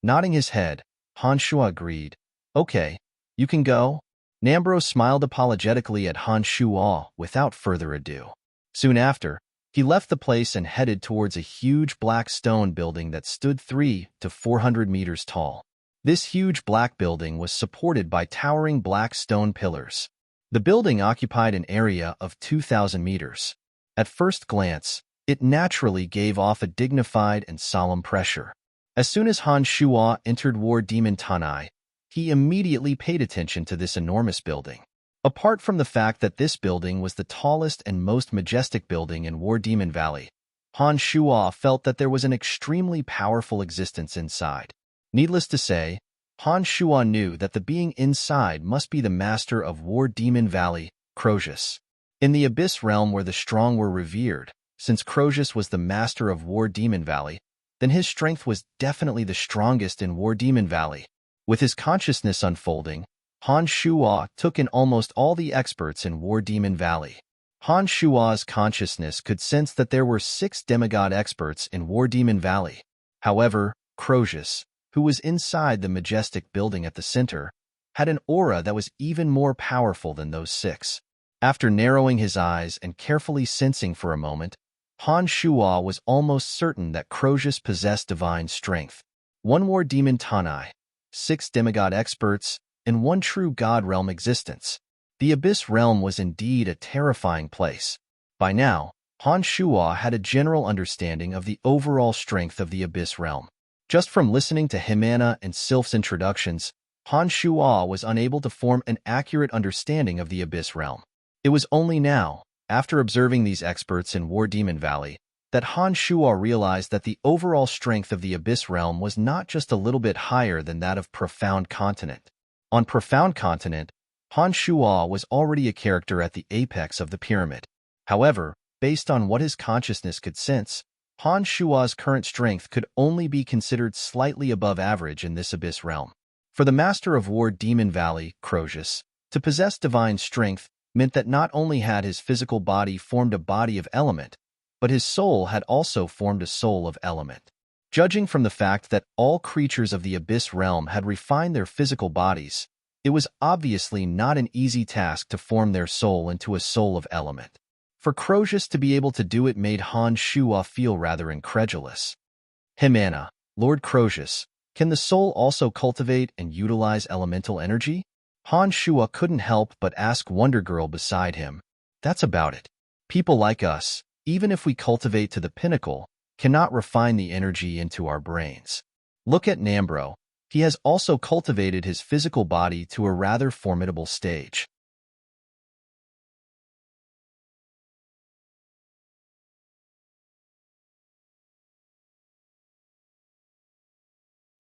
A: Nodding his head, Han Shuo agreed. "Okay, you can go." Nambro smiled apologetically at Han Shuo without further ado. Soon after, he left the place and headed towards a huge black stone building that stood 300 to 400 meters tall. This huge black building was supported by towering black stone pillars. The building occupied an area of 2,000 meters. At first glance, it naturally gave off a dignified and solemn pressure. As soon as Han Shuo entered War Demon Tanai, he immediately paid attention to this enormous building. Apart from the fact that this building was the tallest and most majestic building in War Demon Valley, Han Shuo felt that there was an extremely powerful existence inside. Needless to say, Han Shuo knew that the being inside must be the master of War Demon Valley, Crozius. In the Abyss realm where the strong were revered, since Crozius was the master of War Demon Valley, then his strength was definitely the strongest in War Demon Valley. With his consciousness unfolding, Han Shuo took in almost all the experts in War Demon Valley. Han Shuo's consciousness could sense that there were 6 demigod experts in War Demon Valley. However, Crozius, who was inside the majestic building at the center, had an aura that was even more powerful than those 6. After narrowing his eyes and carefully sensing for a moment, Han Shuo was almost certain that Crozius possessed divine strength. 1 War Demon Tanai, 6 demigod experts, and 1 true god realm existence. The Abyss realm was indeed a terrifying place. By now, Han Shuo had a general understanding of the overall strength of the Abyss realm. Just from listening to Himana and Sylph's introductions, Han Shuo was unable to form an accurate understanding of the Abyss realm. It was only now, after observing these experts in War Demon Valley, that Han Shuo realized that the overall strength of the Abyss realm was not just a little bit higher than that of Profound Continent. On Profound Continent, Han Shuo was already a character at the apex of the pyramid. However, based on what his consciousness could sense, Han Shuo's current strength could only be considered slightly above average in this Abyss realm. For the Master of War Demon Valley, Crozius, to possess divine strength meant that not only had his physical body formed a body of element, but his soul had also formed a soul of element. Judging from the fact that all creatures of the Abyss realm had refined their physical bodies, it was obviously not an easy task to form their soul into a soul of element. For Crozius to be able to do it made Han Shuo feel rather incredulous. Himana, Lord Crozius, can the soul also cultivate and utilize elemental energy? Han Shuo couldn't help but ask Wonder Girl beside him. That's about it. People like us, even if we cultivate to the pinnacle, cannot refine the energy into our brains. Look at Nambro. He has also cultivated his physical body to a rather formidable stage.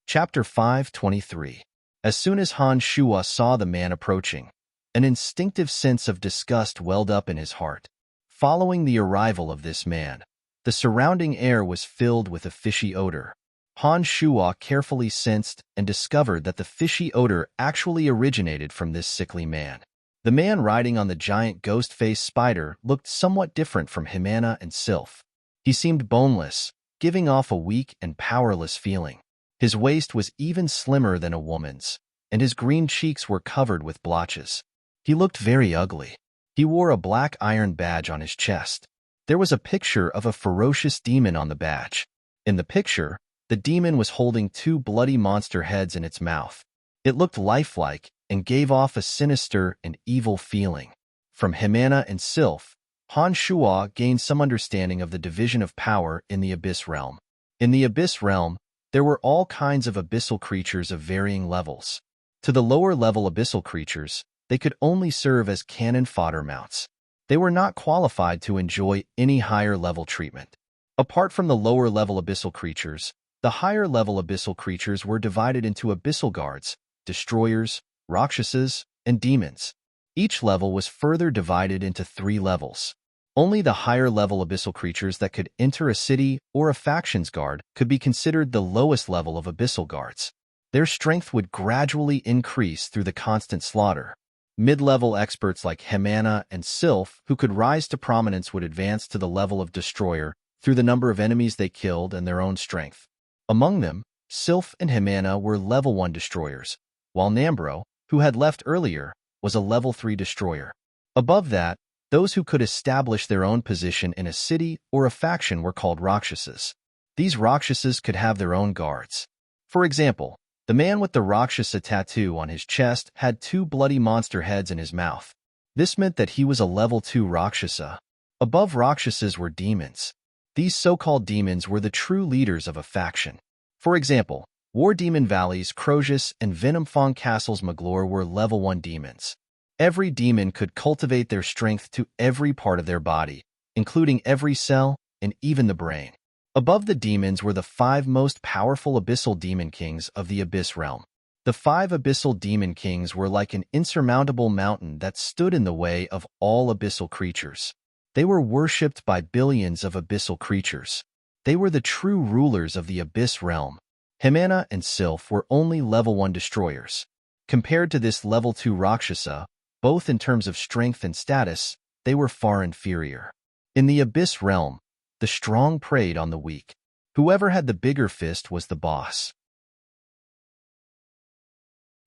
A: Chapter 523. As soon as Han Shuo saw the man approaching, an instinctive sense of disgust welled up in his heart. Following the arrival of this man, the surrounding air was filled with a fishy odor. Han Shuo carefully sensed and discovered that the fishy odor actually originated from this sickly man. The man riding on the giant ghost-faced spider looked somewhat different from Himana and Sylph. He seemed boneless, giving off a weak and powerless feeling. His waist was even slimmer than a woman's, and his green cheeks were covered with blotches. He looked very ugly. He wore a black iron badge on his chest. There was a picture of a ferocious demon on the badge. In the picture, the demon was holding 2 bloody monster heads in its mouth. It looked lifelike and gave off a sinister and evil feeling. From Himana and Sylph, Han Shuo gained some understanding of the division of power in the Abyss Realm. In the Abyss Realm, there were all kinds of abyssal creatures of varying levels. To the lower-level abyssal creatures, they could only serve as cannon fodder mounts. They were not qualified to enjoy any higher-level treatment. Apart from the lower-level abyssal creatures, the higher-level abyssal creatures were divided into abyssal guards, destroyers, rakshasas, and demons. Each level was further divided into 3 levels. Only the higher-level abyssal creatures that could enter a city or a faction's guard could be considered the lowest level of abyssal guards. Their strength would gradually increase through the constant slaughter. Mid-level experts like Himana and Sylph, who could rise to prominence, would advance to the level of destroyer through the number of enemies they killed and their own strength. Among them, Sylph and Himana were level 1 destroyers, while Nambro, who had left earlier, was a level 3 destroyer. Above that, those who could establish their own position in a city or a faction were called Rakshasas. These Rakshasas could have their own guards. For example, the man with the Rakshasa tattoo on his chest had 2 bloody monster heads in his mouth. This meant that he was a level 2 Rakshasa. Above Rakshasas were demons. These so-called demons were the true leaders of a faction. For example, War Demon Valley's Crozius and Venomfang Castle's Maglor were level 1 demons. Every demon could cultivate their strength to every part of their body, including every cell and even the brain. Above the demons were the 5 most powerful abyssal demon kings of the Abyss Realm. The 5 abyssal demon kings were like an insurmountable mountain that stood in the way of all abyssal creatures. They were worshipped by billions of abyssal creatures. They were the true rulers of the Abyss Realm. Himana and Sylph were only level 1 destroyers. Compared to this level 2 Rakshasa, both in terms of strength and status, they were far inferior. In the Abyss Realm, the strong preyed on the weak. Whoever had the bigger fist was the boss.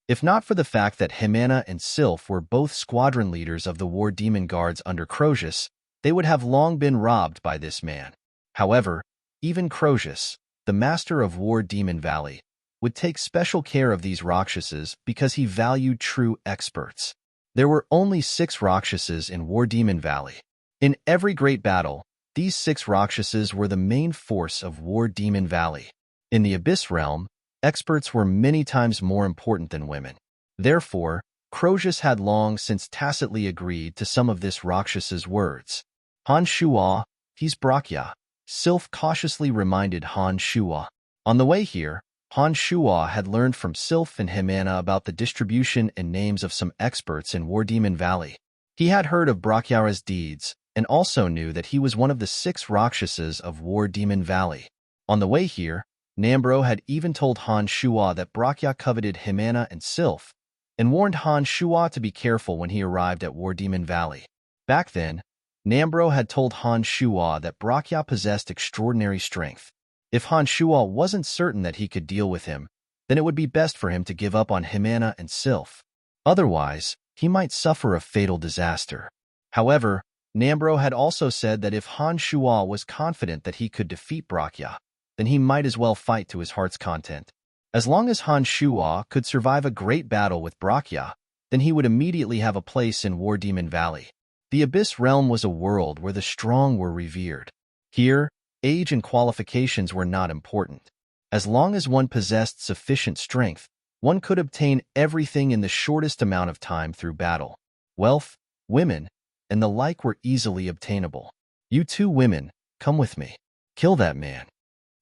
A: If not for the fact that Himana and Sylph were both squadron leaders of the War Demon Guards under Crozius, they would have long been robbed by this man. However, even Crozius, the master of War Demon Valley, would take special care of these Rakshasas because he valued true experts. There were only 6 Rakshasas in War Demon Valley. In every great battle, these 6 Rakshasas were the main force of War Demon Valley. In the Abyss Realm, experts were many times more important than women. Therefore, Crozius had long since tacitly agreed to some of this Rakshasa's words. Han Shuo, he's Brakya, Sylph cautiously reminded Han Shuo. On the way here, Han Shuo had learned from Sylph and Himana about the distribution and names of some experts in War Demon Valley. He had heard of Brakyara's deeds, and also knew that he was one of the 6 Rakshasas of War Demon Valley. On the way here, Nambro had even told Han Shuo that Brakya coveted Himana and Sylph, and warned Han Shuo to be careful when he arrived at War Demon Valley. Back then, Nambro had told Han Shuo that Brakya possessed extraordinary strength. If Han Shuo wasn't certain that he could deal with him, then it would be best for him to give up on Himana and Sylph. Otherwise, he might suffer a fatal disaster. However, Nambro had also said that if Han Shuo was confident that he could defeat Brakya, then he might as well fight to his heart's content. As long as Han Shuo could survive a great battle with Brakya, then he would immediately have a place in War Demon Valley. The Abyss Realm was a world where the strong were revered. Here, age and qualifications were not important. As long as one possessed sufficient strength, one could obtain everything in the shortest amount of time through battle. Wealth, women, and the like were easily obtainable. You 2 women, come with me. Kill that man.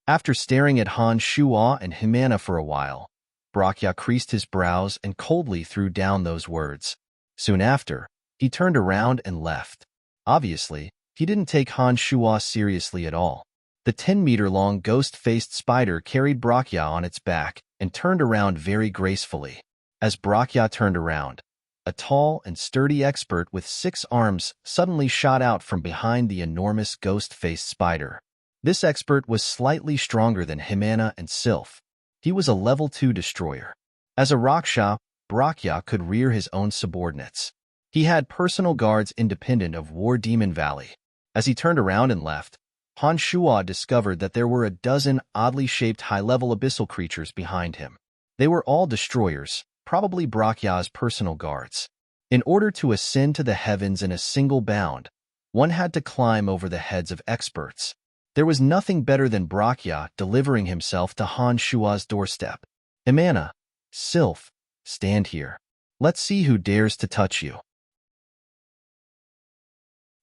A: After staring at Han Shuo and Himana for a while, Brakya creased his brows and coldly threw down those words. Soon after, he turned around and left. Obviously, he didn't take Han Shuo seriously at all. The 10-meter-long ghost-faced spider carried Brakya on its back and turned around very gracefully. As Brakya turned around, a tall and sturdy expert with 6 arms suddenly shot out from behind the enormous ghost-faced spider. This expert was slightly stronger than Himana and Sylph. He was a level 2 destroyer. As a Raksha, Brakya could rear his own subordinates. He had personal guards independent of War Demon Valley. As he turned around and left, Han Shuo discovered that there were a dozen oddly shaped high-level abyssal creatures behind him. They were all destroyers, probably Brakya's personal guards. In order to ascend to the heavens in a single bound, one had to climb over the heads of experts. There was nothing better than Brakya delivering himself to Han Shua's doorstep. Imana, Sylph, stand here. Let's see who dares to touch you.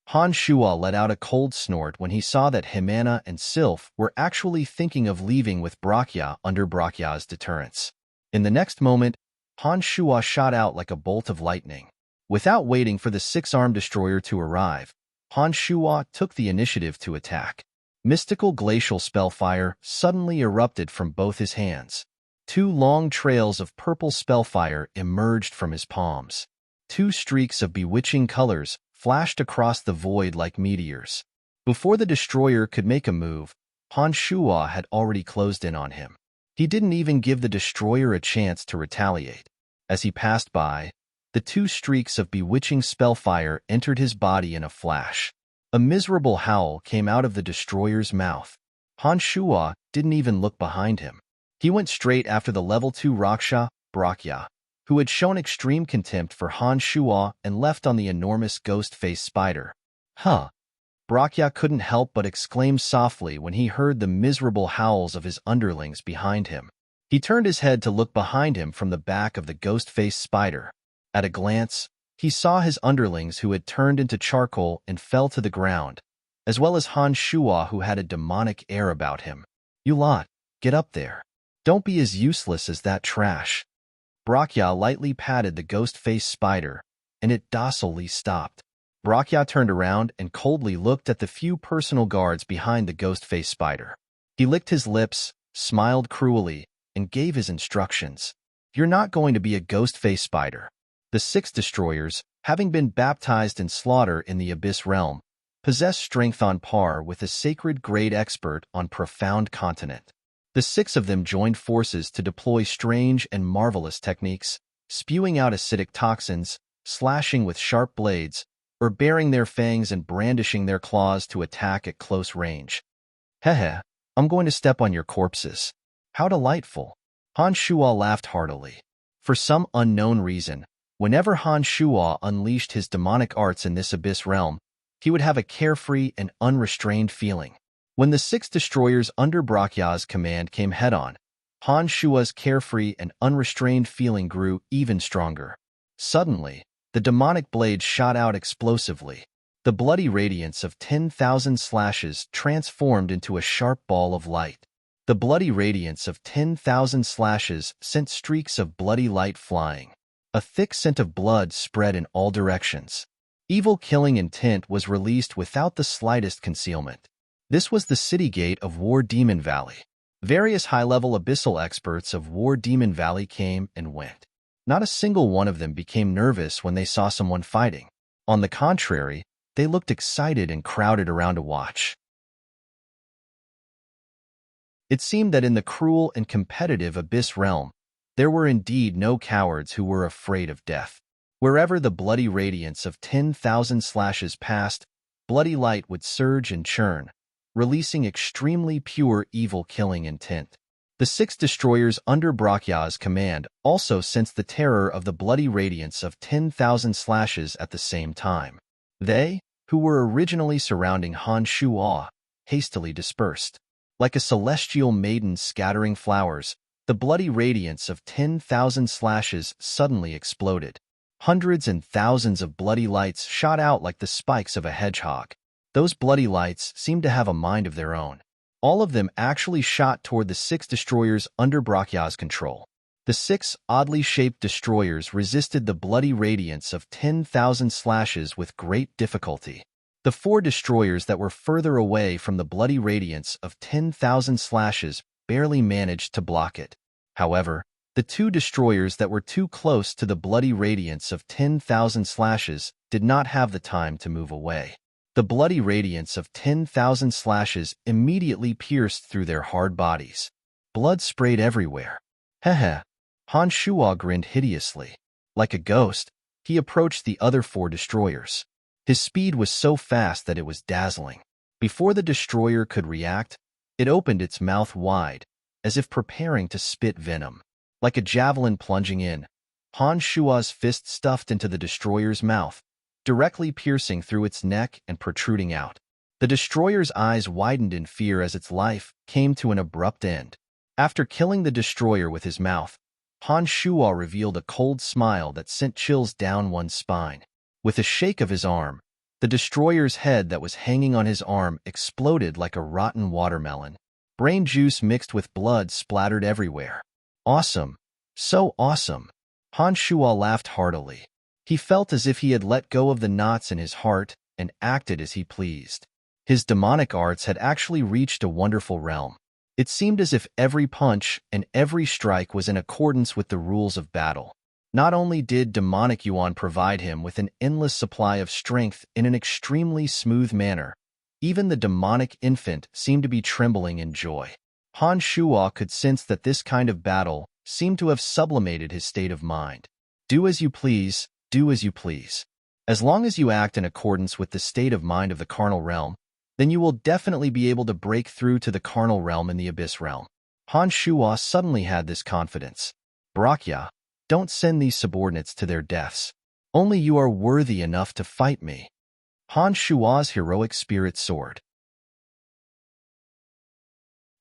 A: Han Shua let out a cold snort when he saw that Himana and Sylph were actually thinking of leaving with Brakya under Brakya's deterrence. In the next moment, Han Shua shot out like a bolt of lightning. Without waiting for the six-armed destroyer to arrive, Han Shua took the initiative to attack. Mystical glacial spellfire suddenly erupted from both his hands. Two long trails of purple spellfire emerged from his palms. Two streaks of bewitching colors flashed across the void like meteors. Before the destroyer could make a move, Han Shua had already closed in on him. He didn't even give the destroyer a chance to retaliate. As he passed by, the two streaks of bewitching spellfire entered his body in a flash. A miserable howl came out of the destroyer's mouth. Han Shua didn't even look behind him. He went straight after the level 2 Raksha, Brakya, who had shown extreme contempt for Han Shua and left on the enormous ghost-faced spider. Huh! Brakya couldn't help but exclaim softly when he heard the miserable howls of his underlings behind him. He turned his head to look behind him from the back of the ghost-faced spider. At a glance, he saw his underlings who had turned into charcoal and fell to the ground, as well as Han Shua who had a demonic air about him. You lot, get up there. Don't be as useless as that trash. Brakya lightly patted the ghost-faced spider, and it docilely stopped. Brakya turned around and coldly looked at the few personal guards behind the ghost-faced spider. He licked his lips, smiled cruelly, and gave his instructions. You're not going to be a ghost-faced spider. The 6 destroyers, having been baptized in slaughter in the Abyss realm, possess strength on par with a sacred grade expert on Profound Continent. The 6 of them joined forces to deploy strange and marvelous techniques, spewing out acidic toxins, slashing with sharp blades, or baring their fangs and brandishing their claws to attack at close range. Hehe, I'm going to step on your corpses. How delightful. Han Shua laughed heartily. For some unknown reason, whenever Han Shua unleashed his demonic arts in this Abyss realm, he would have a carefree and unrestrained feeling. When the 6 destroyers under Brakya's command came head-on, Han Shua's carefree and unrestrained feeling grew even stronger. Suddenly, the demonic blade shot out explosively. The bloody radiance of 10,000 slashes transformed into a sharp ball of light. The bloody radiance of 10,000 slashes sent streaks of bloody light flying. A thick scent of blood spread in all directions. Evil killing intent was released without the slightest concealment. This was the city gate of War Demon Valley. Various high-level abyssal experts of War Demon Valley came and went. Not a single one of them became nervous when they saw someone fighting. On the contrary, they looked excited and crowded around to watch. It seemed that in the cruel and competitive Abyss realm, there were indeed no cowards who were afraid of death. Wherever the bloody radiance of 10,000 slashes passed, bloody light would surge and churn, releasing extremely pure evil killing intent. The 6 destroyers under Brakya's command also sensed the terror of the bloody radiance of 10,000 slashes at the same time. They, who were originally surrounding Han Shua, hastily dispersed. Like a celestial maiden scattering flowers, the bloody radiance of 10,000 slashes suddenly exploded. Hundreds and thousands of bloody lights shot out like the spikes of a hedgehog. Those bloody lights seemed to have a mind of their own. All of them actually shot toward the 6 destroyers under Brakya's control. The 6 oddly shaped destroyers resisted the bloody radiance of 10,000 slashes with great difficulty. The 4 destroyers that were further away from the bloody radiance of 10,000 slashes barely managed to block it. However, the 2 destroyers that were too close to the bloody radiance of 10,000 slashes did not have the time to move away. The bloody radiance of 10,000 slashes immediately pierced through their hard bodies. Blood sprayed everywhere. Hehe. Han Shua grinned hideously. Like a ghost, he approached the other 4 destroyers. His speed was so fast that it was dazzling. Before the destroyer could react, it opened its mouth wide, as if preparing to spit venom. Like a javelin plunging in, Han Shua's fist stuffed into the destroyer's mouth, directly piercing through its neck and protruding out. The destroyer's eyes widened in fear as its life came to an abrupt end. After killing the destroyer with his mouth, Han Shua revealed a cold smile that sent chills down one's spine. With a shake of his arm, the destroyer's head that was hanging on his arm exploded like a rotten watermelon. Brain juice mixed with blood splattered everywhere. Awesome. So awesome. Han Shua laughed heartily. He felt as if he had let go of the knots in his heart and acted as he pleased. His demonic arts had actually reached a wonderful realm. It seemed as if every punch and every strike was in accordance with the rules of battle. Not only did demonic Yuan provide him with an endless supply of strength in an extremely smooth manner, even the demonic infant seemed to be trembling in joy. Han Shua could sense that this kind of battle seemed to have sublimated his state of mind. Do as you please, do as you please. As long as you act in accordance with the state of mind of the carnal realm, then you will definitely be able to break through to the carnal realm and the abyss realm. Han Shua suddenly had this confidence. Brakya, don't send these subordinates to their deaths. Only you are worthy enough to fight me. Han Shua's heroic spirit soared.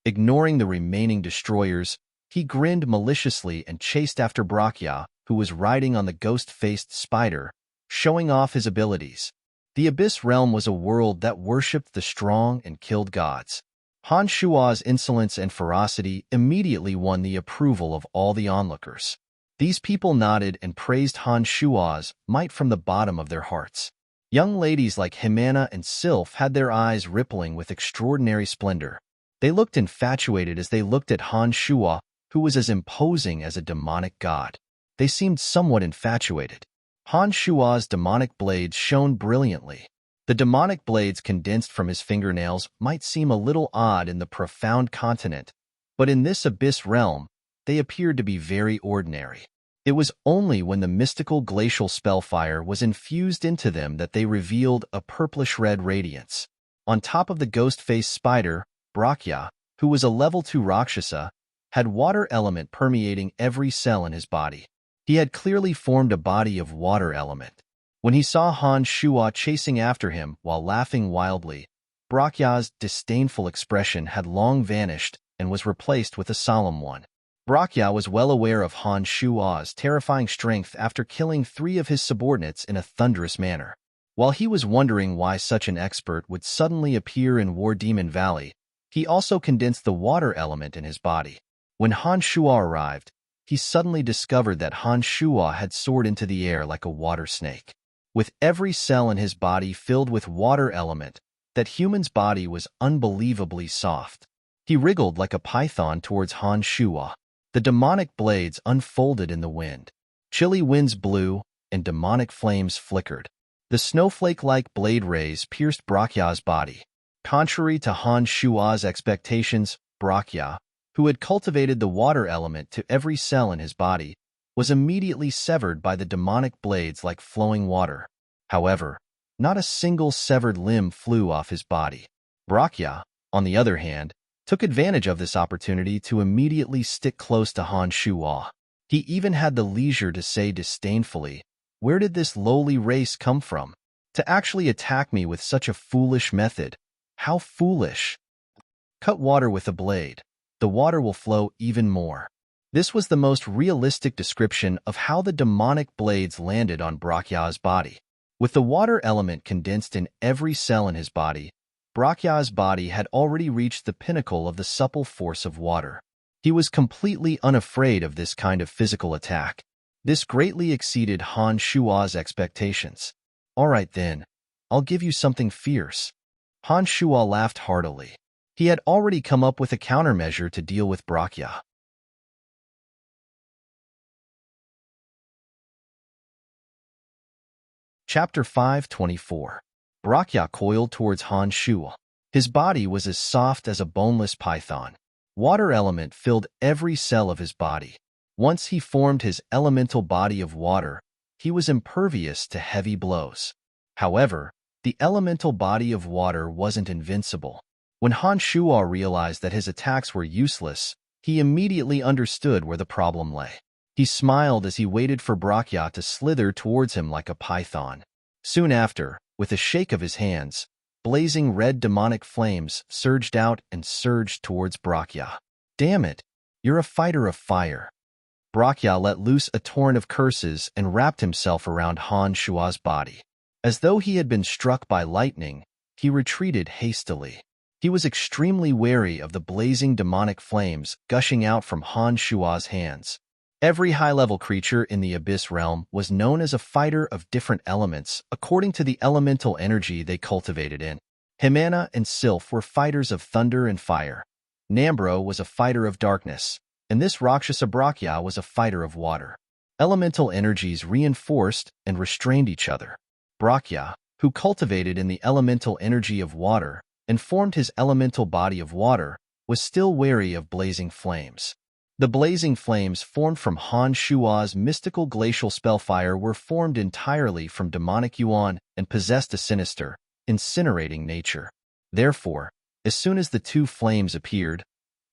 A: Ignoring the remaining destroyers, he grinned maliciously and chased after Brakya, who was riding on the ghost-faced spider, showing off his abilities. The Abyss Realm was a world that worshipped the strong and killed gods. Han Shua's insolence and ferocity immediately won the approval of all the onlookers. These people nodded and praised Han Shua's might from the bottom of their hearts. Young ladies like Himana and Sylph had their eyes rippling with extraordinary splendor. They looked infatuated as they looked at Han Shua, who was as imposing as a demonic god. They seemed somewhat infatuated. Han Shua's demonic blades shone brilliantly. The demonic blades condensed from his fingernails might seem a little odd in the profound continent, but in this abyss realm, they appeared to be very ordinary. It was only when the mystical glacial spellfire was infused into them that they revealed a purplish-red radiance. On top of the ghost-faced spider, Brakya, who was a level 2 Rakshasa, had water element permeating every cell in his body. He had clearly formed a body of water element. When he saw Han Shua chasing after him while laughing wildly, Brakya's disdainful expression had long vanished and was replaced with a solemn one. Brakya was well aware of Han Shua's terrifying strength after killing 3 of his subordinates in a thunderous manner. While he was wondering why such an expert would suddenly appear in War Demon Valley, he also condensed the water element in his body. When Han Shua arrived, he suddenly discovered that Han Shua had soared into the air like a water snake. With every cell in his body filled with water element, that human's body was unbelievably soft. He wriggled like a python towards Han Shua. The demonic blades unfolded in the wind. Chilly winds blew, and demonic flames flickered. The snowflake-like blade rays pierced Brakya's body. Contrary to Han Shua's expectations, Brakya, who had cultivated the water element to every cell in his body, was immediately severed by the demonic blades like flowing water. However, not a single severed limb flew off his body. Brakya, on the other hand, took advantage of this opportunity to immediately stick close to Han Shua. He even had the leisure to say disdainfully, "Where did this lowly race come from? To actually attack me with such a foolish method. How foolish! Cut water with a blade. The water will flow even more." This was the most realistic description of how the demonic blades landed on Brakya's body. With the water element condensed in every cell in his body, Brakya's body had already reached the pinnacle of the supple force of water. He was completely unafraid of this kind of physical attack. This greatly exceeded Han Shua's expectations. "All right then, I'll give you something fierce." Han Shua laughed heartily. He had already come up with a countermeasure to deal with Brakya. Chapter 524. Brakya coiled towards Han Shua. His body was as soft as a boneless python. Water element filled every cell of his body. Once he formed his elemental body of water, he was impervious to heavy blows. However, the elemental body of water wasn't invincible. When Han Shua realized that his attacks were useless, he immediately understood where the problem lay. He smiled as he waited for Brakya to slither towards him like a python. Soon after, with a shake of his hands, blazing red demonic flames surged out and surged towards Brakya. "Damn it! You're a fighter of fire." Brakya let loose a torrent of curses and wrapped himself around Han Shua's body. As though he had been struck by lightning, he retreated hastily. He was extremely wary of the blazing demonic flames gushing out from Han Shua's hands. Every high-level creature in the Abyss realm was known as a fighter of different elements according to the elemental energy they cultivated in. Himana and Sylph were fighters of thunder and fire. Nambro was a fighter of darkness, and this Rakshasa Brakya was a fighter of water. Elemental energies reinforced and restrained each other. Brakya, who cultivated in the elemental energy of water and formed his elemental body of water, was still wary of blazing flames. The blazing flames formed from Han Shua's mystical glacial spellfire were formed entirely from demonic yuan and possessed a sinister, incinerating nature. Therefore, as soon as the two flames appeared,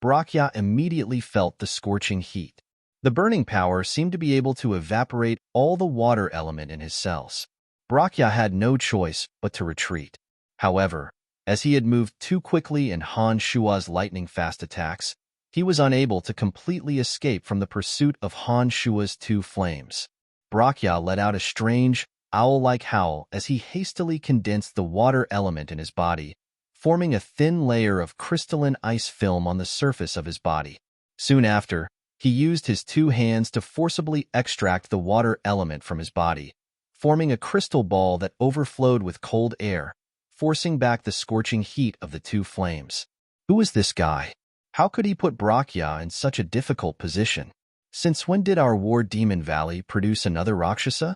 A: Brakya immediately felt the scorching heat. The burning power seemed to be able to evaporate all the water element in his cells. Brakya had no choice but to retreat. However, as he had moved too quickly in Han Shua's lightning-fast attacks, he was unable to completely escape from the pursuit of Han Shua's two flames. Brakya let out a strange, owl-like howl as he hastily condensed the water element in his body, forming a thin layer of crystalline ice film on the surface of his body. Soon after, he used his two hands to forcibly extract the water element from his body, forming a crystal ball that overflowed with cold air, forcing back the scorching heat of the two flames. Who was this guy? How could he put Brakya in such a difficult position? Since when did our war demon valley produce another Rakshasa?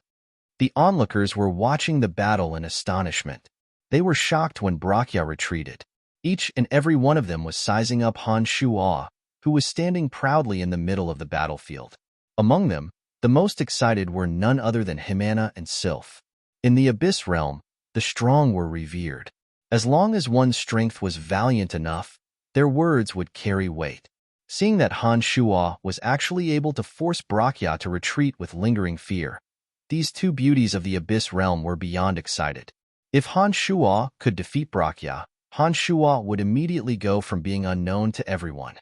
A: The onlookers were watching the battle in astonishment. They were shocked when Brakya retreated. Each and every one of them was sizing up Han Shua, who was standing proudly in the middle of the battlefield. Among them, the most excited were none other than Himana and Sylph. In the Abyss realm, the strong were revered. As long as one's strength was valiant enough, their words would carry weight. Seeing that Han Shua was actually able to force Brakya to retreat with lingering fear, these two beauties of the Abyss realm were beyond excited. If Han Shua could defeat Brakya, Han Shua would immediately go from being unknown to everyone.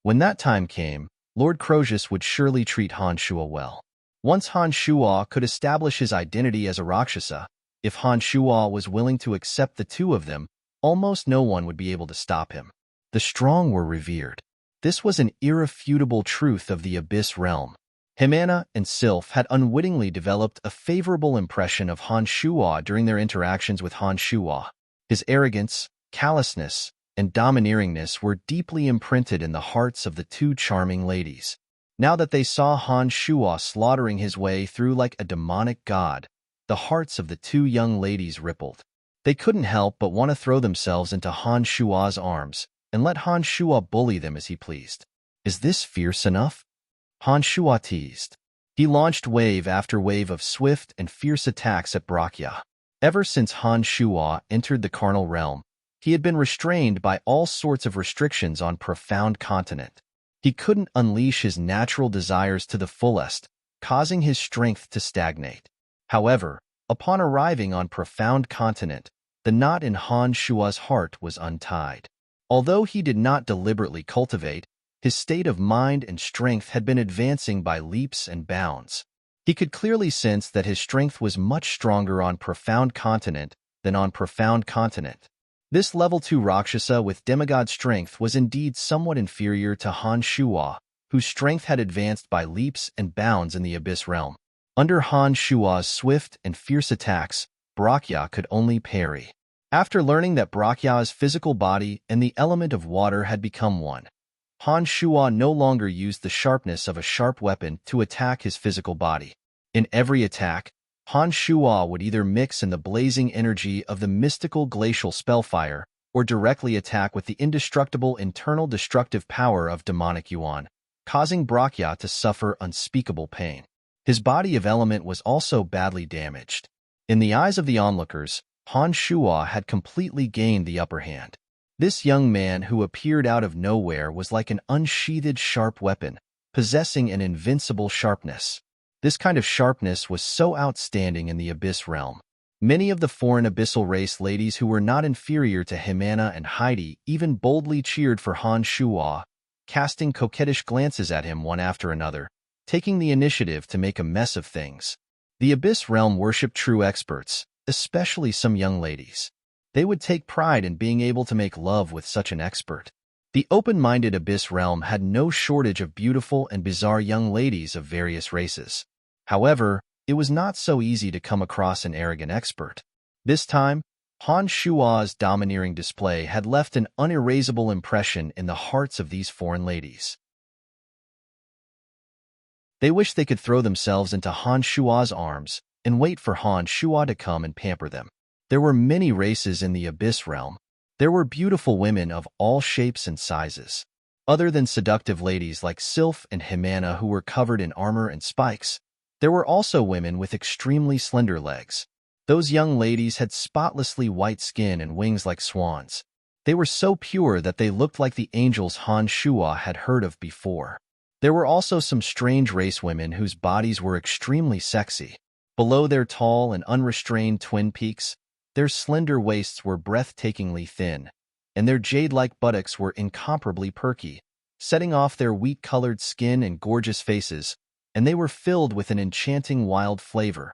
A: When that time came, Lord Crozius would surely treat Han Shua well. Once Han Shua could establish his identity as a Rakshasa, if Han Shua was willing to accept the two of them, almost no one would be able to stop him. The strong were revered. This was an irrefutable truth of the Abyss realm. Himana and Sylph had unwittingly developed a favorable impression of Han Shua during their interactions with Han Shua. His arrogance, callousness, and domineeringness were deeply imprinted in the hearts of the two charming ladies. Now that they saw Han Shua slaughtering his way through like a demonic god, the hearts of the two young ladies rippled. They couldn't help but want to throw themselves into Han Shua's arms and let Han Shua bully them as he pleased. Is this fierce enough? Han Shua teased. He launched wave after wave of swift and fierce attacks at Brakya. Ever since Han Shua entered the carnal realm, he had been restrained by all sorts of restrictions on Profound Continent. He couldn't unleash his natural desires to the fullest, causing his strength to stagnate. However, upon arriving on Profound Continent, the knot in Han Shua's heart was untied. Although he did not deliberately cultivate, his state of mind and strength had been advancing by leaps and bounds. He could clearly sense that his strength was much stronger on Profound Continent than on Profound Continent. This level 2 Rakshasa with demigod strength was indeed somewhat inferior to Han Shua, whose strength had advanced by leaps and bounds in the Abyss realm. Under Han Shua's swift and fierce attacks, Brakya could only parry. After learning that Brakya's physical body and the element of water had become one, Han Shua no longer used the sharpness of a sharp weapon to attack his physical body. In every attack, Han Shua would either mix in the blazing energy of the mystical glacial spellfire or directly attack with the indestructible internal destructive power of demonic yuan, causing Brakya to suffer unspeakable pain. His body of element was also badly damaged. In the eyes of the onlookers, Han Shua had completely gained the upper hand. This young man who appeared out of nowhere was like an unsheathed sharp weapon, possessing an invincible sharpness. This kind of sharpness was so outstanding in the Abyss realm. Many of the foreign abyssal race ladies who were not inferior to Jimena and Heidi even boldly cheered for Han Shuo, casting coquettish glances at him one after another, taking the initiative to make a mess of things. The Abyss realm worshipped true experts, especially some young ladies. They would take pride in being able to make love with such an expert. The open-minded Abyss realm had no shortage of beautiful and bizarre young ladies of various races. However, it was not so easy to come across an arrogant expert. This time, Han Shua's domineering display had left an unerasable impression in the hearts of these foreign ladies. They wished they could throw themselves into Han Shua's arms and wait for Han Shua to come and pamper them. There were many races in the Abyss realm. There were beautiful women of all shapes and sizes. Other than seductive ladies like Sylph and Jimena who were covered in armor and spikes, there were also women with extremely slender legs. Those young ladies had spotlessly white skin and wings like swans. They were so pure that they looked like the angels Han Shua had heard of before. There were also some strange race women whose bodies were extremely sexy. Below their tall and unrestrained twin peaks, their slender waists were breathtakingly thin, and their jade-like buttocks were incomparably perky, setting off their wheat-colored skin and gorgeous faces, and they were filled with an enchanting wild flavor.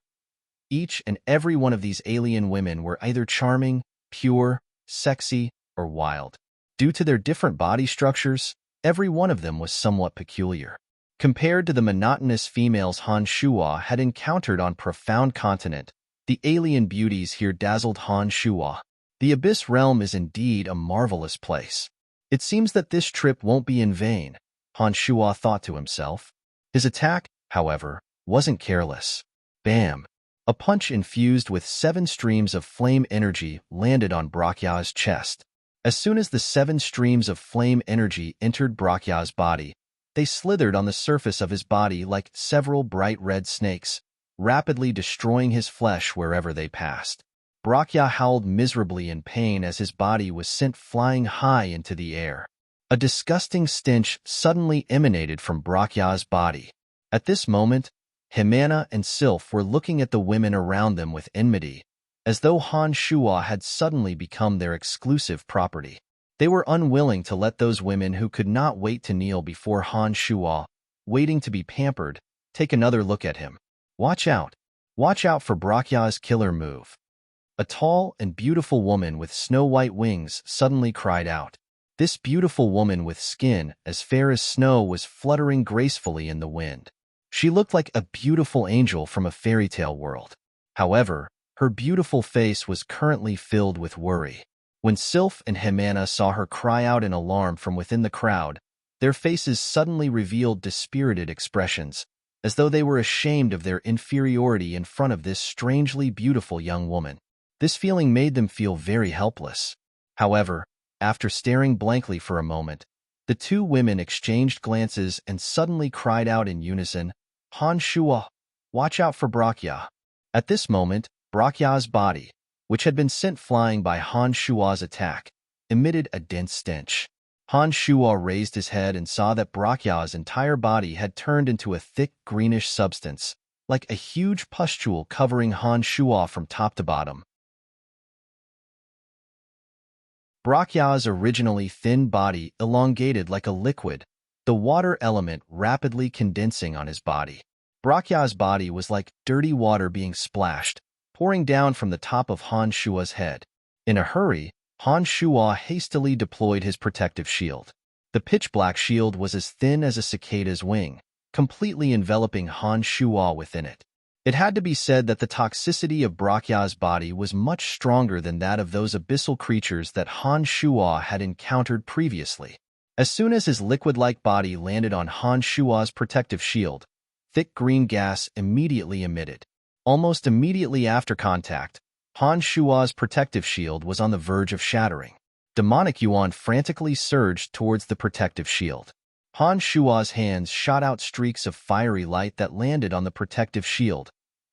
A: Each and every one of these alien women were either charming, pure, sexy, or wild. Due to their different body structures, every one of them was somewhat peculiar. Compared to the monotonous females Han Shua had encountered on Profound Continent, the alien beauties here dazzled Han Shua. The Abyss realm is indeed a marvelous place. It seems that this trip won't be in vain, Han Shua thought to himself. His attack, however, wasn't careless. Bam! A punch infused with 7 streams of flame energy landed on Brachya's chest. As soon as the 7 streams of flame energy entered Brachya's body, they slithered on the surface of his body like several bright red snakes, rapidly destroying his flesh wherever they passed. Brachya howled miserably in pain as his body was sent flying high into the air. A disgusting stench suddenly emanated from Brachya's body. At this moment, Jimena and Sylph were looking at the women around them with enmity, as though Han Shua had suddenly become their exclusive property. They were unwilling to let those women who could not wait to kneel before Han Shua, waiting to be pampered, take another look at him. Watch out! Watch out for Brachya's killer move. A tall and beautiful woman with snow-white wings suddenly cried out. This beautiful woman with skin as fair as snow was fluttering gracefully in the wind. She looked like a beautiful angel from a fairy tale world. However, her beautiful face was currently filled with worry. When Sylph and Jimena saw her cry out in alarm from within the crowd, their faces suddenly revealed dispirited expressions, as though they were ashamed of their inferiority in front of this strangely beautiful young woman. This feeling made them feel very helpless. However, after staring blankly for a moment, the 2 women exchanged glances and suddenly cried out in unison, Han Shua, watch out for Brachya. At this moment, Brachya's body, which had been sent flying by Han Shua's attack, emitted a dense stench. Han Shua raised his head and saw that Brachya's entire body had turned into a thick greenish substance, like a huge pustule covering Han Shua from top to bottom. Brachya's originally thin body elongated like a liquid, the water element rapidly condensing on his body. Brachya's body was like dirty water being splashed, pouring down from the top of Han Shua's head. In a hurry, Han Shua hastily deployed his protective shield. The pitch-black shield was as thin as a cicada's wing, completely enveloping Han Shua within it. It had to be said that the toxicity of Brachya's body was much stronger than that of those abyssal creatures that Han Shua had encountered previously. As soon as his liquid-like body landed on Han Shua's protective shield, thick green gas immediately emitted. Almost immediately after contact, Han Shua's protective shield was on the verge of shattering. Demonic Yuan frantically surged towards the protective shield. Han Shua's hands shot out streaks of fiery light that landed on the protective shield,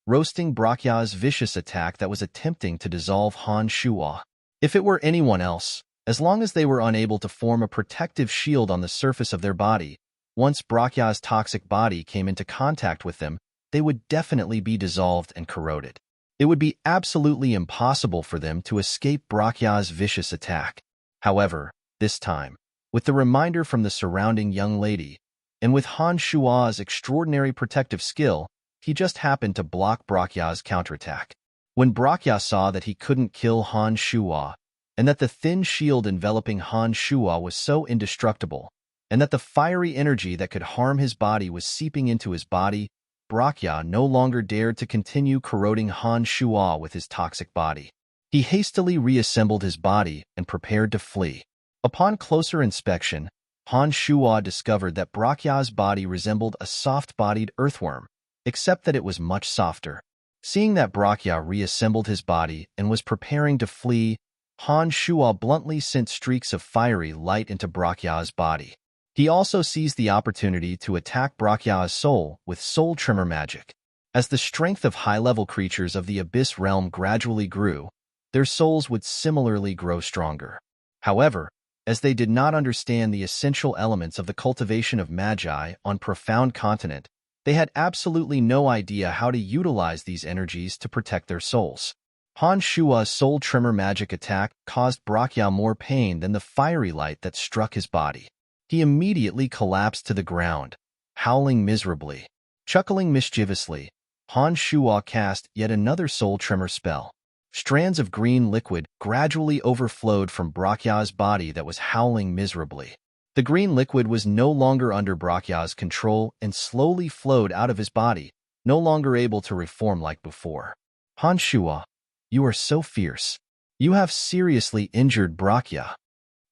A: roasting Brachya's vicious attack that was attempting to dissolve Han Shua. If it were anyone else, As long as they were unable to form a protective shield on the surface of their body, once Brachya's toxic body came into contact with them, they would definitely be dissolved and corroded. It would be absolutely impossible for them to escape Brachya's vicious attack. However, this time, with the reminder from the surrounding young lady, and with Han Shua's extraordinary protective skill, he just happened to block Brachya's counterattack. When Brachya saw that he couldn't kill Han Shua, and that the thin shield enveloping Han Shua was so indestructible, and that the fiery energy that could harm his body was seeping into his body, Brachya no longer dared to continue corroding Han Shua with his toxic body. He hastily reassembled his body and prepared to flee. Upon closer inspection, Han Shua discovered that Brachya's body resembled a soft-bodied earthworm, except that it was much softer. Seeing that Brachya reassembled his body and was preparing to flee, Han Shua bluntly sent streaks of fiery light into Brachya's body. He also seized the opportunity to attack Brachya's soul with soul tremor magic. As the strength of high-level creatures of the Abyss realm gradually grew, their souls would similarly grow stronger. However, as they did not understand the essential elements of the cultivation of magi on Profound Continent, they had absolutely no idea how to utilize these energies to protect their souls. Han Shua's soul tremor magic attack caused Brachya more pain than the fiery light that struck his body. He immediately collapsed to the ground, howling miserably. Chuckling mischievously, Han Shua cast yet another soul tremor spell. Strands of green liquid gradually overflowed from Brachya's body that was howling miserably. The green liquid was no longer under Brachya's control and slowly flowed out of his body, no longer able to reform like before. Han Shua, you are so fierce. You have seriously injured Brachya.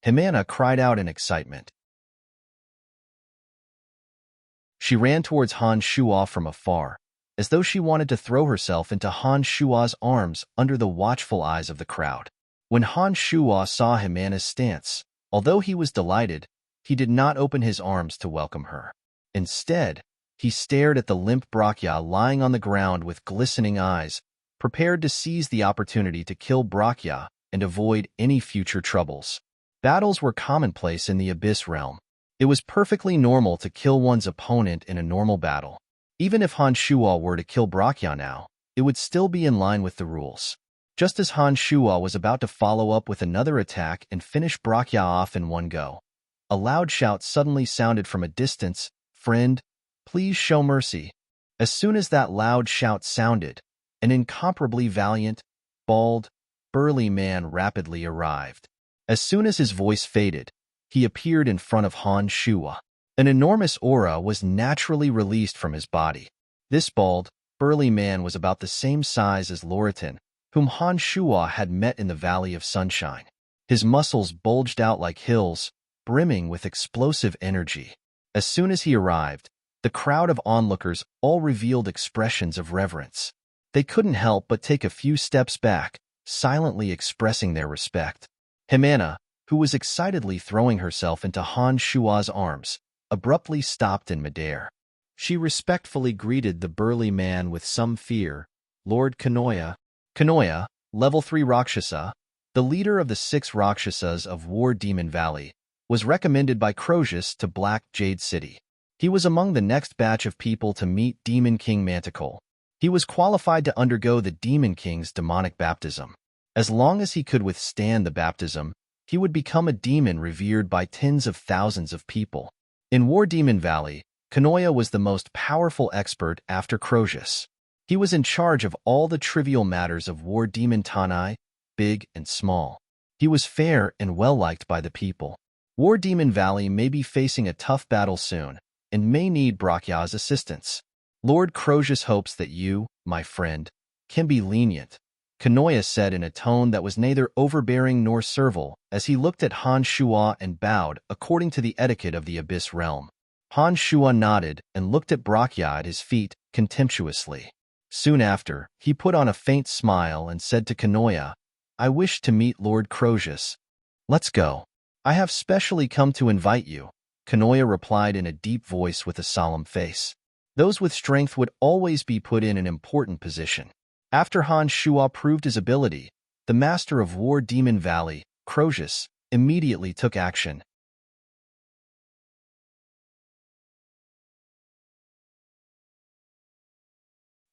A: Himana cried out in excitement. She ran towards Han Shua from afar, as though she wanted to throw herself into Han Shua's arms under the watchful eyes of the crowd. When Han Shua saw Himana's stance, although he was delighted, he did not open his arms to welcome her. Instead, he stared at the limp Brachya lying on the ground with glistening eyes, prepared to seize the opportunity to kill Brachya and avoid any future troubles. Battles were commonplace in the Abyss realm. It was perfectly normal to kill one's opponent in a normal battle. Even if Han Shua were to kill Brachya now, it would still be in line with the rules. Just as Han Shua was about to follow up with another attack and finish Brachya off in one go, a loud shout suddenly sounded from a distance, "Friend, please show mercy." As soon as that loud shout sounded, an incomparably valiant, bald, burly man rapidly arrived. As soon as his voice faded, he appeared in front of Han Shua. An enormous aura was naturally released from his body. This bald, burly man was about the same size as Loritan, whom Han Shua had met in the Valley of Sunshine. His muscles bulged out like hills, brimming with explosive energy. As soon as he arrived, the crowd of onlookers all revealed expressions of reverence. They couldn't help but take a few steps back, silently expressing their respect. Himana, who was excitedly throwing herself into Han Shua's arms, abruptly stopped in midair. She respectfully greeted the burly man with some fear. "Lord Kanoya." Kanoya, level 3 Rakshasa, the leader of the 6 Rakshasas of War Demon Valley, was recommended by Crozius to Black Jade City. He was among the next batch of people to meet Demon King Manticore. He was qualified to undergo the Demon King's demonic baptism. As long as he could withstand the baptism, he would become a demon revered by tens of thousands of people. In War Demon Valley, Kanoya was the most powerful expert after Crozius. He was in charge of all the trivial matters of War Demon Tanai, big and small. He was fair and well-liked by the people. War Demon Valley may be facing a tough battle soon, and may need Brachya's assistance. Lord Crozius hopes that you, my friend, can be lenient, Kanoya said in a tone that was neither overbearing nor servile, as he looked at Han Shua and bowed according to the etiquette of the Abyss realm. Han Shua nodded and looked at Brachya at his feet contemptuously. Soon after, he put on a faint smile and said to Kanoya, "I wish to meet Lord Crozius. Let's go." "I have specially come to invite you," Kanoya replied in a deep voice with a solemn face. Those with strength would always be put in an important position. After Han Shua proved his ability, the master of War Demon Valley, Crozius, immediately took action.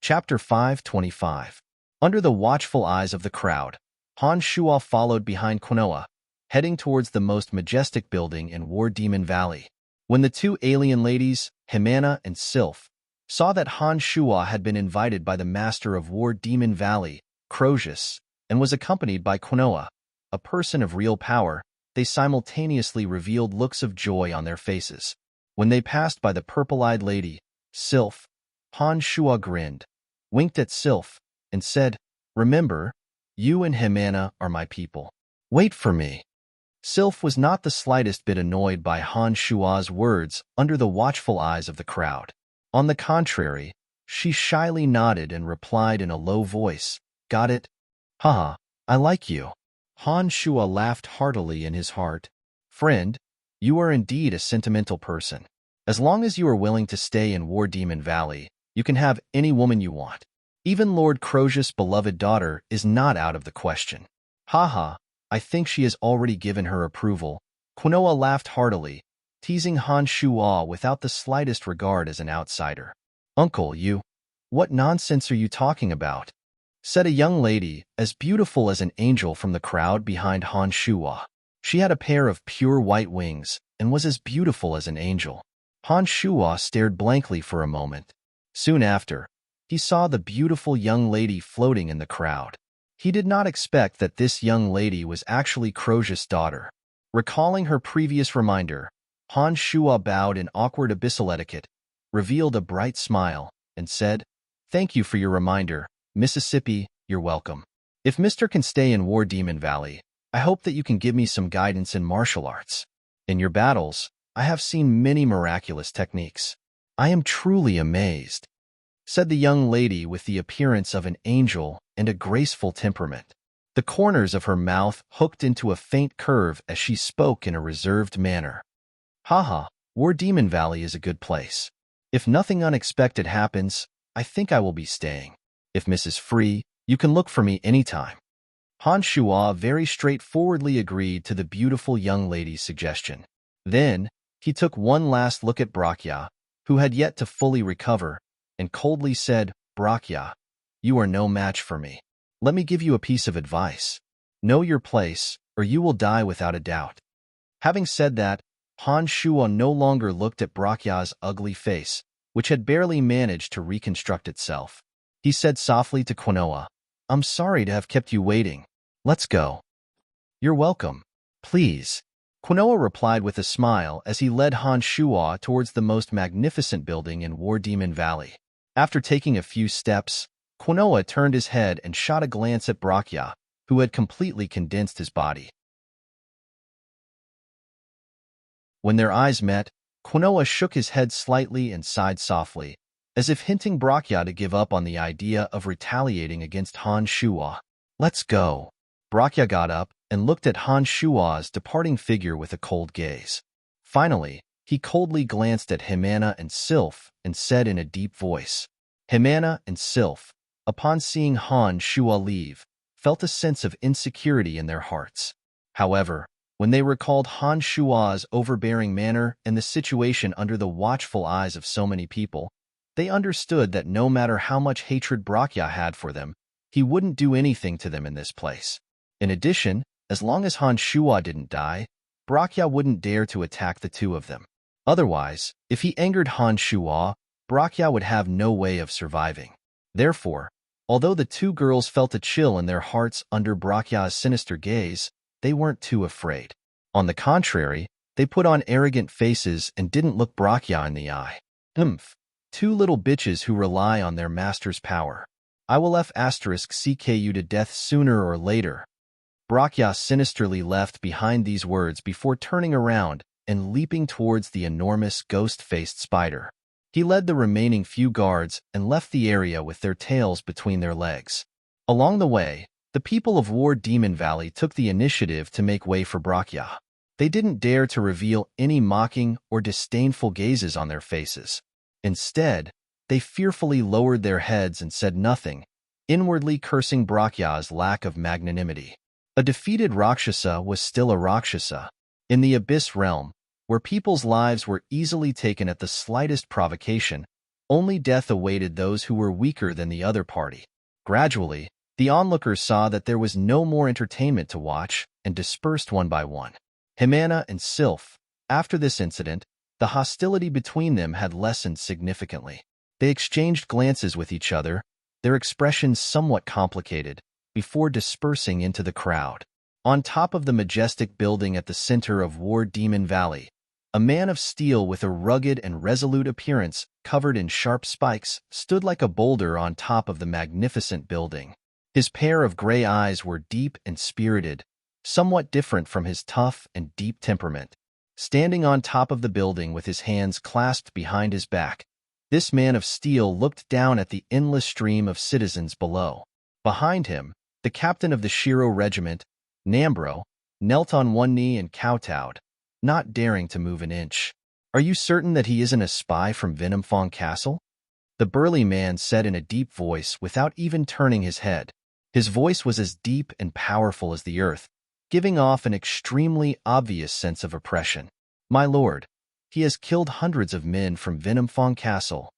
A: Chapter 525. Under the watchful eyes of the crowd, Han Shuo followed behind Quinoa, heading towards the most majestic building in War Demon Valley. When the two alien ladies, Himana and Sylph, saw that Han Shuo had been invited by the master of War Demon Valley, Crozius, and was accompanied by Quinoa, a person of real power, they simultaneously revealed looks of joy on their faces. When they passed by the purple-eyed lady, Sylph, Han Shuo grinned, winked at Sylph, and said, "Remember, you and Himana are my people. Wait for me." Sylph was not the slightest bit annoyed by Han Shuo's words under the watchful eyes of the crowd. On the contrary, she shyly nodded and replied in a low voice, "Got it? Haha, I like you." Han Shuo laughed heartily in his heart. "Friend, you are indeed a sentimental person. As long as you are willing to stay in War Demon Valley, you can have any woman you want. Even Lord Crozius' beloved daughter is not out of the question." "Haha, I think she has already given her approval." Quinoa laughed heartily, teasing Han Shuo without the slightest regard as an outsider. "Uncle, what nonsense are you talking about?" said a young lady, as beautiful as an angel from the crowd behind Han Shuo. She had a pair of pure white wings and was as beautiful as an angel. Han Shuo stared blankly for a moment. Soon after, he saw the beautiful young lady floating in the crowd. He did not expect that this young lady was actually Crozius' daughter. Recalling her previous reminder, Han Shuo bowed in awkward abyssal etiquette, revealed a bright smile, and said, "Thank you for your reminder, Mississippi, you're welcome. If Mister can stay in War Demon Valley, I hope that you can give me some guidance in martial arts. In your battles, I have seen many miraculous techniques. I am truly amazed," said the young lady with the appearance of an angel and a graceful temperament. The corners of her mouth hooked into a faint curve as she spoke in a reserved manner. "Haha, War Demon Valley is a good place. If nothing unexpected happens, I think I will be staying. If Miss is free, you can look for me anytime." Han Shuo very straightforwardly agreed to the beautiful young lady's suggestion. Then, he took one last look at Brakya, who had yet to fully recover, and coldly said, "Brakya, you are no match for me. Let me give you a piece of advice. Know your place, or you will die without a doubt." Having said that, Han Shuo no longer looked at Brakya's ugly face, which had barely managed to reconstruct itself. He said softly to Quinoa, "I'm sorry to have kept you waiting. Let's go." "You're welcome. Please." Quinoa replied with a smile as he led Han Shuo towards the most magnificent building in War Demon Valley. After taking a few steps, Quinoa turned his head and shot a glance at Brakya, who had completely condensed his body. When their eyes met, Quinoa shook his head slightly and sighed softly, as if hinting Brakya to give up on the idea of retaliating against Han Shuo. "Let's go." Brakya got up and looked at Han Shuo's departing figure with a cold gaze. Finally, he coldly glanced at Himana and Sylph and said in a deep voice. Himana and Sylph, upon seeing Han Shuo leave, felt a sense of insecurity in their hearts. However, when they recalled Han Shuo's overbearing manner and the situation under the watchful eyes of so many people, they understood that no matter how much hatred Brakya had for them, he wouldn't do anything to them in this place. In addition, as long as Han Shuo didn't die, Brakya wouldn't dare to attack the two of them. Otherwise, if he angered Han Shuo, Brakya would have no way of surviving. Therefore, although the two girls felt a chill in their hearts under Brakya's sinister gaze, they weren't too afraid. On the contrary, they put on arrogant faces and didn't look Brakya in the eye. Two little bitches who rely on their master's power. I will *CK you to death sooner or later. Brakya sinisterly left behind these words before turning around and leaping towards the enormous ghost-faced spider. He led the remaining few guards and left the area with their tails between their legs. Along the way, the people of War Demon Valley took the initiative to make way for Brakya. They didn't dare to reveal any mocking or disdainful gazes on their faces. Instead, they fearfully lowered their heads and said nothing, inwardly cursing Brakya's lack of magnanimity. A defeated Rakshasa was still a Rakshasa. In the Abyss realm, where people's lives were easily taken at the slightest provocation, only death awaited those who were weaker than the other party. Gradually, the onlookers saw that there was no more entertainment to watch and dispersed one by one. Himana and Sylph, after this incident, the hostility between them had lessened significantly. They exchanged glances with each other, their expressions somewhat complicated, before dispersing into the crowd. On top of the majestic building at the center of War Demon Valley, a man of steel with a rugged and resolute appearance covered in sharp spikes stood like a boulder on top of the magnificent building. His pair of gray eyes were deep and spirited, somewhat different from his tough and deep temperament. Standing on top of the building with his hands clasped behind his back, this man of steel looked down at the endless stream of citizens below. Behind him, the captain of the Shiro regiment, Nambro, knelt on one knee and kowtowed, not daring to move an inch. "Are you certain that he isn't a spy from Venomfang Castle?" the burly man said in a deep voice without even turning his head. His voice was as deep and powerful as the earth, giving off an extremely obvious sense of oppression. "My lord, he has killed hundreds of men from Venomfang Castle.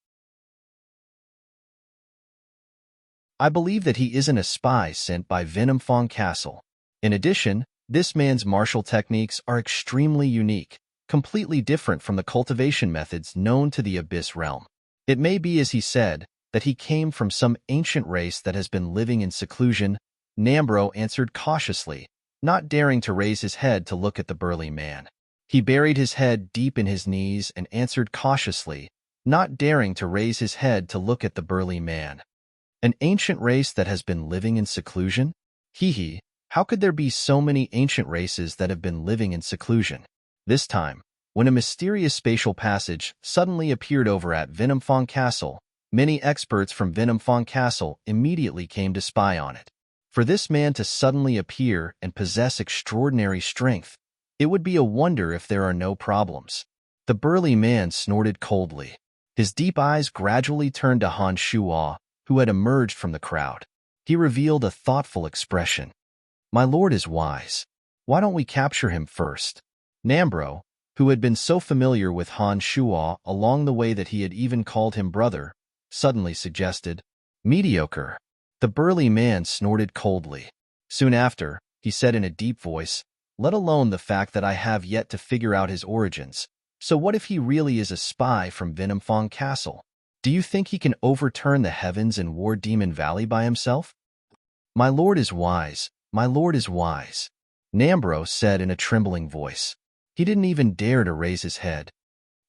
A: I believe that he isn't a spy sent by Venomfang Castle. In addition, this man's martial techniques are extremely unique, completely different from the cultivation methods known to the Abyss realm. It may be, as he said, that he came from some ancient race that has been living in seclusion," Nambro answered cautiously, not daring to raise his head to look at the burly man. He buried his head deep in his knees and answered cautiously, not daring to raise his head to look at the burly man. "An ancient race that has been living in seclusion? Hee, how could there be so many ancient races that have been living in seclusion?" This time, when a mysterious spatial passage suddenly appeared over at Venomfang Castle, many experts from Venomfang Castle immediately came to spy on it. For this man to suddenly appear and possess extraordinary strength, it would be a wonder if there are no problems. The burly man snorted coldly. His deep eyes gradually turned to Han Shuo, who had emerged from the crowd. He revealed a thoughtful expression. "My lord is wise. Why don't we capture him first?" Nambro, who had been so familiar with Han Shuo along the way that he had even called him brother, suddenly suggested. "Mediocre." The burly man snorted coldly. Soon after, he said in a deep voice, "Let alone the fact that I have yet to figure out his origins. So what if he really is a spy from Venomfang Castle? Do you think he can overturn the heavens in War Demon Valley by himself?" "My lord is wise. My lord is wise," Nambro said in a trembling voice. He didn't even dare to raise his head.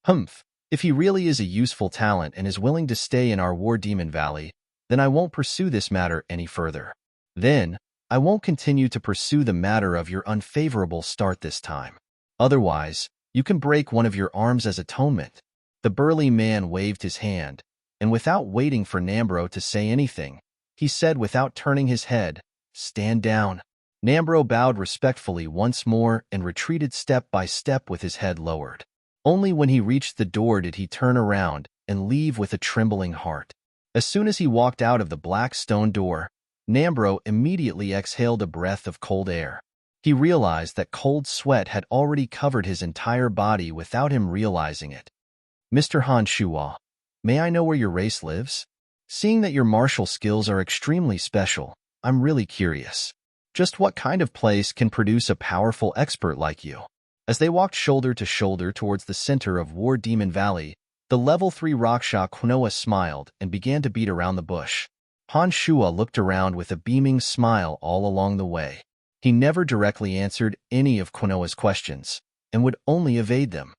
A: "Humph, if he really is a useful talent and is willing to stay in our War Demon Valley, then I won't pursue this matter any further. Then, I won't continue to pursue the matter of your unfavorable start this time. Otherwise, you can break one of your arms as atonement." The burly man waved his hand, and without waiting for Nambro to say anything, he said without turning his head, "Stand down." Nambro bowed respectfully once more and retreated step by step with his head lowered. Only when he reached the door did he turn around and leave with a trembling heart. As soon as he walked out of the black stone door, Nambro immediately exhaled a breath of cold air. He realized that cold sweat had already covered his entire body without him realizing it. "Mr. Han Shuo, may I know where your race lives? Seeing that your martial skills are extremely special, I'm really curious. Just what kind of place can produce a powerful expert like you?" As they walked shoulder to shoulder towards the center of War Demon Valley, the level 3 Raksha Quinoa smiled and began to beat around the bush. Han Shuo looked around with a beaming smile all along the way. He never directly answered any of Quinoa's questions, and would only evade them.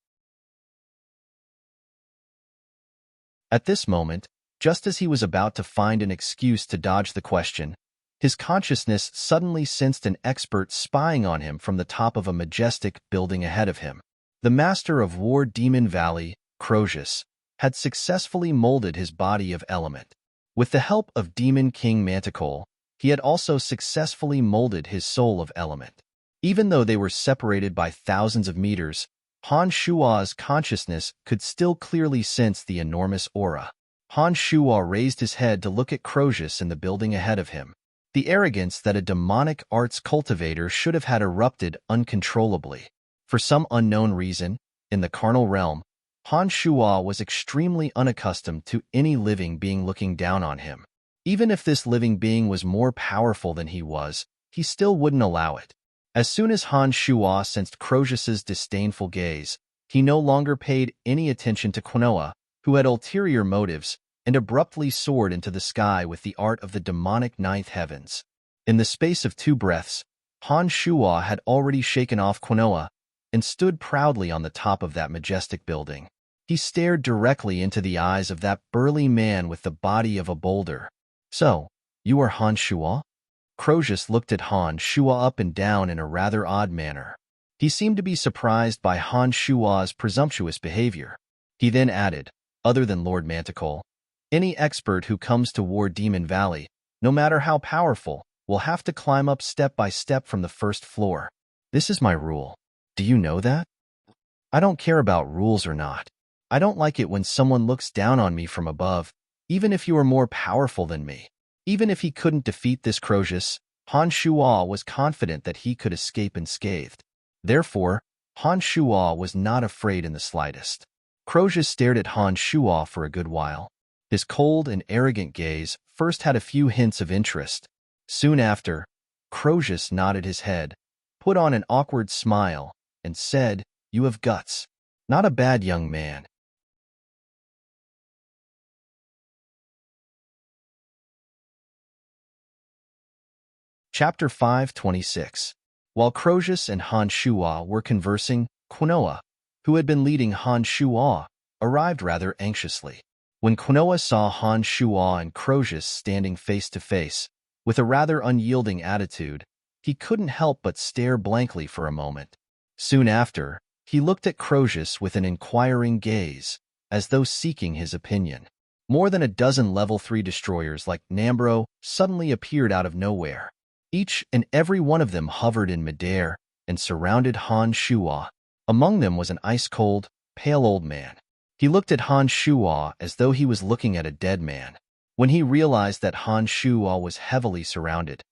A: At this moment, just as he was about to find an excuse to dodge the question, his consciousness suddenly sensed an expert spying on him from the top of a majestic building ahead of him. The master of War Demon Valley, Crozius, had successfully molded his body of element. With the help of Demon King Manticore, he had also successfully molded his soul of element. Even though they were separated by thousands of meters, Han Shuo's consciousness could still clearly sense the enormous aura. Han Shuo raised his head to look at Crozius in the building ahead of him. The arrogance that a demonic arts cultivator should have had erupted uncontrollably. For some unknown reason, in the carnal realm, Han Shuo was extremely unaccustomed to any living being looking down on him. Even if this living being was more powerful than he was, he still wouldn't allow it. As soon as Han Shuo sensed Crozius's disdainful gaze, he no longer paid any attention to Quinoa, who had ulterior motives, and abruptly soared into the sky with the art of the demonic ninth heavens. In the space of 2 breaths, Han Shuo had already shaken off Quinoa and stood proudly on the top of that majestic building. He stared directly into the eyes of that burly man with the body of a boulder. "So, you are Han Shuo?" Crozius looked at Han Shuo up and down in a rather odd manner. He seemed to be surprised by Han Shuo's presumptuous behavior. He then added, "Other than Lord Manticore, any expert who comes to War Demon Valley, no matter how powerful, will have to climb up step by step from the first floor. This is my rule. Do you know that? I don't care about rules or not. I don't like it when someone looks down on me from above, even if you are more powerful than me." Even if he couldn't defeat this Crozius, Han Shuo was confident that he could escape unscathed. Therefore, Han Shuo was not afraid in the slightest. Crozius stared at Han Shuo for a good while. His cold and arrogant gaze first had a few hints of interest. Soon after, Crozius nodded his head, put on an awkward smile, and said, "You have guts. Not a bad young man." Chapter 526. While Crozius and Han Shuo were conversing, Quinoa, who had been leading Han Shuo, arrived rather anxiously. When Quinoa saw Han Shuo and Crozius standing face to face, with a rather unyielding attitude, he couldn't help but stare blankly for a moment. Soon after, he looked at Crozius with an inquiring gaze, as though seeking his opinion. More than a dozen level 3 destroyers like Nambro suddenly appeared out of nowhere. Each and every one of them hovered in midair and surrounded Han Shuo. Among them was an ice-cold, pale old man. He looked at Han Shuo as though he was looking at a dead man. When he realized that Han Shuo was heavily surrounded,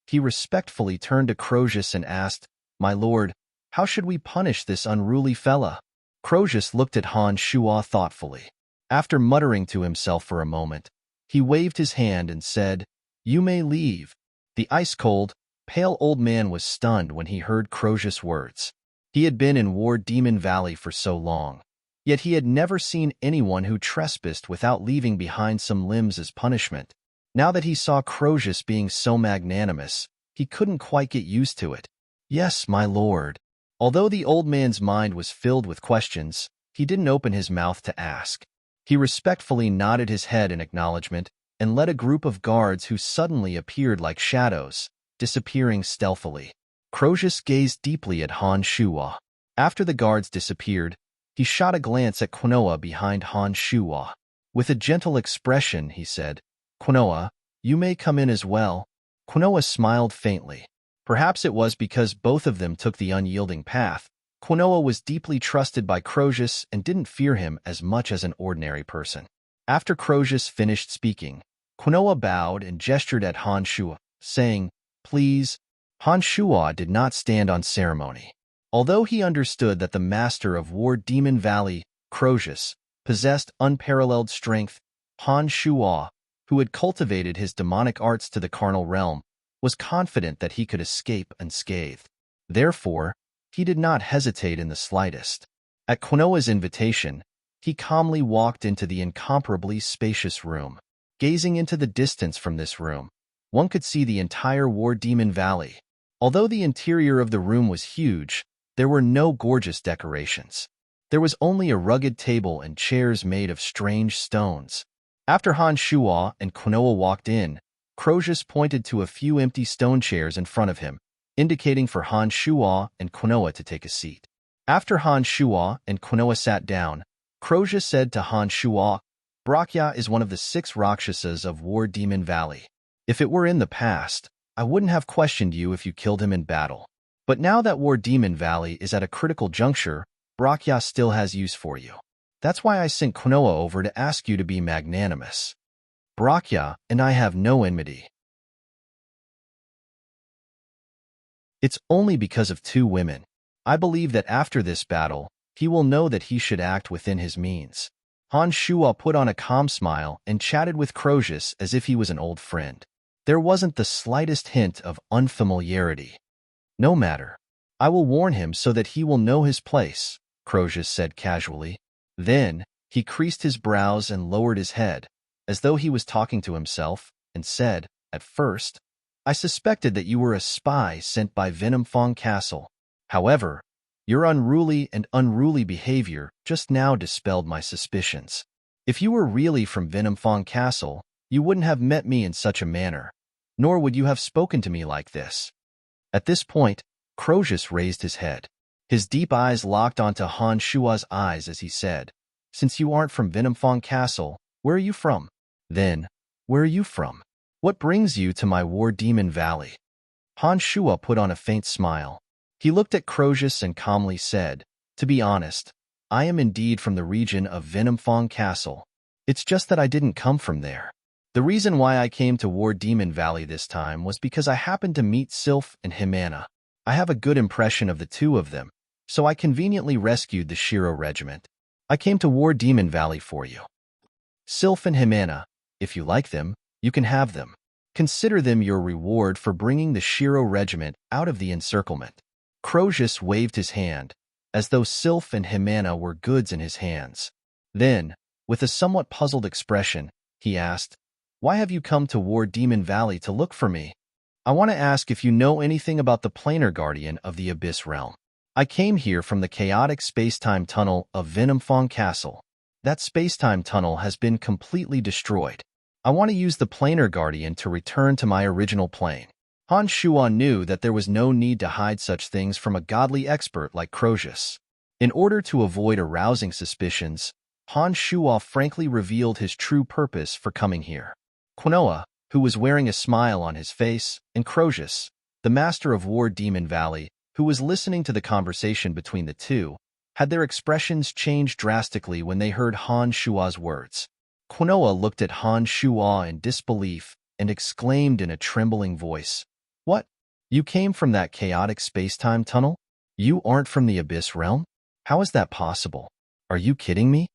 A: he respectfully turned to Crozius and asked, "My lord, how should we punish this unruly fella?" Crozius looked at Han Shuo thoughtfully. After muttering to himself for a moment, he waved his hand and said, "You may leave." The ice-cold, pale old man was stunned when he heard Crozius' words. He had been in War Demon Valley for so long, yet he had never seen anyone who trespassed without leaving behind some limbs as punishment. Now that he saw Crozius being so magnanimous, he couldn't quite get used to it. "Yes, my lord." Although the old man's mind was filled with questions, he didn't open his mouth to ask. He respectfully nodded his head in acknowledgement and led a group of guards who suddenly appeared like shadows, disappearing stealthily. Crozius gazed deeply at Han Shuo. After the guards disappeared, he shot a glance at Quinoa behind Han Shuo. With a gentle expression, he said, "Quinoa, you may come in as well." Quinoa smiled faintly. Perhaps it was because both of them took the unyielding path. Quinoa was deeply trusted by Crozius and didn't fear him as much as an ordinary person. After Crozius finished speaking, Quinoa bowed and gestured at Han Shuo, saying, "Please." Han Shuo did not stand on ceremony. Although he understood that the master of War Demon Valley, Crozius, possessed unparalleled strength, Han Shuo, who had cultivated his demonic arts to the carnal realm, was confident that he could escape unscathed. Therefore, he did not hesitate in the slightest. At Quinoa's invitation, he calmly walked into the incomparably spacious room. Gazing into the distance from this room, one could see the entire War Demon Valley. Although the interior of the room was huge, there were no gorgeous decorations. There was only a rugged table and chairs made of strange stones. After Han Shuo and Quinoa walked in, Crozius pointed to a few empty stone chairs in front of him, indicating for Han Shuo and Quinoa to take a seat. After Han Shuo and Quinoa sat down, Crozius said to Han Shuo, "Brakya is one of the 6 Rakshasas of War Demon Valley. If it were in the past, I wouldn't have questioned you if you killed him in battle. But now that War Demon Valley is at a critical juncture, Brakya still has use for you. That's why I sent Quinoa over to ask you to be magnanimous. Brakya and I have no enmity." It's only because of 2 women. I believe that after this battle, he will know that he should act within his means. Han Shuo put on a calm smile and chatted with Crozius as if he was an old friend. There wasn't the slightest hint of unfamiliarity. No matter. I will warn him so that he will know his place, Crozius said casually. Then, he creased his brows and lowered his head, as though he was talking to himself, and said, "At first, I suspected that you were a spy sent by Venomfang Castle. However, your unruly behavior just now dispelled my suspicions. If you were really from Venomfang Castle, you wouldn't have met me in such a manner, nor would you have spoken to me like this." At this point, Crozius raised his head. His deep eyes locked onto Han Shua's eyes as he said, "Since you aren't from Venomfang Castle, where are you from? Then, where are you from? What brings you to my War Demon Valley?" Han Shua put on a faint smile. He looked at Crozius and calmly said, "To be honest, I am indeed from the region of Venomfang Castle. It's just that I didn't come from there. The reason why I came to War Demon Valley this time was because I happened to meet Sylph and Jimena. I have a good impression of the 2 of them, so I conveniently rescued the Shiro regiment. I came to War Demon Valley for you. Sylph and Jimena, if you like them, you can have them. Consider them your reward for bringing the Shiro regiment out of the encirclement." Crozius waved his hand, as though Sylph and Jimena were goods in his hands. Then, with a somewhat puzzled expression, he asked, "Why have you come to War Demon Valley to look for me?" "I want to ask if you know anything about the Planar Guardian of the Abyss Realm. I came here from the chaotic space-time tunnel of Venomfang Castle. That space-time tunnel has been completely destroyed. I want to use the Planar Guardian to return to my original plane." Han Shuan knew that there was no need to hide such things from a godly expert like Crozius. In order to avoid arousing suspicions, Han Shuo frankly revealed his true purpose for coming here. Quinoa, who was wearing a smile on his face, and Crozius, the master of War Demon Valley, who was listening to the conversation between the 2, had their expressions changed drastically when they heard Han Shua's words. Quinoa looked at Han Shua in disbelief and exclaimed in a trembling voice, "What? You came from that chaotic space-time tunnel? You aren't from the Abyss Realm? How is that possible? Are you kidding me?"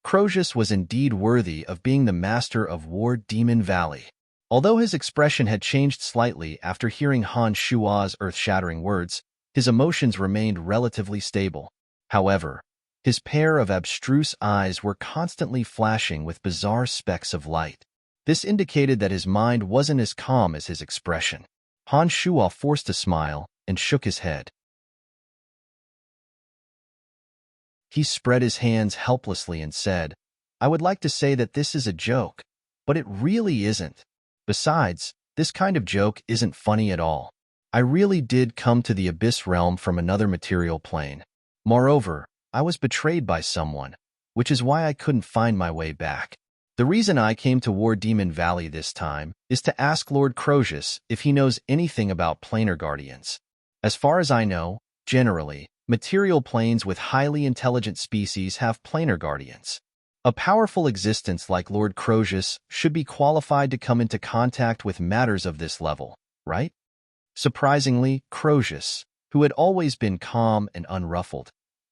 A: Crozius was indeed worthy of being the master of War Demon Valley. Although his expression had changed slightly after hearing Han Shua's earth-shattering words, his emotions remained relatively stable. However, his pair of abstruse eyes were constantly flashing with bizarre specks of light. This indicated that his mind wasn't as calm as his expression. Han Shua forced a smile and shook his head. He spread his hands helplessly and said, "I would like to say that this is a joke, but it really isn't. Besides, this kind of joke isn't funny at all. I really did come to the Abyss Realm from another material plane. Moreover, I was betrayed by someone, which is why I couldn't find my way back. The reason I came to War Demon Valley this time is to ask Lord Crozius if he knows anything about Planar Guardians. As far as I know, generally, material planes with highly intelligent species have Planar Guardians. A powerful existence like Lord Crozius should be qualified to come into contact with matters of this level, right?" Surprisingly, Crozius, who had always been calm and unruffled,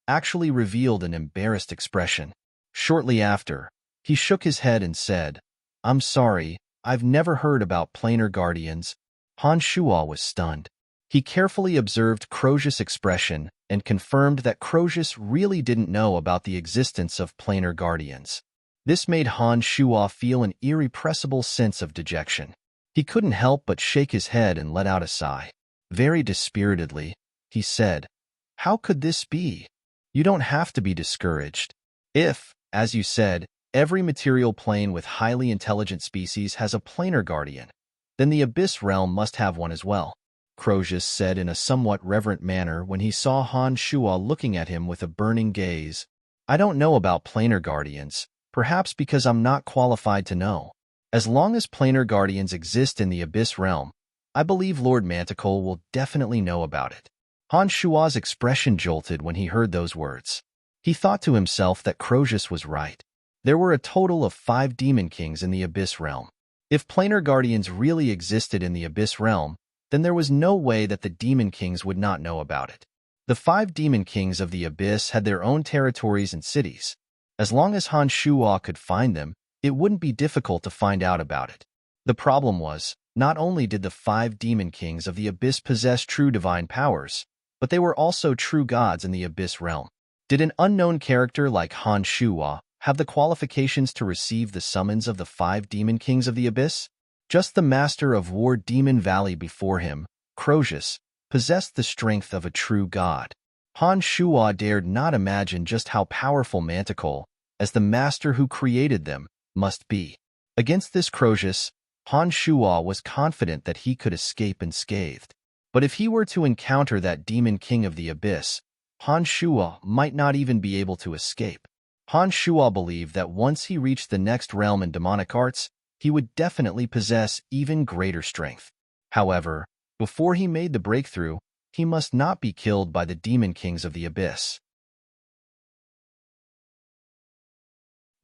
A: actually revealed an embarrassed expression. Shortly after, he shook his head and said, "I'm sorry, I've never heard about Planar Guardians." Han Shua was stunned. He carefully observed Crozius' expression and confirmed that Crozius really didn't know about the existence of Planar Guardians. This made Han Shua feel an irrepressible sense of dejection. He couldn't help but shake his head and let out a sigh. Very dispiritedly, he said, "How could this be? You don't have to be discouraged. If, as you said, every material plane with highly intelligent species has a Planar Guardian, then the Abyss Realm must have one as well," Crozius said in a somewhat reverent manner when he saw Han Shua looking at him with a burning gaze. "I don't know about Planar Guardians, perhaps because I'm not qualified to know. As long as Planar Guardians exist in the Abyss Realm, I believe Lord Manticore will definitely know about it." Han Shua's expression jolted when he heard those words. He thought to himself that Crozius was right. There were a total of 5 Demon Kings in the Abyss Realm. If Planar Guardians really existed in the Abyss Realm, then there was no way that the Demon Kings would not know about it. The 5 Demon Kings of the Abyss had their own territories and cities. As long as Han Shuo could find them, it wouldn't be difficult to find out about it. The problem was, not only did the 5 Demon Kings of the Abyss possess true divine powers, but they were also true gods in the Abyss realm. Did an unknown character like Han Shuo have the qualifications to receive the summons of the 5 Demon Kings of the Abyss? Just the master of War Demon Valley before him, Crozius, possessed the strength of a true god. Han Shuo dared not imagine just how powerful Manticore, as the master who created them, must be. Against this Crozius, Han Shuo was confident that he could escape unscathed. But if he were to encounter that Demon King of the Abyss, Han Shuo might not even be able to escape. Han Shuo believed that once he reached the next realm in demonic arts, he would definitely possess even greater strength. However, before he made the breakthrough, he must not be killed by the Demon Kings of the Abyss.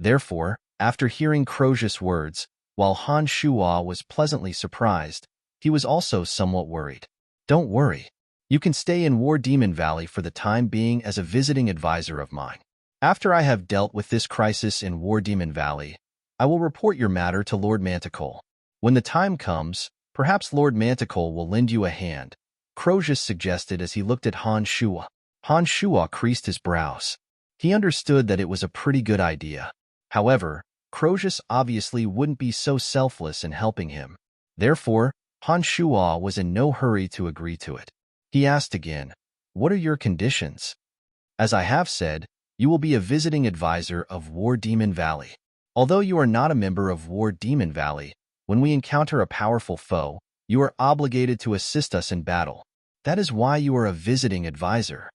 A: Therefore, after hearing Crozius' words, while Han Shuo was pleasantly surprised, he was also somewhat worried. Don't worry. You can stay in War Demon Valley for the time being as a visiting advisor of mine. After I have dealt with this crisis in War Demon Valley, I will report your matter to Lord Manticore. When the time comes, perhaps Lord Manticore will lend you a hand, Crozius suggested as he looked at Han Shuo. Han Shuo creased his brows. He understood that it was a pretty good idea. However, Crozius obviously wouldn't be so selfless in helping him. Therefore, Han Shuo was in no hurry to agree to it. He asked again, "What are your conditions?" "As I have said, you will be a visiting advisor of War Demon Valley. Although you are not a member of War Demon Valley, when we encounter a powerful foe, you are obligated to assist us in battle. That is why you are a visiting advisor,"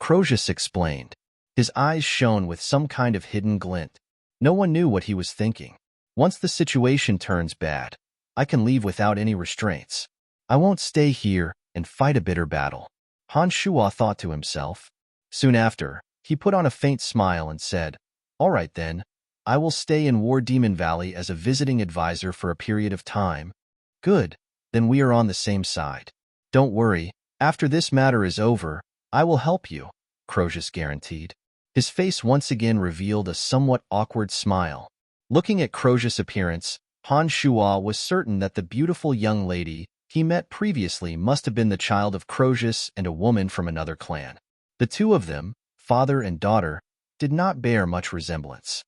A: Crozius explained. His eyes shone with some kind of hidden glint. No one knew what he was thinking. Once the situation turns bad, I can leave without any restraints. I won't stay here and fight a bitter battle, Han Shuo thought to himself. Soon after, he put on a faint smile and said, "All right then, I will stay in War Demon Valley as a visiting advisor for a period of time." "Good, then we are on the same side. Don't worry, after this matter is over, I will help you," Crozius guaranteed. His face once again revealed a somewhat awkward smile. Looking at Crozius' appearance, Han Shuo was certain that the beautiful young lady he met previously must have been the child of Crozius and a woman from another clan. The two of them, father and daughter, did not bear much resemblance.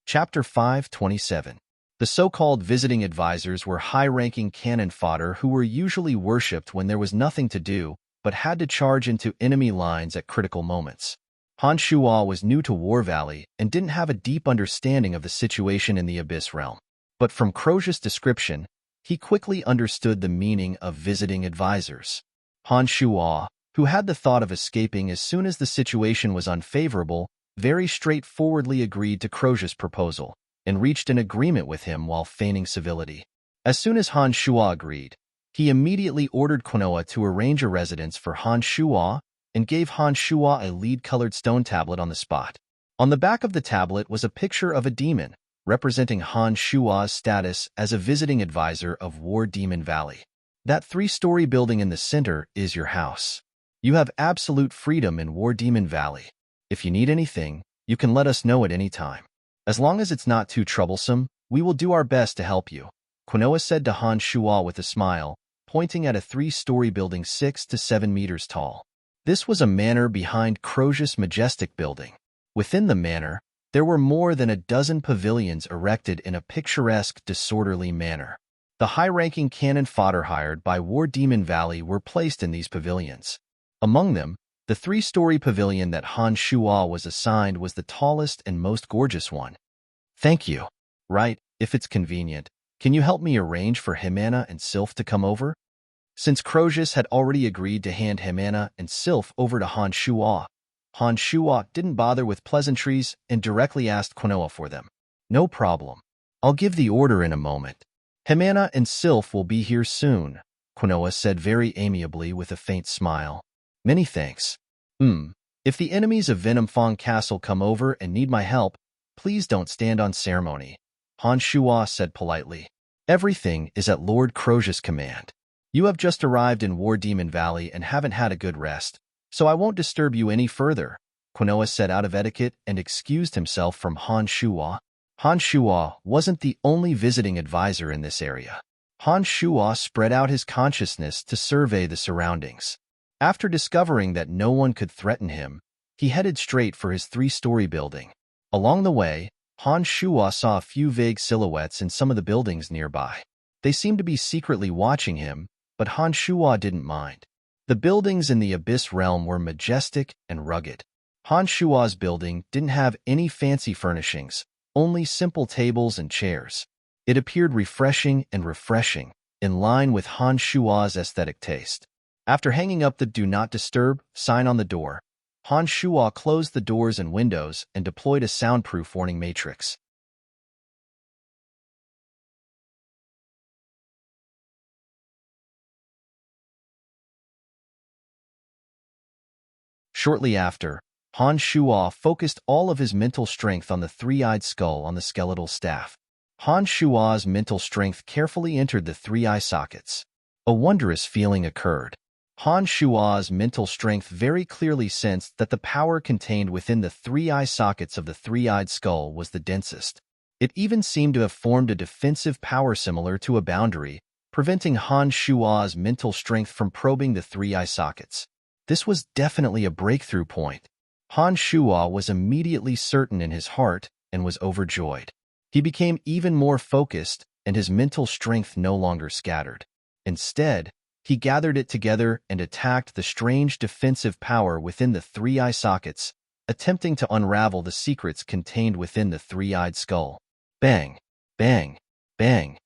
A: Chapter 527. The so-called visiting advisors were high-ranking cannon fodder who were usually worshipped when there was nothing to do, but had to charge into enemy lines at critical moments. Han Shuo was new to War Valley and didn't have a deep understanding of the situation in the Abyss realm. But from Crozius' description, he quickly understood the meaning of visiting advisors. Han Shuo, who had the thought of escaping as soon as the situation was unfavorable, very straightforwardly agreed to Crozius' proposal and reached an agreement with him while feigning civility. As soon as Han Shuo agreed, he immediately ordered Quinoa to arrange a residence for Han Shuo and gave Han Shuo a lead-colored stone tablet on the spot. On the back of the tablet was a picture of a demon, representing Han Shuo's status as a visiting advisor of War Demon Valley. That 3-story building in the center is your house. You have absolute freedom in War Demon Valley. If you need anything, you can let us know at any time. As long as it's not too troublesome, we will do our best to help you, Quinoa said to Han Shuo with a smile, pointing at a 3-story building 6 to 7 meters tall. This was a manor behind Crozius' majestic building. Within the manor, there were more than a dozen pavilions erected in a picturesque, disorderly manner. The high-ranking cannon fodder hired by War Demon Valley were placed in these pavilions. Among them, the 3-story pavilion that Han Shuo was assigned was the tallest and most gorgeous one. "Thank you. Right, if it's convenient, can you help me arrange for Himana and Sylph to come over?" Since Crozius had already agreed to hand Himana and Sylph over to Han Shuo didn't bother with pleasantries and directly asked Quinoa for them. "No problem. I'll give the order in a moment. Himana and Sylph will be here soon," Quinoa said very amiably with a faint smile. "Many thanks. If the enemies of Venomfang Castle come over and need my help, Please don't stand on ceremony, Han Shuo said politely. Everything is at Lord Crozia's command. You have just arrived in War Demon Valley and haven't had a good rest, so I won't disturb you any further, Quinoa said out of etiquette and excused himself from Han Shuo. Han Shuo wasn't the only visiting advisor in this area. Han Shuo spread out his consciousness to survey the surroundings. After discovering that no one could threaten him, he headed straight for his 3-story building. Along the way, Han Shuo saw a few vague silhouettes in some of the buildings nearby. They seemed to be secretly watching him, but Han Shuo didn't mind. The buildings in the Abyss realm were majestic and rugged. Han Shuo's building didn't have any fancy furnishings, only simple tables and chairs. It appeared refreshing, in line with Han Shuo's aesthetic taste. After hanging up the Do Not Disturb sign on the door, Han Shuo closed the doors and windows and deployed a soundproof warning matrix. Shortly after, Han Shuo focused all of his mental strength on the three-eyed skull on the skeletal staff. Han Shuo's mental strength carefully entered the three-eye sockets. A wondrous feeling occurred. Han Shuo's mental strength very clearly sensed that the power contained within the three-eye sockets of the three-eyed skull was the densest. It even seemed to have formed a defensive power similar to a boundary, preventing Han Shuo's mental strength from probing the three-eye sockets. This was definitely a breakthrough point. Han Shuo was immediately certain in his heart and was overjoyed. He became even more focused, and his mental strength no longer scattered. Instead, he gathered it together and attacked the strange defensive power within the three-eye sockets, attempting to unravel the secrets contained within the three-eyed skull. Bang! Bang! Bang!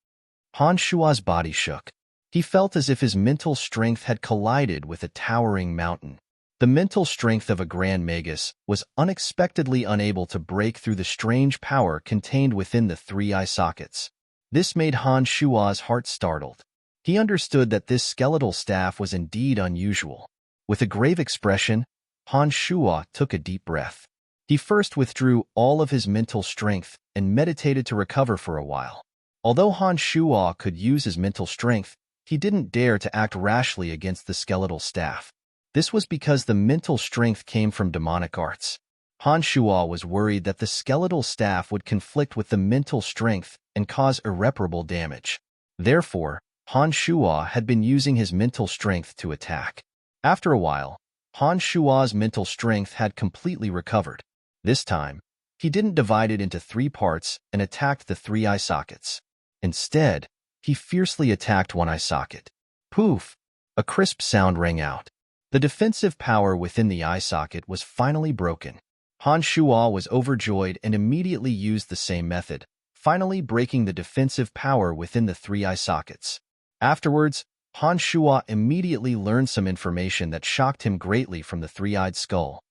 A: Han Shuo's body shook. He felt as if his mental strength had collided with a towering mountain. The mental strength of a Grand Magus was unexpectedly unable to break through the strange power contained within the three-eye sockets. This made Han Shuo's heart startled. He understood that this skeletal staff was indeed unusual. With a grave expression, Han Shuo took a deep breath. He first withdrew all of his mental strength and meditated to recover for a while. Although Han Shuo could use his mental strength, he didn't dare to act rashly against the skeletal staff. This was because the mental strength came from demonic arts. Han Shuo was worried that the skeletal staff would conflict with the mental strength and cause irreparable damage. Therefore, Han Shuo had been using his mental strength to attack. After a while, Han Shuo's mental strength had completely recovered. This time, he didn't divide it into 3 parts and attacked the 3 eye sockets. Instead, he fiercely attacked one eye socket. Poof! A crisp sound rang out. The defensive power within the eye socket was finally broken. Han Shuo was overjoyed and immediately used the same method, finally breaking the defensive power within the 3 eye sockets. Afterwards, Han Shuo immediately learned some information that shocked him greatly from the three-eyed skull.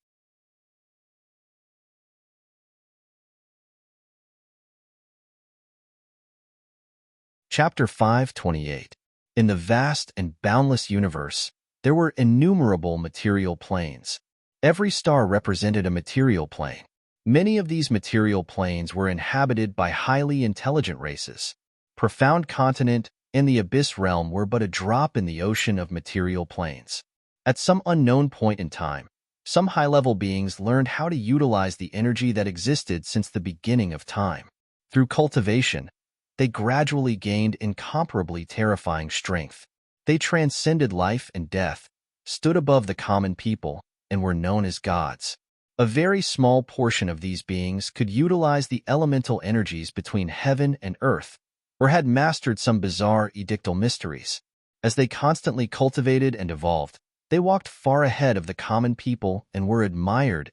A: Chapter 528. In the vast and boundless universe, there were innumerable material planes. Every star represented a material plane. Many of these material planes were inhabited by highly intelligent races. Profound Continent and the Abyss Realm were but a drop in the ocean of material planes. At some unknown point in time, some high-level beings learned how to utilize the energy that existed since the beginning of time. Through cultivation, they gradually gained incomparably terrifying strength. They transcended life and death, stood above the common people, and were known as gods. A very small portion of these beings could utilize the elemental energies between heaven and earth, or had mastered some bizarre edictal mysteries. As they constantly cultivated and evolved, they walked far ahead of the common people and were admired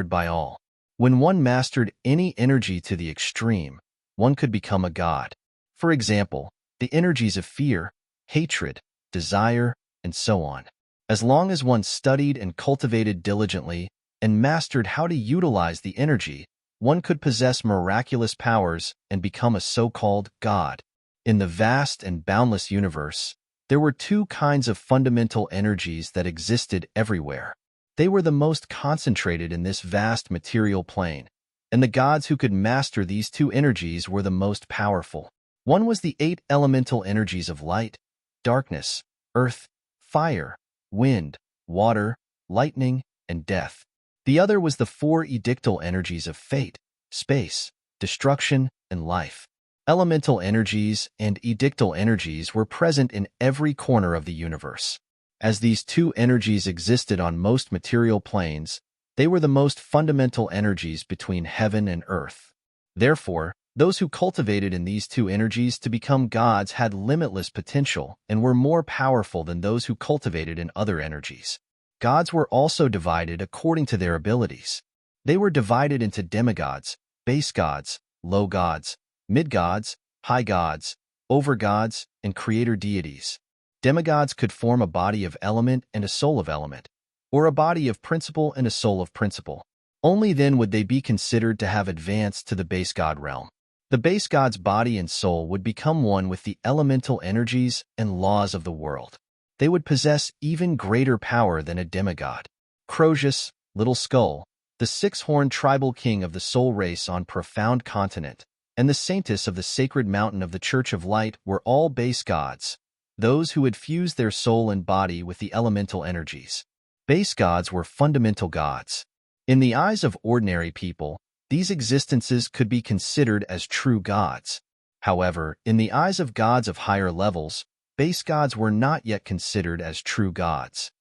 A: by all. When one mastered any energy to the extreme, one could become a god. For example, the energies of fear, hatred, desire, and so on. As long as one studied and cultivated diligently and mastered how to utilize the energy, one could possess miraculous powers and become a so-called god. In the vast and boundless universe, there were 2 kinds of fundamental energies that existed everywhere. They were the most concentrated in this vast material plane, and the gods who could master these two energies were the most powerful. One was the 8 elemental energies of light, darkness, earth, fire, wind, water, lightning, and death. The other was the 4 edictal energies of fate, space, destruction, and life. Elemental energies and edictal energies were present in every corner of the universe. As these two energies existed on most material planes, they were the most fundamental energies between heaven and earth. Therefore, those who cultivated in these two energies to become gods had limitless potential and were more powerful than those who cultivated in other energies. Gods were also divided according to their abilities. They were divided into demigods, base gods, low gods, mid-gods, high gods, overgods, and creator deities. Demigods could form a body of element and a soul of element, or a body of principle and a soul of principle. Only then would they be considered to have advanced to the base god realm. The base god's body and soul would become one with the elemental energies and laws of the world. They would possess even greater power than a demigod. Crozius, Little Skull, the 6-horned tribal king of the soul race on Profound Continent, and the saintess of the sacred mountain of the Church of Light were all base gods, those who had fused their soul and body with the elemental energies. Base gods were fundamental gods. In the eyes of ordinary people, these existences could be considered as true gods. However, in the eyes of gods of higher levels, base gods were not yet considered as true gods.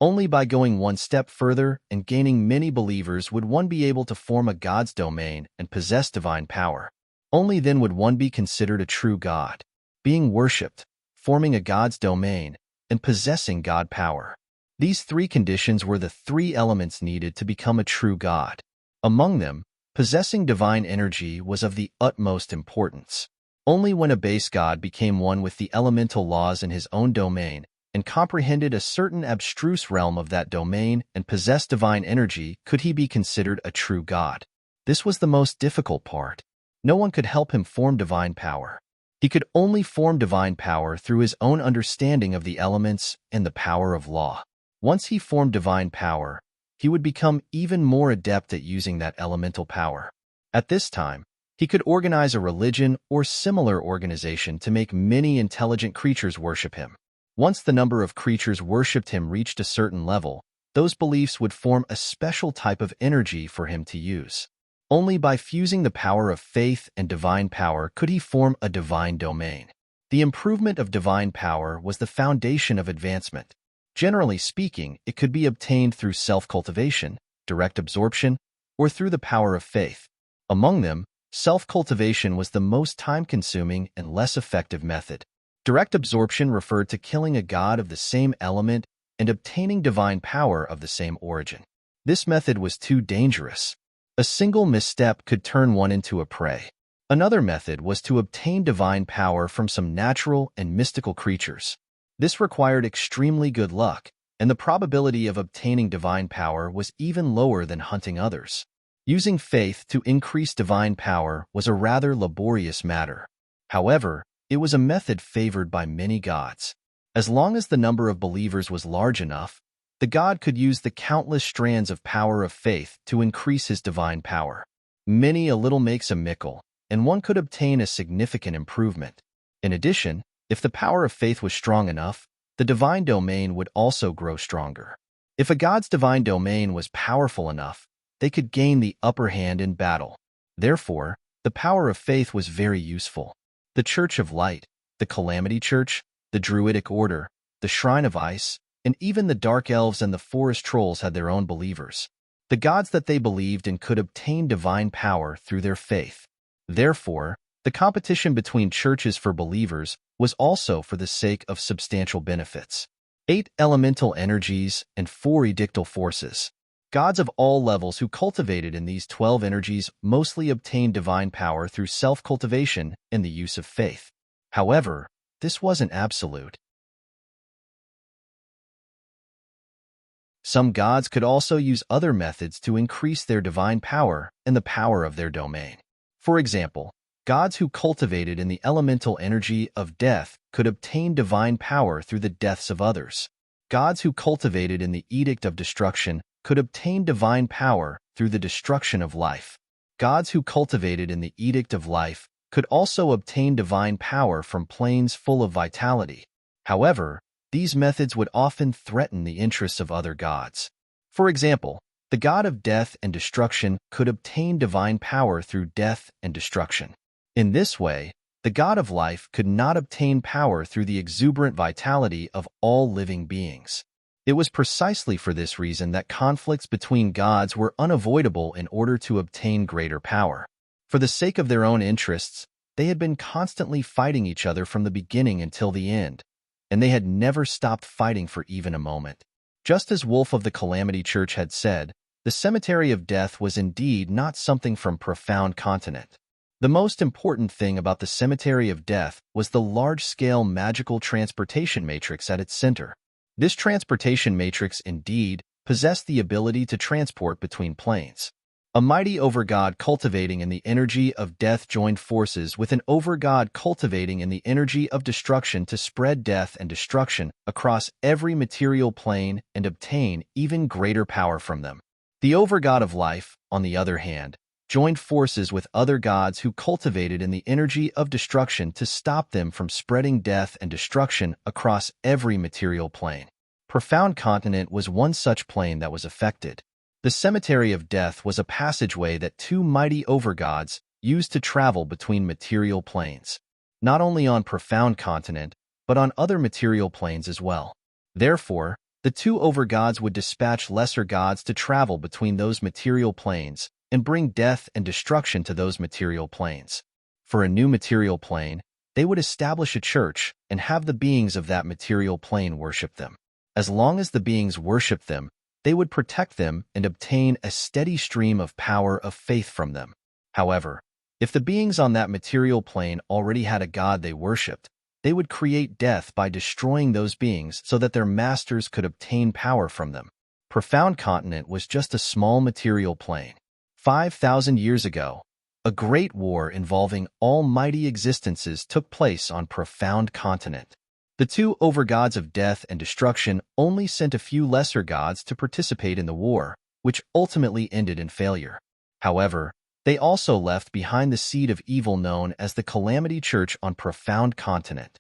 A: Only by going one step further and gaining many believers would one be able to form a god's domain and possess divine power. Only then would one be considered a true god, being worshipped, forming a god's domain, and possessing god power. These 3 conditions were the 3 elements needed to become a true god. Among them, possessing divine energy was of the utmost importance. Only when a base god became one with the elemental laws in his own domain and comprehended a certain abstruse realm of that domain and possessed divine energy could he be considered a true god. This was the most difficult part. No one could help him form divine power. He could only form divine power through his own understanding of the elements and the power of law. Once he formed divine power, he would become even more adept at using that elemental power. At this time, he could organize a religion or similar organization to make many intelligent creatures worship him. Once the number of creatures worshipped him reached a certain level, those beliefs would form a special type of energy for him to use. Only by fusing the power of faith and divine power could he form a divine domain. The improvement of divine power was the foundation of advancement. Generally speaking, it could be obtained through self-cultivation, direct absorption, or through the power of faith. Among them, self-cultivation was the most time-consuming and less effective method. Direct absorption referred to killing a god of the same element and obtaining divine power of the same origin. This method was too dangerous. A single misstep could turn one into a prey. Another method was to obtain divine power from some natural and mystical creatures. This required extremely good luck, and the probability of obtaining divine power was even lower than hunting others. Using faith to increase divine power was a rather laborious matter. However, it was a method favored by many gods. As long as the number of believers was large enough, the god could use the countless strands of power of faith to increase his divine power. Many a little makes a mickle, and one could obtain a significant improvement. In addition, if the power of faith was strong enough, the divine domain would also grow stronger. If a god's divine domain was powerful enough, they could gain the upper hand in battle. Therefore, the power of faith was very useful. The Church of Light, the Calamity Church, the Druidic Order, the Shrine of Ice, and even the Dark Elves and the Forest Trolls had their own believers. The gods that they believed in could obtain divine power through their faith. Therefore, the competition between churches for believers was also for the sake of substantial benefits. 8 elemental energies and 4 edictal forces. Gods of all levels who cultivated in these 12 energies mostly obtained divine power through self-cultivation and the use of faith. However, this wasn't absolute. Some gods could also use other methods to increase their divine power and the power of their domain. For example, gods who cultivated in the elemental energy of death could obtain divine power through the deaths of others. Gods who cultivated in the edict of destruction could obtain divine power through the destruction of life. Gods who cultivated in the edict of life could also obtain divine power from planes full of vitality. However, these methods would often threaten the interests of other gods. For example, the god of death and destruction could obtain divine power through death and destruction. In this way, the god of life could not obtain power through the exuberant vitality of all living beings. It was precisely for this reason that conflicts between gods were unavoidable in order to obtain greater power. For the sake of their own interests, they had been constantly fighting each other from the beginning until the end, and they had never stopped fighting for even a moment. Just as Wolf of the Calamity Church had said, the cemetery of death was indeed not something from profound continent. The most important thing about the cemetery of death was the large-scale magical transportation matrix at its center. This transportation matrix indeed possessed the ability to transport between planes. A mighty overgod cultivating in the energy of death joined forces with an overgod cultivating in the energy of destruction to spread death and destruction across every material plane and obtain even greater power from them. The overgod of life, on the other hand, joined forces with other gods who cultivated in the energy of destruction to stop them from spreading death and destruction across every material plane. Profound Continent was one such plane that was affected. The cemetery of death was a passageway that two mighty overgods used to travel between material planes, not only on Profound Continent, but on other material planes as well. Therefore, the two overgods would dispatch lesser gods to travel between those material planes and bring death and destruction to those material planes. For a new material plane, they would establish a church and have the beings of that material plane worship them. As long as the beings worshiped them, they would protect them and obtain a steady stream of power of faith from them. However, if the beings on that material plane already had a god they worshipped, they would create death by destroying those beings so that their masters could obtain power from them. Profound Continent was just a small material plane. 5,000 years ago, a great war involving almighty existences took place on Profound Continent. The two overgods of death and destruction only sent a few lesser gods to participate in the war, which ultimately ended in failure. However, they also left behind the seed of evil known as the Calamity Church on Profound Continent.